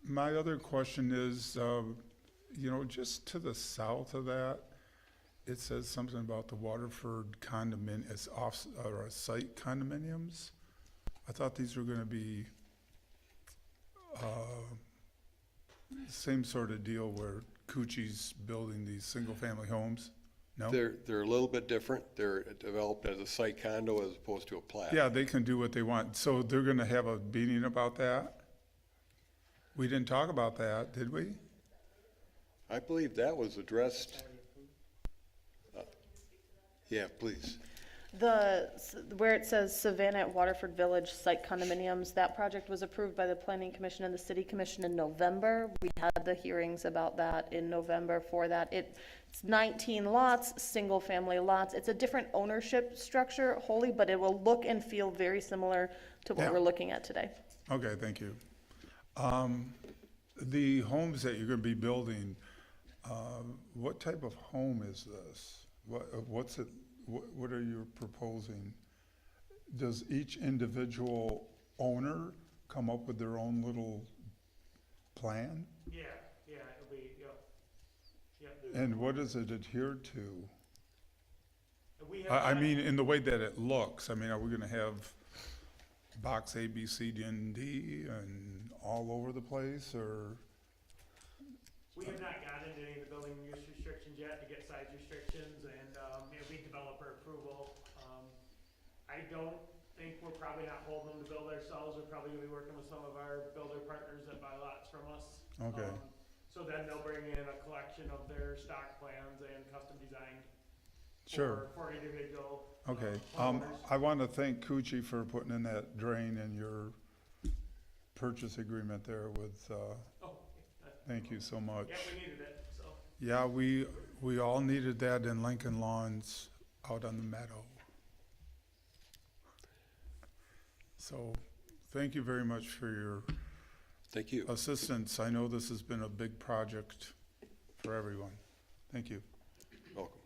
My other question is, just to the south of that, it says something about the Waterford condominium, it's site condominiums. I thought these were gonna be, same sort of deal where Koetj's building these single-family homes? No? They're a little bit different. They're developed as a site condo as opposed to a plat. Yeah, they can do what they want. So they're gonna have a meeting about that? We didn't talk about that, did we? I believe that was addressed. Yeah, please. Where it says Savannah at Waterford Village site condominiums, that project was approved by the Planning Commission and the City Commission in November. We had the hearings about that in November for that. It's 19 lots, single-family lots. It's a different ownership structure wholly, but it will look and feel very similar to what Yeah. we're looking at today. Okay, thank you. The homes that you're gonna be building, what type of home is this? What's it, what are you proposing? Does each individual owner come up with their own little plan? Yeah, it'll be, yep. And what does it adhere to? We have I not- mean, in the way that it looks, I mean, are we gonna have box A, B, C, D, and D and all over the place, or? We have not gotten into any of the building use restrictions yet to get size restrictions, and, we developer approval. I don't think we're probably not holding them to build ourselves. We're probably gonna be working with some of our builder partners that buy lots from us. Okay. So then they'll bring in a collection of their stock plans and custom designed Sure. For individual. Okay, homeowners. I want to thank Koetj for putting in that drain in your purchase agreement there with, thank you so much. Yeah, we needed it, so. Yeah, we all needed that in Lincoln Lawns out on the meadow. So, thank you very much for your Thank you. assistance. I know this has been a big project for everyone. Thank you. Welcome.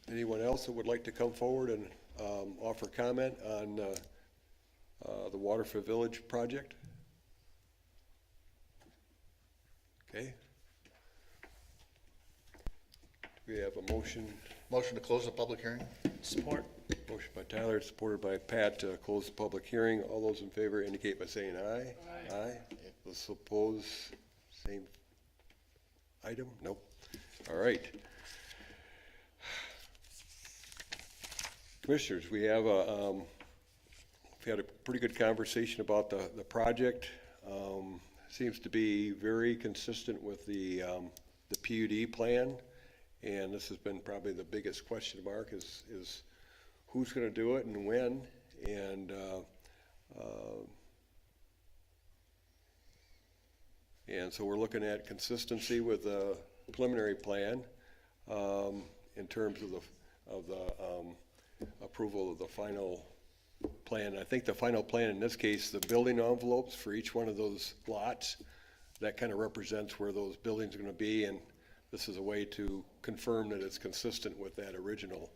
Anyone else that would like to come forward and offer comment on the Waterford Village project? Okay. We have a motion. Motion to close the public hearing? Support. Motion by Tyler, supported by Pat to close the public hearing. All those in favor indicate by saying aye. Aye. Those opposed, same item? Nope. All right. Commissioners, we have we've had a pretty good conversation about the project. Seems to be very consistent with the PUD plan, and this has been probably the biggest question mark is who's going to do it and when, and so we're looking at consistency with the preliminary plan in terms of the approval of the final plan. I think the final plan, in this case, the building envelopes for each one of those lots, that kind of represents where those buildings are going to be, and this is a way to confirm that it's consistent with that original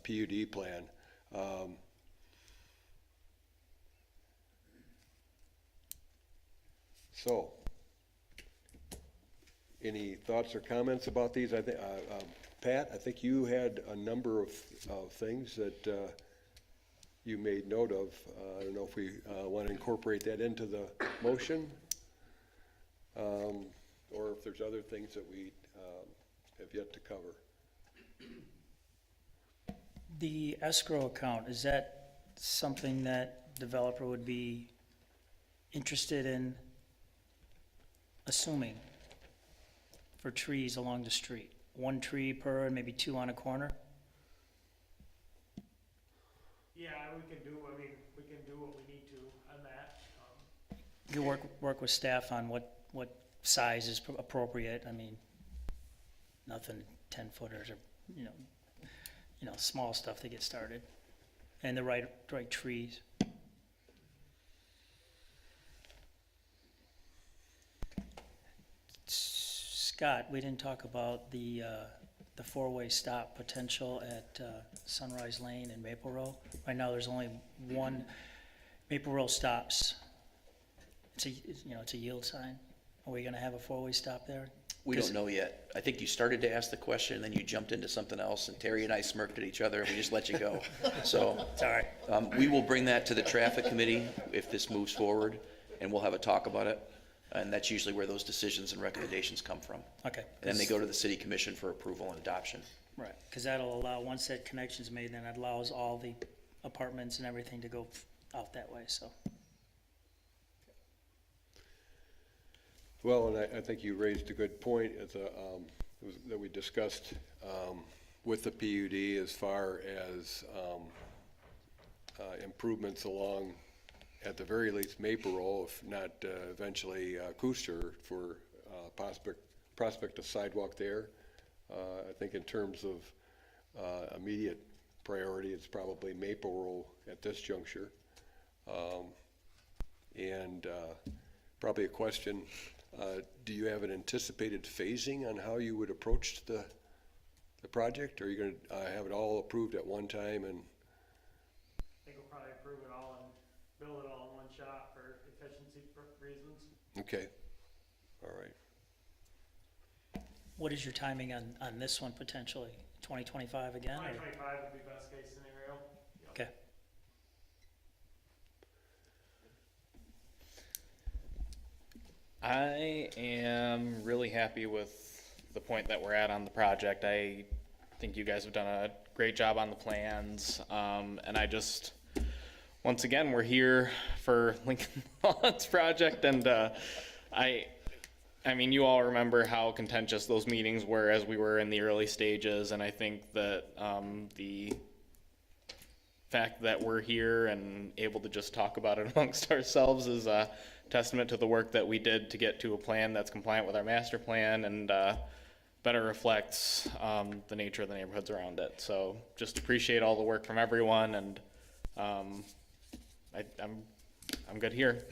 PUD plan. So, any thoughts or comments about these? I think, Pat, I think you had a number of things that you made note of. I don't know if we want to incorporate that into the motion, or if there's other things that we have yet to cover. The escrow account, is that something that developer would be interested in assuming for trees along the street? One tree per and maybe two on a corner? Yeah, we can do what we need to on that. You work with staff on what size is appropriate. I mean, nothing 10-footers or, you know, small stuff to get started. And the right trees. Scott, we didn't talk about the four-way stop potential at Sunrise Lane and Maple Row. Right now, there's only one. Maple Row stops. It's a yield sign. Are we gonna have a four-way stop there? We don't know yet. I think you started to ask the question, and then you jumped into something else, and Terry and I smirked at each other, and we just let you go. So, It's all right. we will bring that to the traffic committee if this moves forward, and we'll have a talk about it. And that's usually where those decisions and recommendations come from. Okay. And then they go to the city commission for approval and adoption. Right, because that'll allow, once that connection's made, then it allows all the apartments and everything to go out that way, so. Well, and I think you raised a good point that we discussed with the PUD as far as improvements along, at the very least, Maple Row, if not eventually Cooster, for prospect of sidewalk there. I think in terms of immediate priority, it's probably Maple Row at this juncture. And probably a question, do you have an anticipated phasing on how you would approach the project? Or are you going to have it all approved at one time? And I think we'll probably approve it all and build it all in one shot for efficiency reasons. okay, all right. What is your timing on this one potentially? 2025 again? or- 2025 would be best case scenario. Yep. Okay. I am really happy with the point that we're at on the project. I think you guys have done a great job on the plans. And I just, once again, we're here for Lincoln Lawns project, and I mean, you all remember how contentious those meetings were as we were in the early stages, and I think that the fact that we're here and able to just talk about it amongst ourselves is a testament to the work that we did to get to a plan that's compliant with our master plan and better reflects the nature of the neighborhoods around it. So just appreciate all the work from everyone, and I'm good here.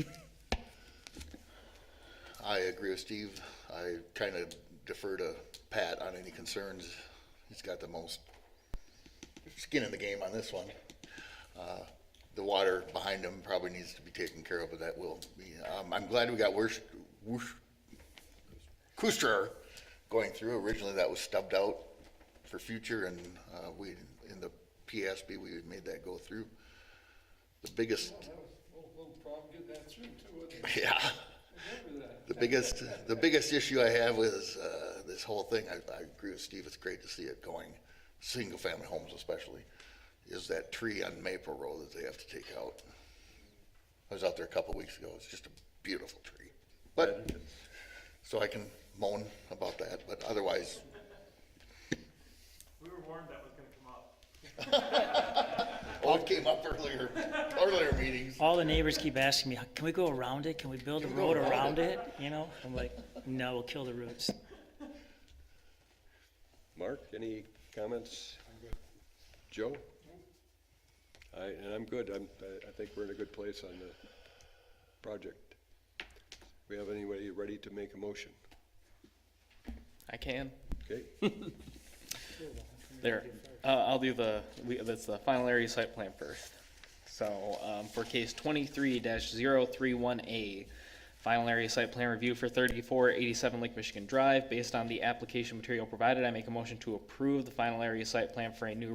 I agree with Steve. I kind of defer to Pat on any concerns. He's got the most skin in the game on this one. The water behind him probably needs to be taken care of, but that will be. I'm glad we got Kustra going through. Originally that was stubbed out for future, and we, in the PSB, we made that go through. The biggest. That was a little problem getting that through too, wasn't it? Yeah. The biggest issue I have is this whole thing. I agree with Steve. It's great to see it going, single family homes especially, is that tree on Maple Road that they have to take out. I was out there a couple weeks ago. It's just a beautiful tree. But so I can moan about that, but otherwise. We were warned that was gonna come up. Oh, it came up earlier meetings. All the neighbors keep asking me, can we go around it? Can we build a road around it? You know, I'm like, no, we'll kill the roots. Mark, any comments? I'm good. Joe? I'm good. I think we're in a good place on the project. We have anybody ready to make a motion? I can. Okay. There, I'll do that's the final area site plan first. So, for case 23-031A, final area site plan review for 3487 Lake Michigan Drive. Based on the application material provided, I make a motion to approve the final area site plan for a new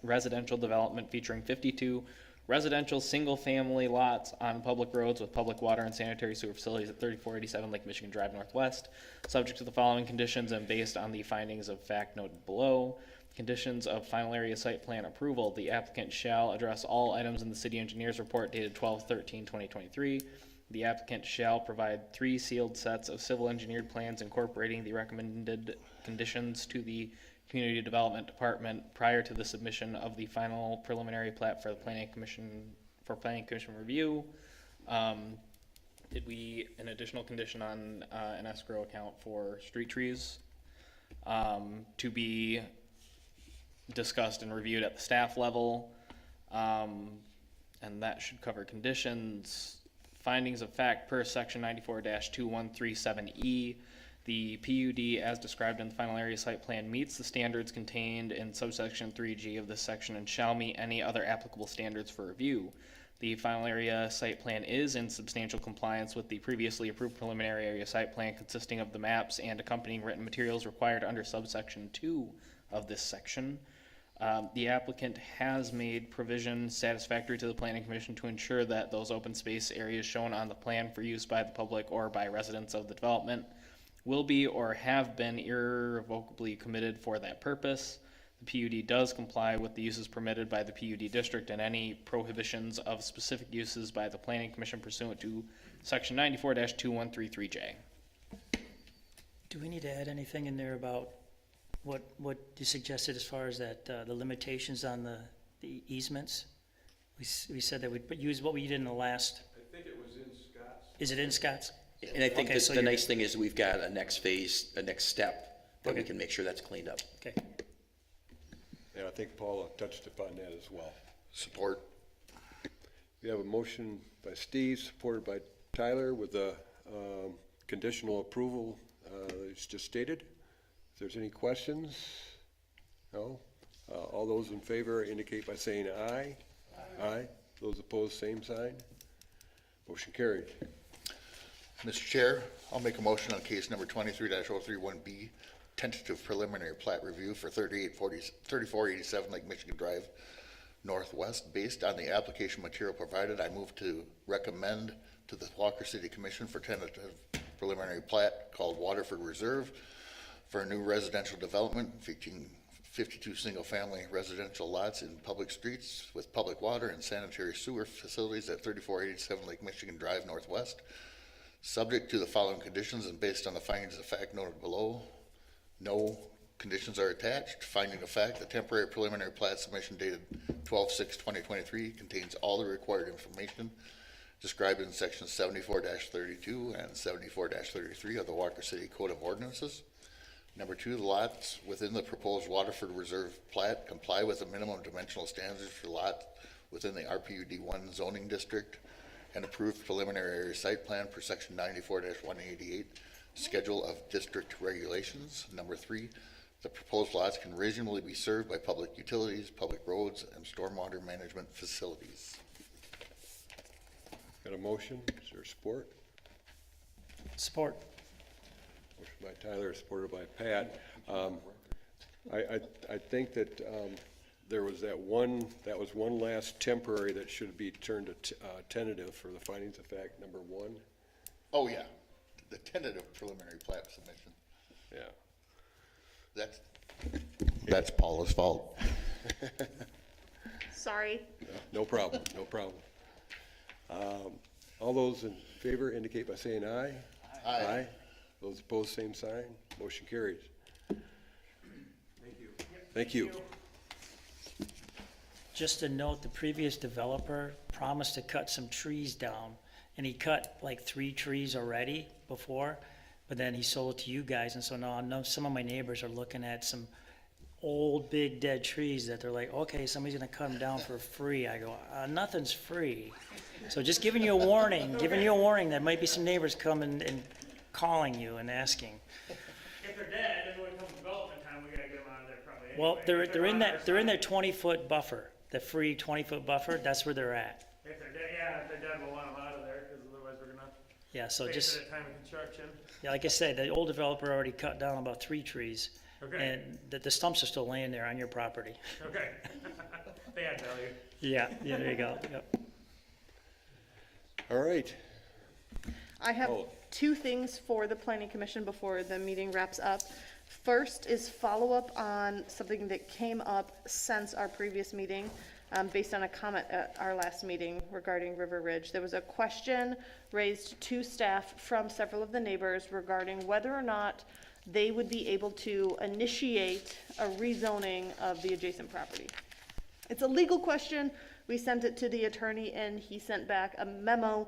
residential development featuring 52 residential single-family lots on public roads with public water and sanitary sewer facilities at 3487 Lake Michigan Drive Northwest, subject to the following conditions and based on the findings of fact noted below. Conditions of final area site plan approval. The applicant shall address all items in the city engineer's report dated 12/13/2023. The applicant shall provide 3 sealed sets of civil engineered plans incorporating the recommended conditions to the Community Development Department prior to the submission of the final preliminary plat for the Planning Commission review. Did we an additional condition on an escrow account for street trees to be discussed and reviewed at the staff level, and that should cover conditions. Findings of fact per section 94-2137E. The PUD as described in the final area site plan meets the standards contained in subsection 3G of this section and shall meet any other applicable standards for review. The final area site plan is in substantial compliance with the previously approved preliminary area site plan consisting of the maps and accompanying written materials required under subsection 2 of this section. The applicant has made provision satisfactory to the Planning Commission to ensure that those open space areas shown on the plan for use by the public or by residents of the development will be or have been irrevocably committed for that purpose. The PUD does comply with the uses permitted by the PUD district and any prohibitions of specific uses by the Planning Commission pursuant to section 94-2133J. Do we need to add anything in there about what you suggested as far as that, the limitations on the easements? We said that we'd use what we did in the last. I think it was in Scott's. Is it in Scott's? And I think Okay, that so the you're nice thing is we've got a next phase, a next step that we Okay. can make sure that's cleaned up. Okay. And I think Paula touched upon that as well. Support. We have a motion by Steve, supported by Tyler, with a conditional approval it's just stated. If there's any questions? No? All those in favor indicate by saying aye. Aye. Those opposed, same sign. Motion carried. Mr. Chair, I'll make a motion on case number 23-031B, tentative preliminary plat review for 3487 Lake Michigan Drive Northwest. Based on the application material provided, I move to recommend to the Walker City Commission for tentative preliminary plat called Waterford Reserve for a new residential development featuring 52 single-family residential lots in public streets with public water and sanitary sewer facilities at 3487 Lake Michigan Drive Northwest, Subject to the following conditions and based on the findings of fact noted below, no conditions are attached. Finding of fact, the temporary preliminary plat submission dated 12/6/2023 contains all the required information described in sections 74-32 and 74-33 of the Walker City Code of Ordinances. Number 2, the lots within the proposed Waterford Reserve plat comply with the minimum dimensional standards for lots within the RPUD1 zoning district and approved preliminary area site plan per section 94-188 schedule of district regulations. Number 3, the proposed lots can reasonably be served by public utilities, public roads, and stormwater management facilities. Got a motion? Is there support? Support. Motion by Tyler, supported by Pat. I think that there was that one last temporary that should be turned to tentative for the findings of fact number 1. Oh, yeah, the tentative preliminary plat submission. Yeah. That's Paula's fault. Sorry. No problem, no problem. All those in favor indicate by saying aye. Aye. Those opposed, same sign. Motion carries. Thank you. Just to note, the previous developer promised to cut some trees down, and he cut like 3 trees already before, but then he sold it to you guys, and so now I know some of my neighbors are looking at some old, big, dead trees that they're like, okay, somebody's gonna cut them down for free. I go, nothing's free. So just giving you a warning, there might be some neighbors coming and calling you and asking. If they're dead, then when it comes to development time, we gotta get them out of there probably anyway. Well, If they're in their 20-foot buffer, the free 20-foot buffer, that's where they're at. If they're dead, yeah, if they're dead, we'll want them out of there, because otherwise we're gonna Yeah, so face just, it at time of construction. yeah, like I said, the old developer already cut down about 3 trees. Okay. And the stumps are still laying there on your property. Okay. They add value. Yeah, there you go, yep. All right. I have Oh. 2 things for the planning commission before the meeting wraps up. First is follow-up on something that came up since our previous meeting, based on a comment at our last meeting regarding River Ridge. There was a question raised to staff from several of the neighbors regarding whether or not they would be able to initiate a rezoning of the adjacent property. It's a legal question. We sent it to the attorney and he sent back a memo,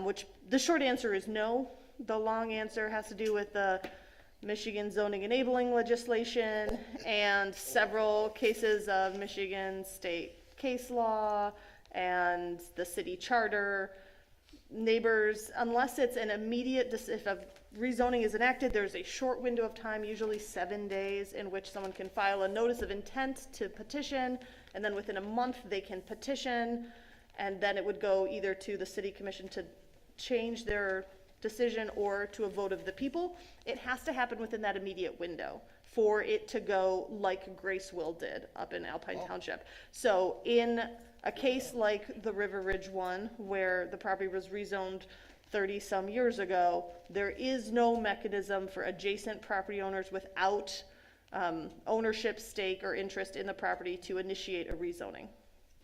which the short answer is no. The long answer has to do with the Michigan zoning enabling legislation and several cases of Michigan state case law and the city charter. Neighbors, unless it's an immediate, if a rezoning is enacted, there's a short window of time, usually 7 days, in which someone can file a notice of intent to petition, and then within a month they can petition, and then it would go either to the city commission to change their decision or to a vote of the people. It has to happen within that immediate window for it to go like Graceville did up in Alpine Township. So in a case like the River Ridge one, where the property was rezoned 30-some years ago, there is no mechanism for adjacent property owners without ownership, stake, or interest in the property to initiate a rezoning.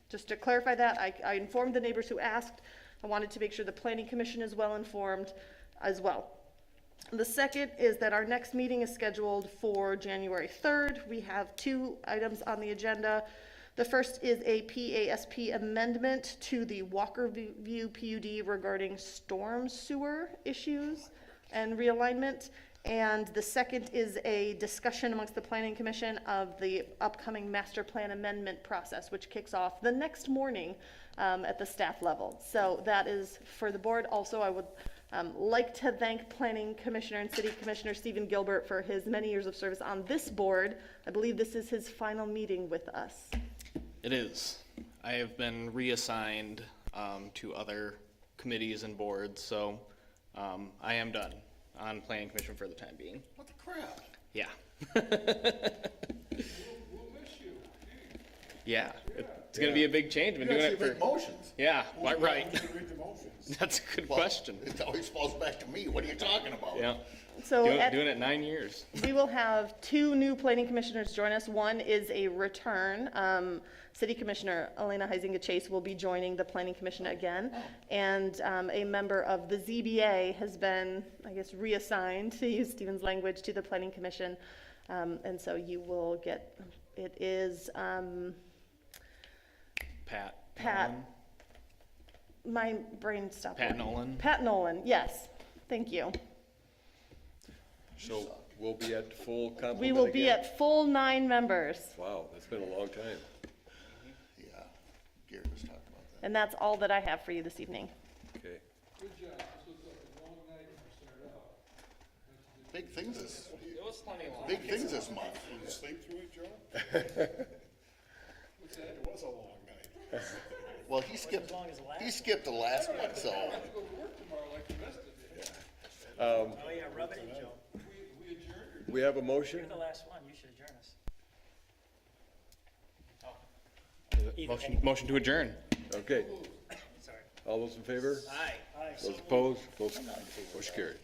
Just to clarify that, I informed the neighbors who asked. I wanted to make sure the planning commission is well informed as well. The second is that our next meeting is scheduled for January 3rd. We have 2 items on the agenda. The first is a PASP amendment to the Walker View PUD regarding storm sewer issues and realignment. And the second is a discussion amongst the planning commission of the upcoming master plan amendment process, which kicks off the next morning at the staff level. So that is for the board. Also, I would like to thank Planning Commissioner and City Commissioner Stephen Gilbert for his many years of service on this board. I believe this is his final meeting with us. It is. I have been reassigned to other committees and boards, so I am done on Planning Commission for the time being. What the crap? Yeah. We'll miss you. Yeah, it's gonna be a big change. I've been You doing actually it make for. motions. Yeah, Well, right. Read the motions. That's a good Well, question. It always falls back to me. What are you talking about? Yeah. So Doing it 9 years. we will have 2 new planning commissioners join us. One is a return. City Commissioner Elena Heisinger Chase will be joining the planning commission again. And a member of the ZBA has been, I guess, reassigned, to use Stephen's language, to the planning commission. And so you will get, it is Pat. Pat. Nolan. My brain stopped. Pat working. Nolan. Pat Nolan, yes. Thank you. So we'll be at full complement We will be again? at full 9 members. Wow, that's been a long time. Yeah, Gary was talking about that. And that's all that I have for you this evening. Okay. Good job. This looks like a long night when you start out. Big things this, It was plenty long. big things this month. Did you sleep through it, Joe? What's that? It was a long night. Well, he skipped the last one, so. I have to go to work tomorrow like the rest of you. Oh, yeah, rub it in, Joe. We adjourned. We have a motion? You're the last one, you should adjourn us. Motion to adjourn. Okay. Sorry. All those in favor? Aye. Those opposed? Motion carried.